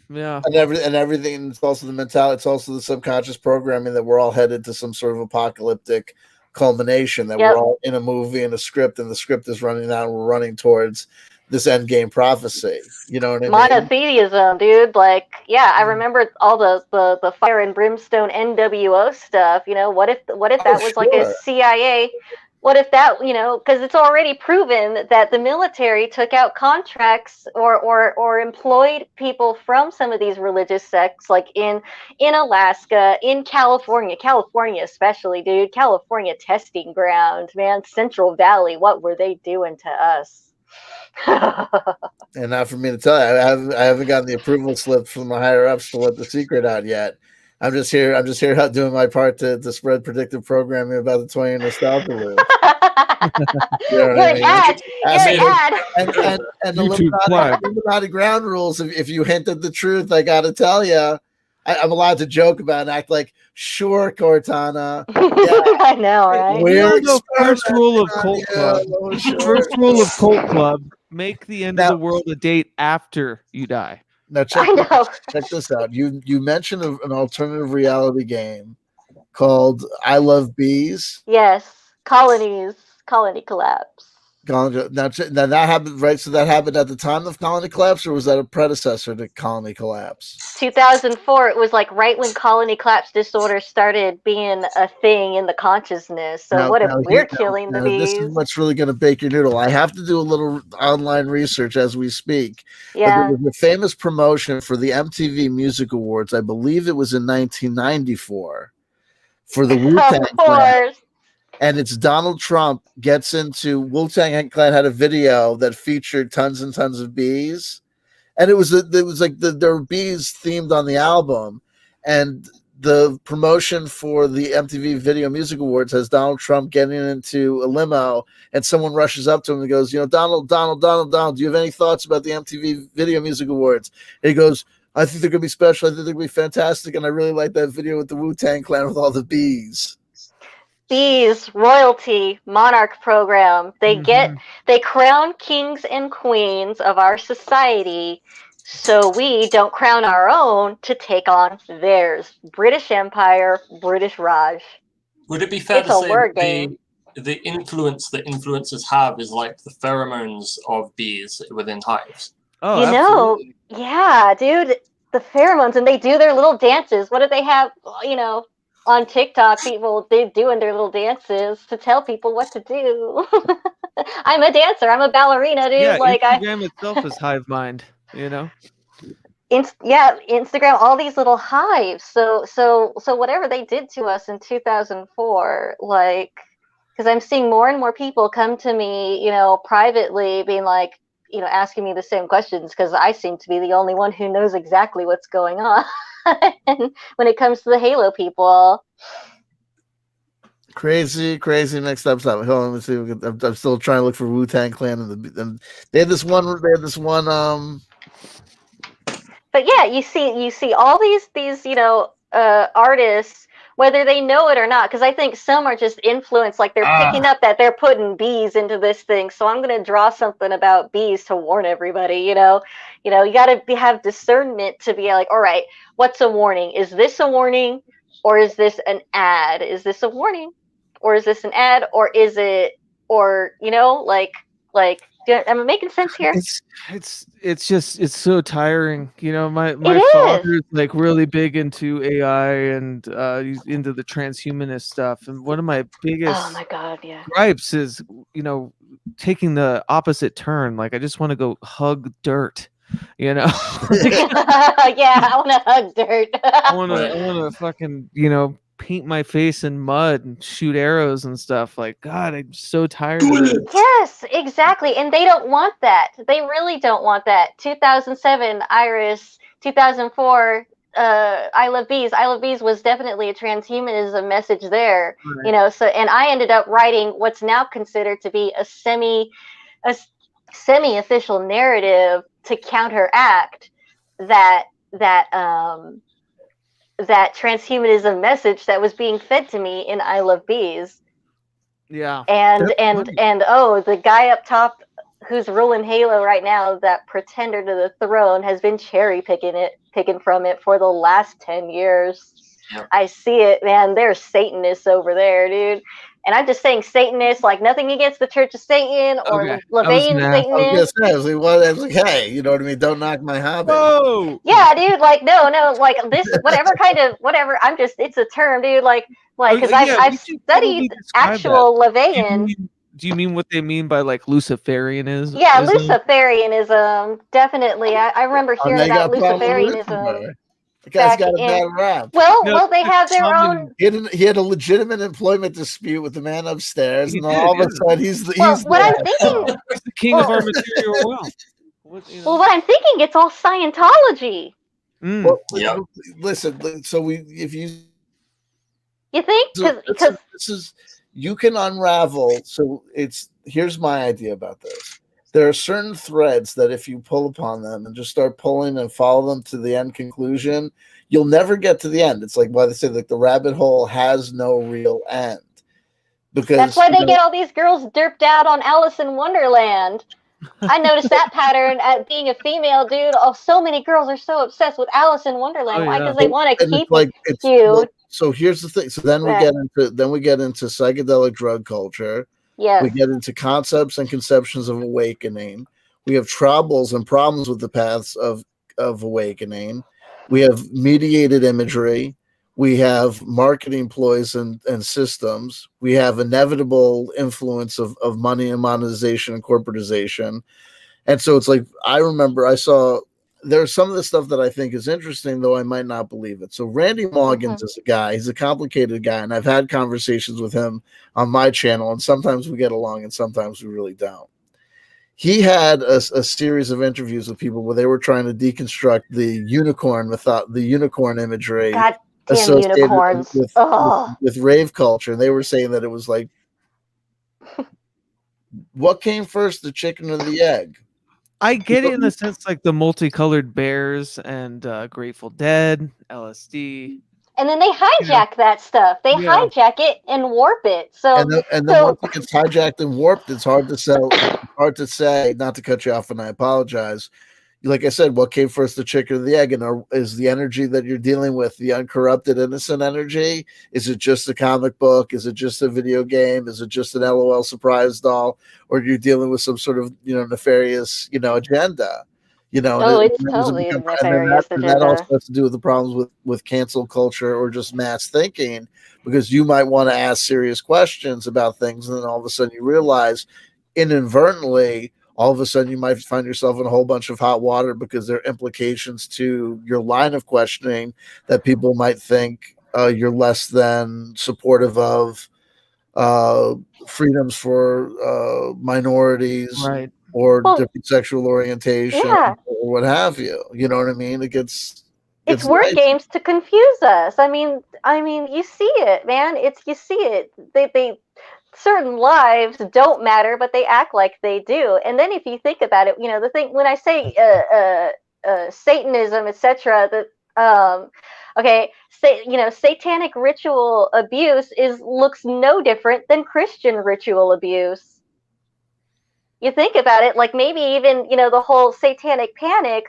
Yeah. And everything. It's also the mentality. It's also the subconscious programming that we're all headed to some sort of apocalyptic culmination. That we're all in a movie and a script, and the script is running out. And we're running towards this end game prophecy. You know what I mean? Monotheism, dude. Like, yeah, I remember all the fire and brimstone NWO stuff. You know, what if that was like a CIA? What if that, you know, because it's already proven that the military took out contracts or employed people from some of these religious sects, like in Alaska, in California especially, dude. California testing ground, man. Central Valley, what were they doing to us? And not for me to tell you, I haven't gotten the approval slip from the higher ups to let the secret out yet. I'm just here doing my part to spread predictive programming about the 20 nostalgia loop. You know You're an ad. And the Illuminati ground rules. If you hint at the truth, I got to tell you, I'm allowed to joke about and act like, sure, Cortana. Yeah. I know, right? We're the first rule of Cult Club. First rule of Cult Club: make the end of the world a date after you die. Now check this out. You mentioned an alternative reality game called I Love Bees. Yes, colony collapse. Now that happened, right? So that happened at the time of Colony Collapse, or was that a predecessor to Colony Collapse? 2004. It was like right when Colony Collapse disorder started being a thing in the consciousness. So what if we're killing the bees? This is what's really going to bake your noodle. I have to do a little online research as we speak. Yeah. But there was a famous promotion for the MTV Music Awards. I believe it was in 1994 for the Wu-Tang Clan. And it's Donald Trump gets into Wu-Tang Clan had a video that featured tons and tons of bees, and it was like there were bees themed on the album, and the promotion for the MTV Video Music Awards has Donald Trump getting into a limo, and someone rushes up to him and goes, you know, Donald, do you have any thoughts about the MTV Video Music Awards? And he goes, I think they're gonna be special. I think they're gonna be fantastic, and I really like that video with the Wu-Tang Clan with all the bees. Bees, royalty, monarch program. They crown kings and queens of our society, so we don't crown our own to take on theirs. British Empire, British Raj. Would it be fair to say the influence that influencers have is like the pheromones of bees within hives? Oh, you absolutely. know, yeah, dude, the pheromones, and they do their little dances. What do they have, you know, on TikTok, people, they're doing their little dances to tell people what to do. I'm a dancer. I'm a ballerina, dude. Yeah, like Instagram itself is hive mind, you know? Instagram, all these little hives. So whatever they did to us in 2004, like, because I'm seeing more and more people come to me, you know, privately being like, you know, asking me the same questions, because I seem to be the only one who knows exactly what's going on. And when it comes to the Halo people, crazy mixed up stuff. Hold on, let me see. I'm still trying to look for Wu-Tang Clan, and they had this one. but yeah, you see all these artists, whether they know it or not, because I think some are just influenced, like they're picking up that they're putting bees into this thing, so I'm going to draw something about bees to warn everybody. You got to have discernment to be like, all right, what's a warning? Is this a warning, or is this an ad? Is this a warning, or is this an ad, or is it, or am I making sense here? It's so tiring. My It is. father's like really big into AI and he's into the transhumanist stuff. And one of my biggest Oh my God, yeah. gripes is, taking the opposite turn. Like I just want to go hug dirt. Yeah, I want to hug dirt. I want to fucking, paint my face in mud and shoot arrows and stuff. Like, God, I'm so tired of it. Yes, exactly. And they don't want that. They really don't want that. 2007, Iris. 2004, I Love Bees. I Love Bees was definitely a transhumanism message there. Right. So, and I ended up writing what's now considered to be a semi-official narrative to counteract that transhumanism message that was being fed to me in I Love Bees. Yeah. And the guy up top who's ruling Halo right now, that pretender to the throne, has been cherry picking from it for the last 10 years. Yep. I see it, man. There's Satanists over there, dude. And I'm just saying Satanists, like nothing against the Church of Satan or LaVeyan Satanists. I was like, hey, you know what I mean? Don't knock my hobby. Whoa! Yeah, dude, like, no, like this, whatever, it's a term, dude, because I've studied actual LaVeyan. Do you mean what they mean by like Luciferianism? Yeah, Luciferianism, definitely. I remember hearing about Luciferianism. The guy's got a bad rap. Well, they have their own. He had a legitimate employment dispute with the man upstairs, and all of a sudden he's the king of our material wealth. Well, what I'm thinking, it's all Scientology. Well, yeah. Listen, so if you think because this is you can unravel. So here's my idea about this. There are certain threads that if you pull upon them and just start pulling and follow them to the end conclusion, you'll never get to the end. It's like why they say like the rabbit hole has no real end. Because that's why they get all these girls derped out on Alice in Wonderland. I noticed that pattern at being a female, dude. Oh, so many girls are so obsessed with Alice in Wonderland. Why? Because they want to keep it cute. So here's the thing. So then we get into psychedelic drug culture. Yes. We get into concepts and conceptions of awakening. We have troubles and problems with the paths of awakening. We have mediated imagery. We have marketing ploys and systems. We have inevitable influence of money and monetization and corporatization. And so it's like, I remember there's some of the stuff that I think is interesting, though I might not believe it. So Randy Morgans is a guy, he's a complicated guy, and I've had conversations with him on my channel, and sometimes we get along and sometimes we really don't. He had a series of interviews with people where they were trying to deconstruct the unicorn imagery. God damn unicorns. With rave culture. And they were saying that it was like, what came first, the chicken or the egg? I get it in the sense like the multicolored bears and Grateful Dead, LSD. And then they hijack that stuff. They hijack it and warp it. So and then once it gets hijacked and warped, it's hard to say, not to cut you off, and I apologize. Like I said, what came first, the chicken or the egg? And is the energy that you're dealing with the uncorrupted, innocent energy? Is it just a comic book? Is it just a video game? Is it just an LOL surprise doll? Or you're dealing with some sort of nefarious agenda? It's totally a nefarious agenda. That also has to do with the problems with cancel culture or just mass thinking, because you might want to ask serious questions about things, and then all of a sudden you realize inadvertently, all of a sudden you might find yourself in a whole bunch of hot water because there are implications to your line of questioning that people might think you're less than supportive of freedoms for minorities, right, or different sexual orientation, or what have you. You know what I mean? It's word games to confuse us. I mean, you see it, man. You see it. They certain lives don't matter, but they act like they do. And then if you think about it, the thing when I say Satanism, etc. That okay, satanic ritual abuse looks no different than Christian ritual abuse. You think about it, like maybe even the whole satanic panic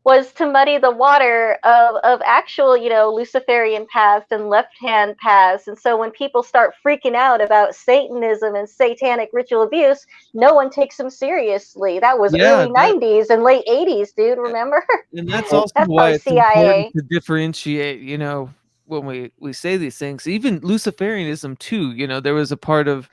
was to muddy the water of actual Luciferian paths and left hand paths. And so when people start freaking out about Satanism and satanic ritual abuse, no one takes them seriously. That was early 90s and late 80s, dude, remember? And that's also why it's important to differentiate, when we say these things. Even Luciferianism too, there was a part of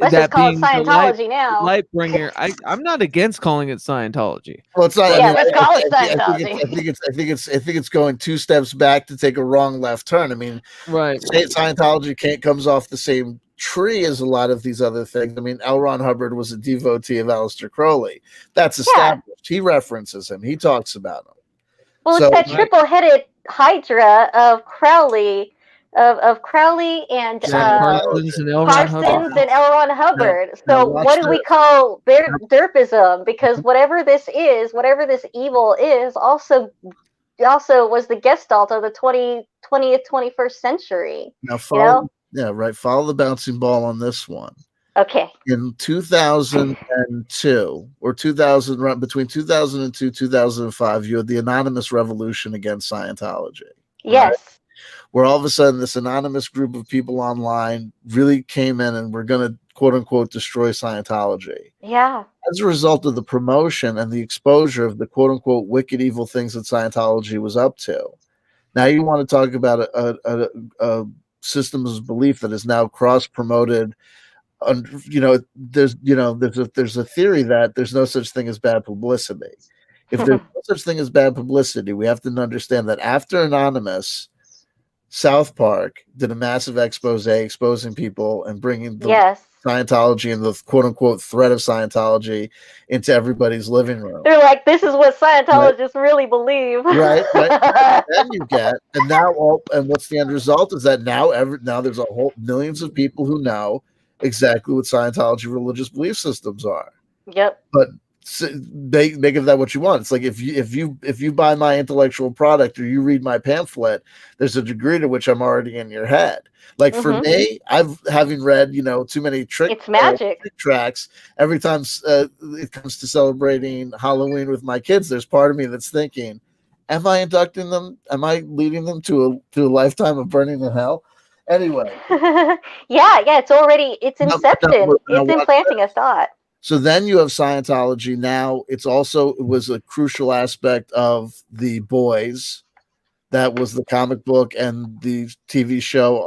let's that just call being it Scientology now. Light bringer. I'm not against calling it Scientology. Well, it's not. Yeah, let's call it Scientology. I think it's going two steps back to take a wrong left turn. I mean, right. Scientology comes off the same tree as a lot of these other things. I mean, L. Ron Hubbard was a devotee of Aleister Crowley. That's established. Yeah. He references him. He talks about him. Well, it's that triple-headed hydra of Crowley. Of Crowley and Parsons and L. Ron Hubbard. Yeah. So what do we call derpism? Because whatever this evil is, also was the gestalt of the 20th, 21st century. Now follow the bouncing ball on this one. Okay. In 2002 or 2000, between 2002 2005, you had the anonymous revolution against Scientology. Yes. Right? Where all of a sudden this anonymous group of people online really came in and were going to, quote unquote, destroy Scientology. Yeah. As a result of the promotion and the exposure of the, quote unquote, wicked, evil things that Scientology was up to. Now you want to talk about a system of belief that is now cross-promoted. There's a theory that there's no such thing as bad publicity. If there's no such thing as bad publicity, we have to understand that after Anonymous, South Park did a massive expose exposing people and bringing the Scientology and the quote-unquote threat of Scientology into everybody's living room. They're like, this is what Scientologists really believe. Right. Then you get, and what's the end result is that now there's a whole millions of people who know exactly what Scientology religious belief systems are. Yep. But make of that what you want. It's like if you buy my intellectual product or you read my pamphlet, there's a degree to which I'm already in your head. Like for me, having read too many trick tracks. Every time it comes to celebrating Halloween with my kids, there's part of me that's thinking, am I inducting them? Am I leading them to a lifetime of burning in hell? Anyway. yeah, it's inception. It's implanting a thought. So then you have Scientology. Now it was a crucial aspect of The Boys. That was the comic book and the TV show.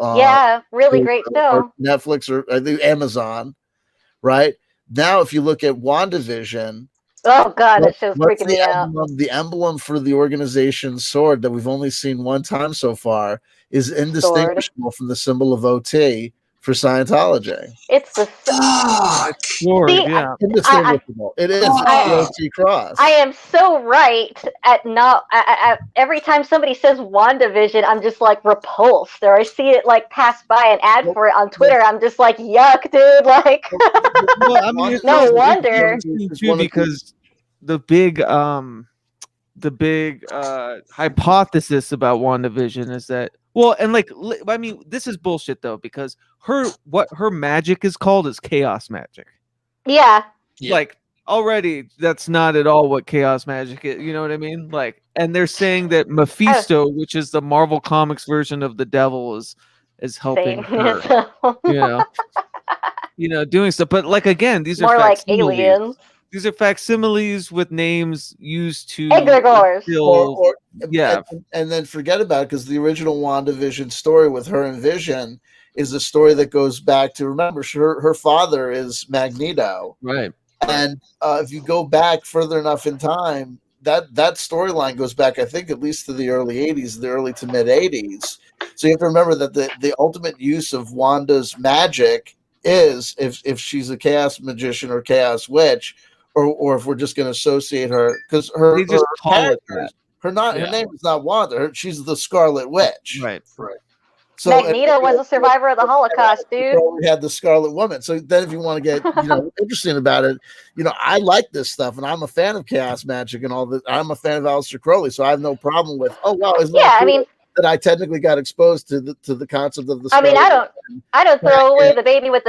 Really great show. Netflix or Amazon, right? Now, if you look at WandaVision. Oh God, that show's freaking me out. The emblem for the organization's sword that we've only seen one time so far is indistinguishable from the symbol of OT for Scientology. It's the sword. Indistinguishable. It is the OT cross. I am so right at not. Every time somebody says WandaVision, I'm just like repulsed, or I see it like pass by an ad for it on Twitter. I'm just like, yuck, dude. Like, no wonder. Too, because the big hypothesis about WandaVision is that. Well, and this is bullshit though, because what her magic is called is chaos magic. Yeah. Like already that's not at all what chaos magic is, you know what I mean? Like, and they're saying that Mephisto, which is the Marvel Comics version of the devil, is helping her. Doing stuff. But again, these more are like aliens. These are facsimiles with names used to egregores. And then forget about it, because the original WandaVision story with her and Vision is a story that goes back to, remember, her father is Magneto. Right. And if you go back further enough in time, that storyline goes back, I think, at least to the early 80s, the early to mid 80s. So you have to remember that the ultimate use of Wanda's magic is, if she's a chaos magician or chaos witch, or if we're just going to associate her, because her name is not Wanda. She's the Scarlet Witch. Right. So Magneto was a survivor of the Holocaust, dude. We had the Scarlet Woman. So then, if you want to get interesting about it, I like this stuff, and I'm a fan of chaos magic and all that. I'm a fan of Aleister Crowley, so I have no problem with. Oh wow, isn't that cool? I mean, that I technically got exposed to the concept of the. Scarlet I don't throw away the baby with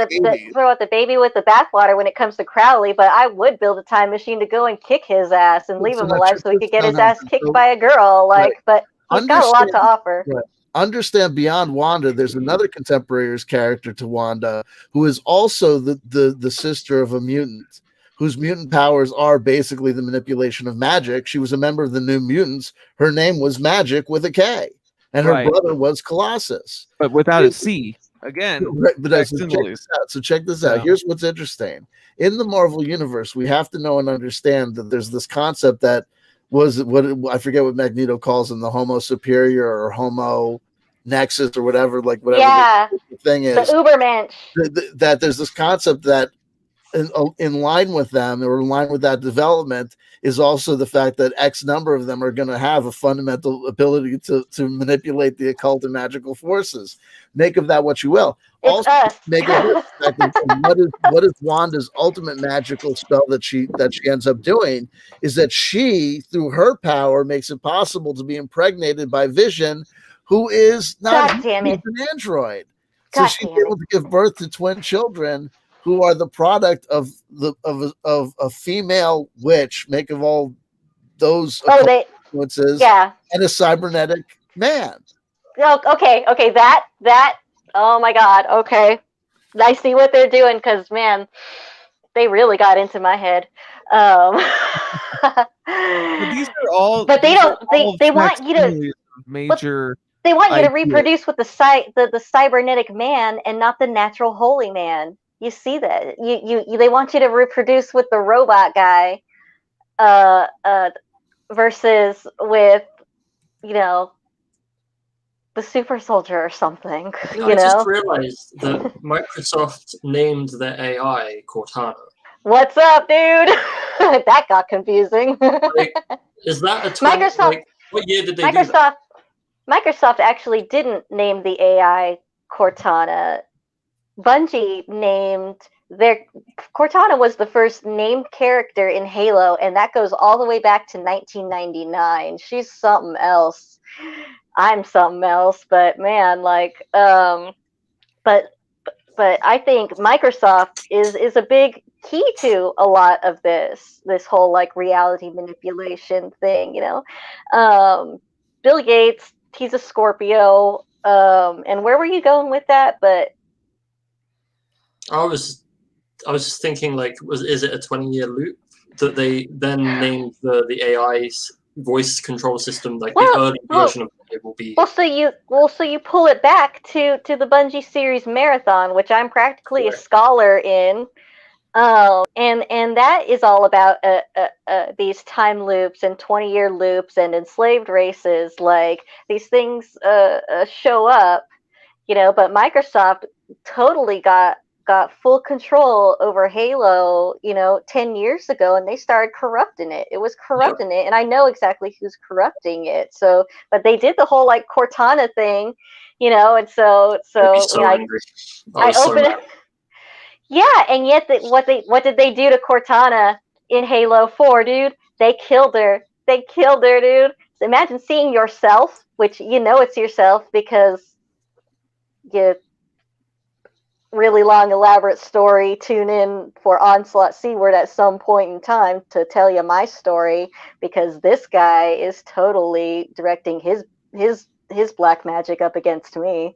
throw out the baby with the bathwater when it comes to Crowley, but I would build a time machine to go and kick his ass and leave him alive so he could get his ass kicked by a girl. But he's got a lot to offer. Right. Understand beyond Wanda, there's another contemporaries character to Wanda who is also the sister of a mutant whose mutant powers are basically the manipulation of magic. She was a member of the New Mutants. Her name was Magic with a K, and her brother was Colossus, but without a C. Again, so check this out. Here's what's interesting. In the Marvel universe, we have to know and understand that there's this concept that was what I forget what Magneto calls them, the Homo Superior or Homo Nexus or whatever the thing is. The Ubermensch. That there's this concept that in line with them or in line with that development is also the fact that X number of them are going to have a fundamental ability to manipulate the occult and magical forces. Make of that what you will. It's also, make of what is Wanda's ultimate magical spell that she ends up doing is that she, through her power, makes it possible to be impregnated by Vision, who is not an android. So she's able to give birth to twin children who are the product of a female witch, make of all those influences, and a cybernetic man. Oh, okay, that. Oh my God. Okay, I see what they're doing because man, they really got into my head. But these are all. But they don't. They want you to major. They want you to reproduce with the cybernetic man and not the natural holy man. You see that they want you to reproduce with the robot guy, versus with, the super soldier or something. I just realized that Microsoft named their AI Cortana. What's up, dude? That got confusing. Is that a Microsoft? What year did they do that? Microsoft actually didn't name the AI Cortana. Bungie named Cortana was the first named character in Halo, and that goes all the way back to 1999. She's something else. I'm something else, but man, but I think Microsoft is a big key to a lot of this whole reality manipulation thing. Bill Gates, he's a Scorpio, and where were you going with that? But I was just thinking, is it a 20-year loop that they then named the AI's voice control system, the early version of it will be? So you pull it back to the Bungie series Marathon, which I'm practically a scholar in, and that is all about these time loops and 20-year loops and enslaved races. These things show up, but Microsoft totally got full control over Halo, 10 years ago, and they started corrupting it. It was corrupting it, and I know exactly who's corrupting it. So, but they did the whole Cortana thing, and so I open it. Yeah, and yet what did they do to Cortana in Halo 4, dude? They killed her. They killed her, dude. So imagine seeing yourself, which it's yourself because you. Really long, elaborate story. Tune in for Onslaught C-Word at some point in time to tell you my story, because this guy is totally directing his black magic up against me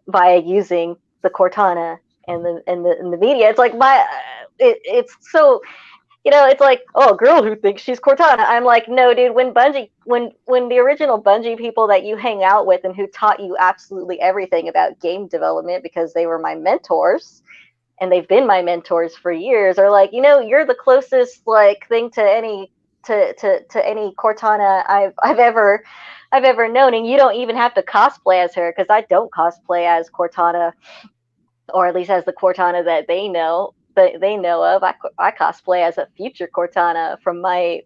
by using the Cortana and the media. It's it's so. It's oh, a girl who thinks she's Cortana. I'm like, no, dude. When the original Bungie people that you hang out with and who taught you absolutely everything about game development because they were my mentors, and they've been my mentors for years, are like, you're the closest thing to any Cortana I've ever known, and you don't even have to cosplay as her, because I don't cosplay as Cortana, or at least as the Cortana that they know of. I cosplay as a future Cortana from my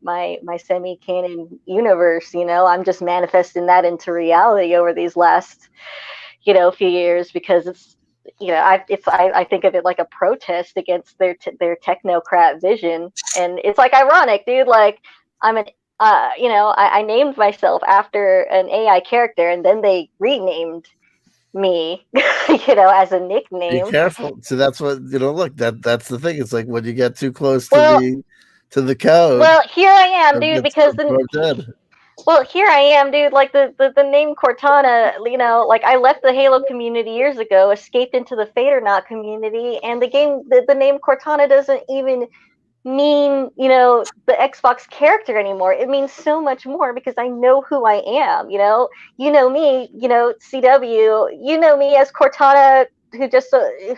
semi-canon universe. I'm just manifesting that into reality over these last a few years, because it's, I think of it like a protest against their technocrat vision, and it's like ironic, dude. Like I'm an, I named myself after an AI character, and then they renamed me, as a nickname. Be careful. So that's what look, that's the thing. It's like when you get too close to the code. Well, here I am, dude, because here I am, dude. Like the name Cortana, like I left the Halo community years ago, escaped into the Fadernaut community, and the name Cortana doesn't even mean, the Xbox character anymore. It means so much more, because I know who I am. You know me, CW. You know me as Cortana, who just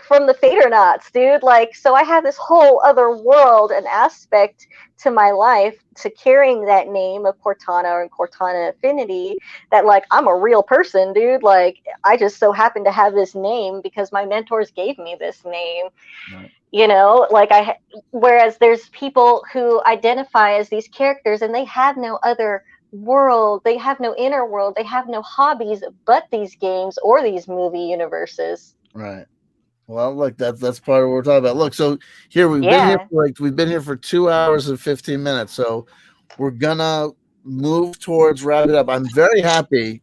from the Fadernauts, dude. Like, so I have this whole other world and aspect to my life, to carrying that name of Cortana and Cortana Affinity, that like I'm a real person, dude. Like, I just so happen to have this name because my mentors gave me this name. Right. Whereas there's people who identify as these characters and they have no other world, they have no inner world, they have no hobbies but these games or these movie universes. Right. Well, look, that's part of what we're talking about. Look, so here we've been here for 2 hours and 15 minutes. So we're gonna move towards wrapping it up. I'm very happy,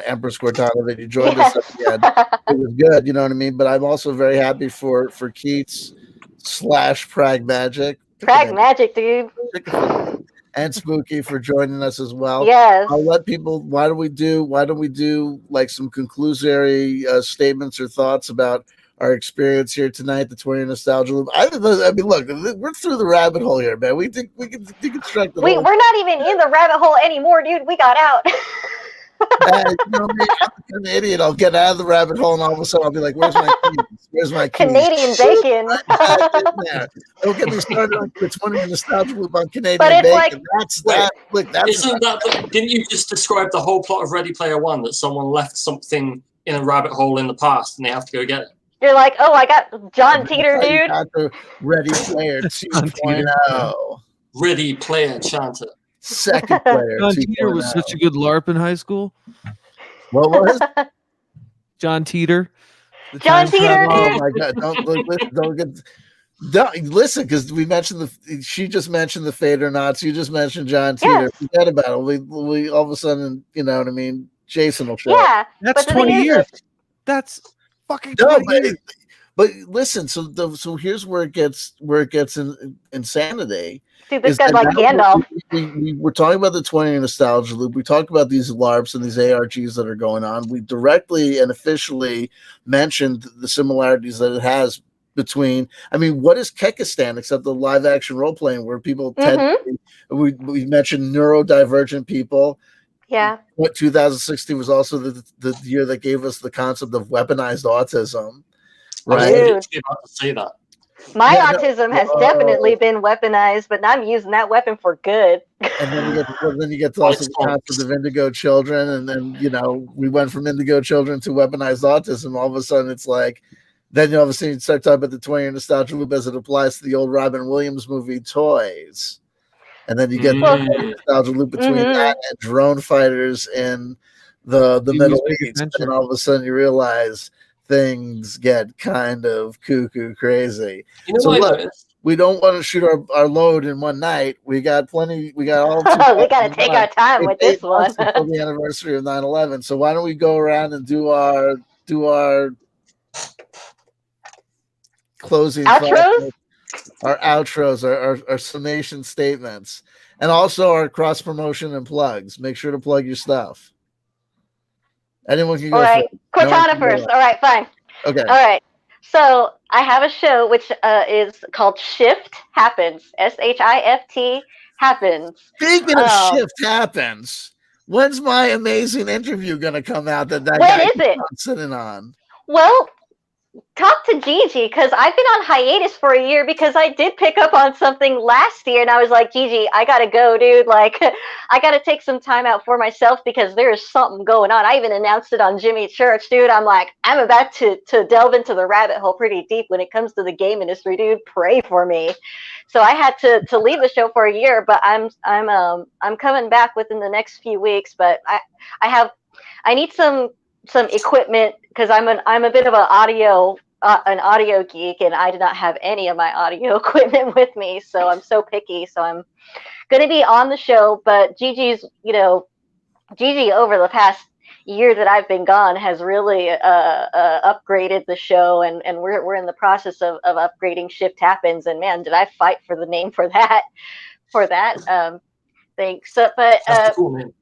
Empress Cortana, that you joined us at the end. It was good, you know what I mean? But I'm also very happy for Keats / Pragmagic. Pragmagic, dude. And Spooky for joining us as well. Yes. I'll let people. Why don't we do like some conclusory statements or thoughts about our experience here tonight, the 20 Nostalgia Loop? I mean, look, we're through the rabbit hole here, man. We can deconstruct the whole. We're not even in the rabbit hole anymore, dude. We got out. I'm an idiot. I'll get out of the rabbit hole, and all of a sudden I'll be like, "Where's my keys? Where's my keys?" Canadian bacon. Don't get me started on the 20 Nostalgia Loop on Canadian bacon. Like, Didn't you just describe the whole plot of Ready Player One, that someone left something in a rabbit hole in the past and they have to go get it? You're like, oh, I got John Teeter, dude. Got the Ready Player 2.0. Ready Player Chanter. Second player. John Teeter was such a good LARP in high school. What was? John Teeter. John Teeter. Oh my God! Don't listen, because we mentioned she just mentioned the Fadernauts. You just mentioned John Teeter. Yes. Forget about it. We all of a sudden, you know what I mean. Jason will show. Yeah, that's 20 years. That's fucking 20 years. But listen, so here's where it gets insanity. Dude, this guy's like Gandalf. We were talking about the 20 Nostalgia Loop. We talked about these LARPs and these ARGs that are going on. We directly and officially mentioned the similarities that it has between. I mean, what is Kekistan except the live action role playing where people we mentioned neurodivergent people. Yeah. What 2016 was also the year that gave us the concept of weaponized autism. Right. I was about to say that. My autism has definitely been weaponized, but I'm using that weapon for good. And then you get to also the concept of indigo children, and then we went from indigo children to weaponized autism. All of a sudden, it's like, then all of a sudden you start talking about the 20-year nostalgia loop as it applies to the old Robin Williams movie Toys, and then you get the nostalgia loop between that and drone fighters in the Middle East, and all of a sudden you realize things get kind of cuckoo crazy. We don't want to shoot our load in one night. We got plenty. We got all. We got to take our time with this one. Until the anniversary of 9/11. So why don't we go around and do our closing outros, our outros, our summation statements, and also our cross promotion and plugs. Make sure to plug your stuff. Anyone can go. All right, Cortana first. All right, fine. Okay. All right. So I have a show which is called Shift Happens. SHIFT Happens. Speaking of Shift Happens, when's my amazing interview gonna come out? That when guy is it? Sitting on. Well, talk to Gigi, because I've been on hiatus for a year because I did pick up on something last year, and I was like, Gigi, I gotta go, dude. Like, I gotta take some time out for myself because there is something going on. I even announced it on Jimmy Church, dude. I'm like, I'm about to delve into the rabbit hole pretty deep when it comes to the game industry, dude. Pray for me. So I had to leave the show for a year, but I'm coming back within the next few weeks. But I need some some equipment, because I'm a bit of an audio geek, and I did not have any of my audio equipment with me, so I'm so picky. So I'm going to be on the show, but Gigi over the past year that I've been gone has really upgraded the show, and we're in the process of upgrading Shift Happens, and man, did I fight for the name for that thing. So, but That's a cool name.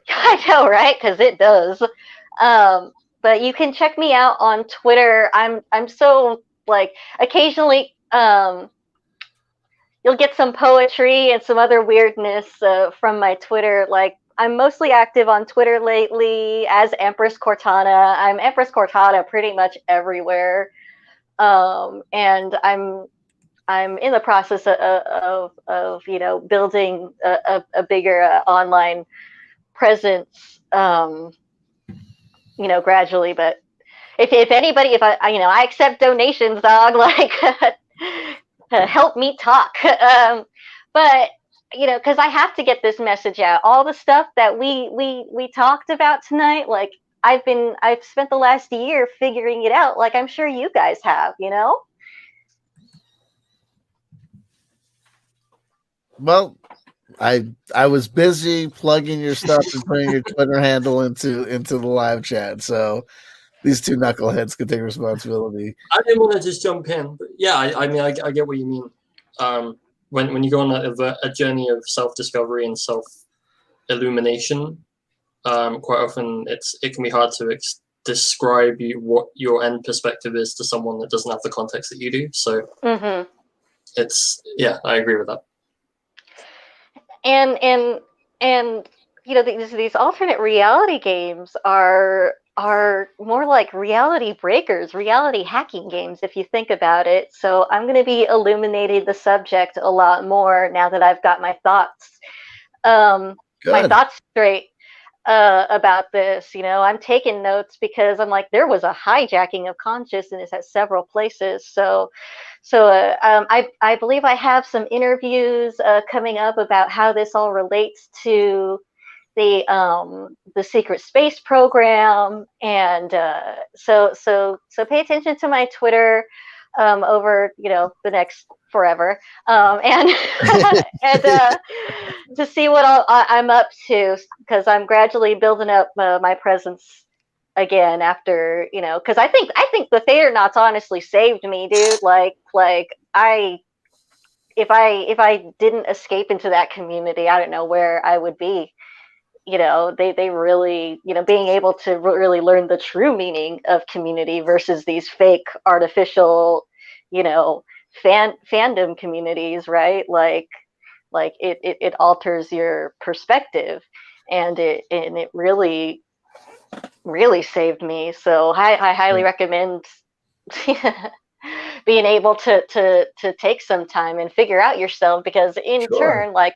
I know, right? Because it does. But you can check me out on Twitter. I'm so like occasionally you'll get some poetry and some other weirdness from my Twitter. Like I'm mostly active on Twitter lately as Empress Cortana. I'm Empress Cortana pretty much everywhere, and I'm in the process of building a bigger online presence, gradually. But if anybody, if I accept donations, dog, like help me talk. But because I have to get this message out. All the stuff that we talked about tonight, like I've spent the last year figuring it out, like I'm sure you guys have, Well, I was busy plugging your stuff and putting your Twitter handle into the live chat, so these two knuckleheads can take responsibility. I didn't want to just jump in, but yeah, I mean, I get what you mean. When you go on a journey of self-discovery and self-illumination, quite often it can be hard to describe what your end perspective is to someone that doesn't have the context that you do. So I agree with that. And these alternate reality games are more like reality breakers, reality hacking games, if you think about it. So I'm going to be illuminating the subject a lot more now that I've got my thoughts straight about this. I'm taking notes because I'm like, there was a hijacking of consciousness at several places. So I believe I have some interviews coming up about how this all relates to the secret space program, and so pay attention to my Twitter over the next forever, and and to see what I'm up to, because I'm gradually building up my presence again after because I think the Theater Knots honestly saved me, dude. Like if I didn't escape into that community, I don't know where I would be. They really, being able to really learn the true meaning of community versus these fake artificial, fandom communities, right? Like it alters your perspective, and it really, really saved me. So I highly recommend being able to take some time and figure out yourself, because in turn, like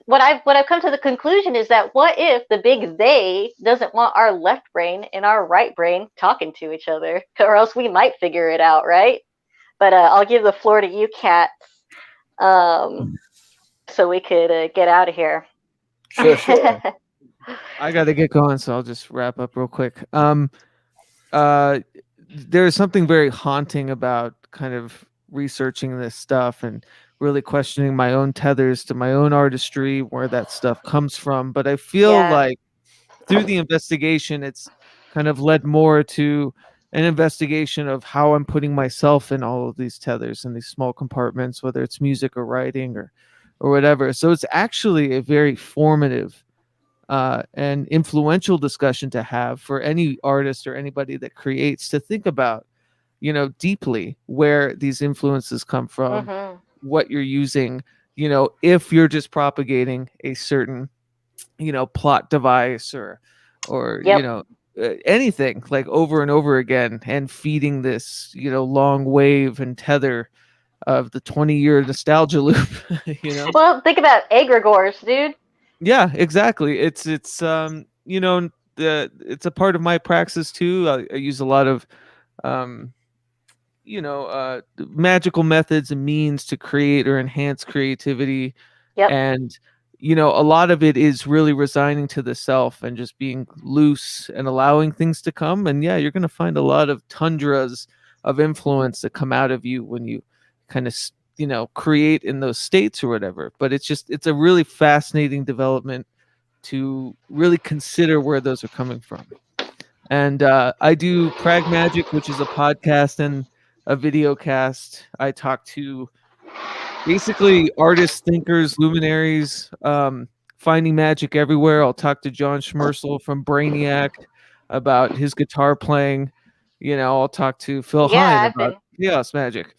what I've come to the conclusion is that what if the big they doesn't want our left brain and our right brain talking to each other, or else we might figure it out, right? But I'll give the floor to you, Cats, so we could get out of here. Sure. I got to get going, so I'll just wrap up real quick. There's something very haunting about kind of researching this stuff and really questioning my own tethers to my own artistry, where that stuff comes from. But I feel like through the investigation, it's kind of led more to an investigation of how I'm putting myself in all of these tethers and these small compartments, whether it's music or writing or whatever. So it's actually a very formative and influential discussion to have for any artist or anybody that creates, to think about, deeply where these influences come from, what you're using, if you're just propagating a certain, plot device or anything, like over and over again, and feeding this, long wave and tether of the 20-year nostalgia loop. Well, think about egregores, dude. Yeah, exactly. It's it's a part of my praxis too. I use a lot of magical methods and means to create or enhance creativity. Yep. And a lot of it is really resigning to the self and just being loose and allowing things to come. And yeah, you're going to find a lot of tundras of influence that come out of you when you kind of, create in those states or whatever. But it's a really fascinating development to really consider where those are coming from. And I do Prag Magic, which is a podcast and a video cast. I talk to basically artists, thinkers, luminaries, finding magic everywhere. I'll talk to John Schmersel from Brainiac about his guitar playing. I'll talk to Phil Hine about chaos magic.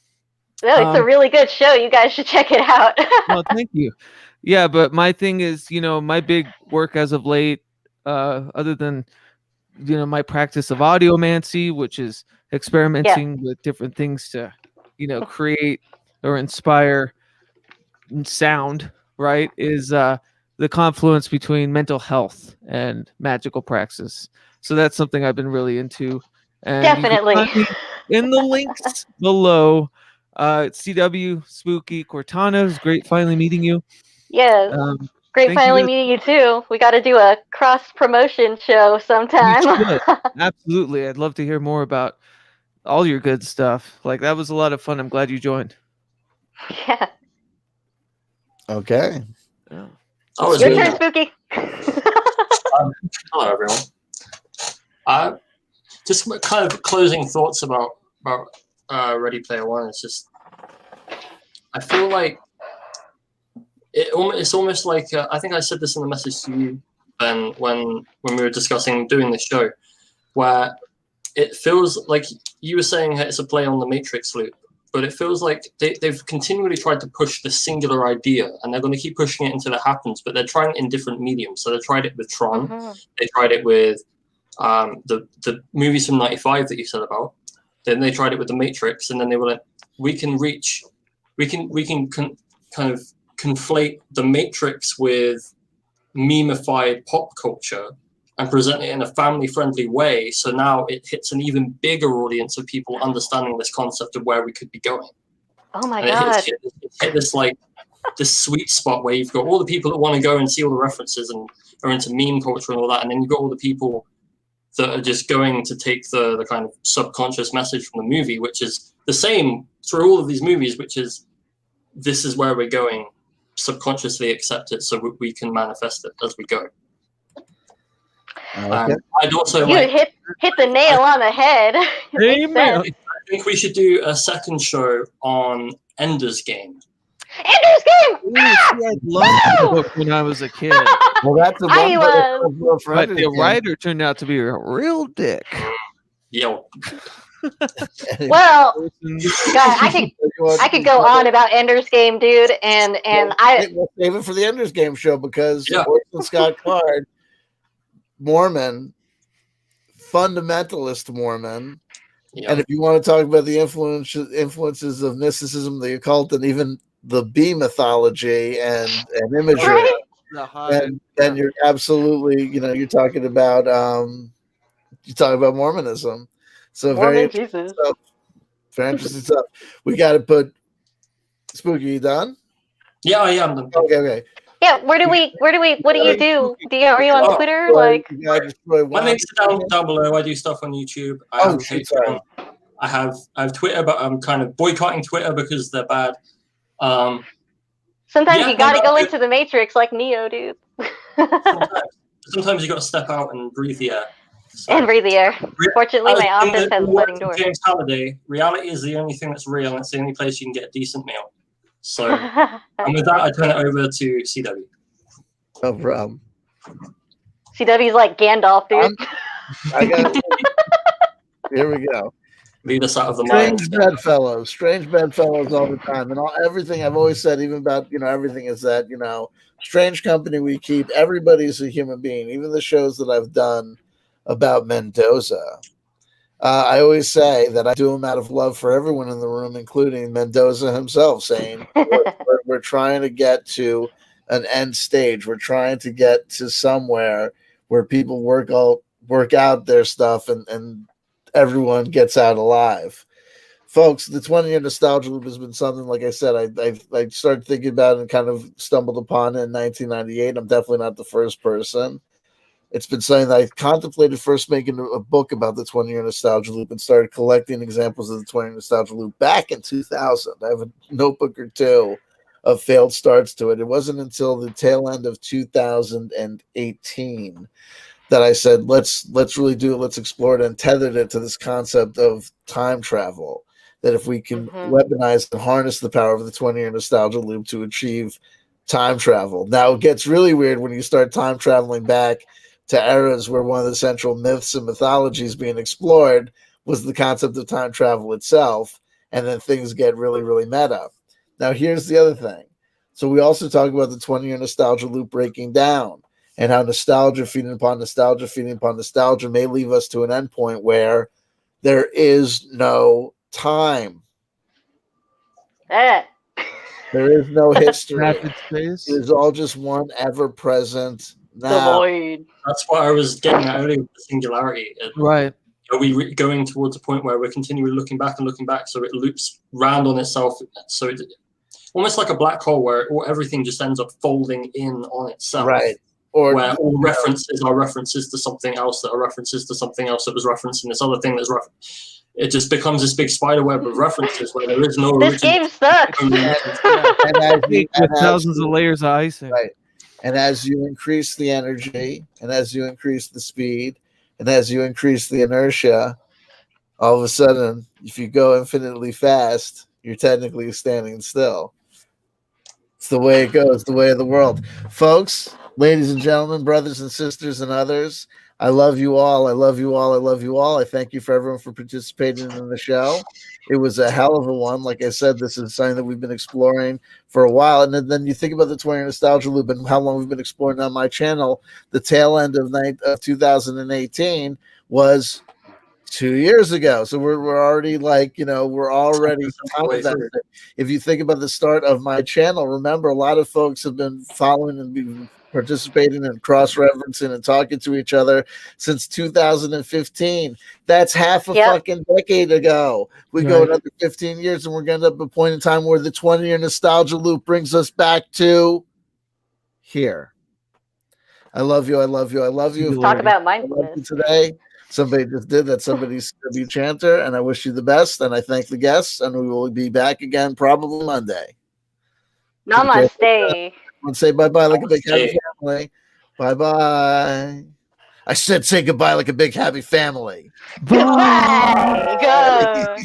No, it's a really good show. You guys should check it out. Well, thank you. Yeah, but my thing is, my big work as of late, other than my practice of audiomancy, which is experimenting with different things to, create or inspire sound, right, is the confluence between mental health and magical praxis. So that's something I've been really into. And definitely. In the links below, CW, Spooky, Cortana, it was great finally meeting you. Yes. Great finally meeting you too. We got to do a cross promotion show sometime. Absolutely. I'd love to hear more about all your good stuff. Like, that was a lot of fun. I'm glad you joined. Yeah. Okay. Yeah. Your turn, Spooky. Hello, everyone. Just kind of closing thoughts about Ready Player One. It's just, I feel like it's almost like I think I said this in the message to you, Ben, when we were discussing doing this show, where it feels like you were saying it's a play on the Matrix loop, but it feels like they've continually tried to push the singular idea, and they're going to keep pushing it until it happens, but they're trying it in different mediums. So they tried it with Tron, they tried it with the movies from '95 that you said about, then they tried it with the Matrix, and then they were like, we can kind of conflate the Matrix with memeified pop culture and present it in a family-friendly way. So now it hits an even bigger audience of people understanding this concept of where we could be going. Oh my God! It hit this sweet spot where you've got all the people that want to go and see all the references and are into meme culture and all that, and then you've got all the people that are just going to take the kind of subconscious message from the movie, which is the same through all of these movies, which is, this is where we're going. Subconsciously accept it so we can manifest it as we go. I'd also hit the nail on the head. Amen. I think we should do a second show on Ender's Game. Ender's Game! Ooh, I loved the book when I was a kid. Well, that's a but the writer turned out to be a real dick. Yo. Well, God, I could go on about Ender's Game, dude, and we'll save it for the Ender's Game show, because Orson Scott Card, Mormon, fundamentalist Mormon, and if you want to talk about the influences of mysticism, the occult, and even the bee mythology and imagery, and you're absolutely, you're talking about Mormonism. So very interesting stuff. Very interesting stuff. We got to put Spooky. You done? Yeah, I am done. Okay. Yeah. What do you do? Are you on Twitter? My links are down below. I do stuff on YouTube. I have Twitter, but I'm kind of boycotting Twitter because they're bad. Sometimes you got to go into the Matrix like Neo, dude. Sometimes you got to step out and breathe the air. Fortunately, my office has a sliding door. James Halliday, reality is the only thing that's real, and it's the only place you can get a decent meal. So, and with that, I turn it over to CW. No problem. CW's like Gandalf, dude. Here we go. Lead us out of the mind. Strange bedfellows all the time, and everything I've always said, even about everything, is that strange company we keep. Everybody's a human being. Even the shows that I've done about Mendoza, I always say that I do them out of love for everyone in the room, including Mendoza himself, saying we're trying to get to an end stage. We're trying to get to somewhere where people work out their stuff and everyone gets out alive. folks, the 20-year nostalgia loop has been something, like I said, I started thinking about it and kind of stumbled upon it in 1998. I'm definitely not the first person. It's been something that I contemplated first making a book about the 20-year nostalgia loop and started collecting examples of the 20-year nostalgia loop back in 2000. I have a notebook or two of failed starts to it. It wasn't until the tail end of 2018 that I said, let's really do it, let's explore it, and tethered it to this concept of time travel. That if we can weaponize and harness the power of the 20-year nostalgia loop to achieve time travel. Now it gets really weird when you start time traveling back to eras where one of the central myths and mythologies being explored was the concept of time travel itself, and then things get really, really meta. Now here's the other thing. So we also talk about the 20-year nostalgia loop breaking down, and how nostalgia feeding upon nostalgia feeding upon nostalgia may leave us to an endpoint where there is no time. There is no history. It is all just one ever-present now. That's what I was getting at earlier with the singularity. Right. Are we going towards a point where we're continually looking back and looking back, so it loops round on itself, so it almost like a black hole where everything just ends up folding in on itself. Right. Or where all references are references to something else that are references to something else that was referenced in this other thing that's referenced. It just becomes this big spider web of references where there is no This game sucks. And with thousands of layers of icing. Right. And as you increase the energy, and as you increase the speed, and as you increase the inertia, all of a sudden, if you go infinitely fast, you're technically standing still. It's the way it goes, the way of the world. Folks, ladies and gentlemen, brothers and sisters and others, I love you all. I love you all. I love you all. I thank you for everyone for participating in the show. It was a hell of a one. Like I said, this is something that we've been exploring for a while. And then you think about the 20-year nostalgia loop and how long we've been exploring on my channel. The tail end of 2018 was 2 years ago. So we're already we're already if you think about the start of my channel, remember a lot of folks have been following and been participating and cross-referencing and talking to each other since 2015. That's half a fucking decade ago. We go another 15 years and we're going to end up at a point in time where the 20-year nostalgia loop brings us back to here. I love you. I love you. I love you. Talk about mindfulness today. Somebody just did that. Somebody's a chanter, and I wish you the best. And I thank the guests, and we will be back again probably Monday. Namaste. Everyone say bye-bye like a big happy family. Bye-bye. I said say goodbye like a big happy family. Bye. Go.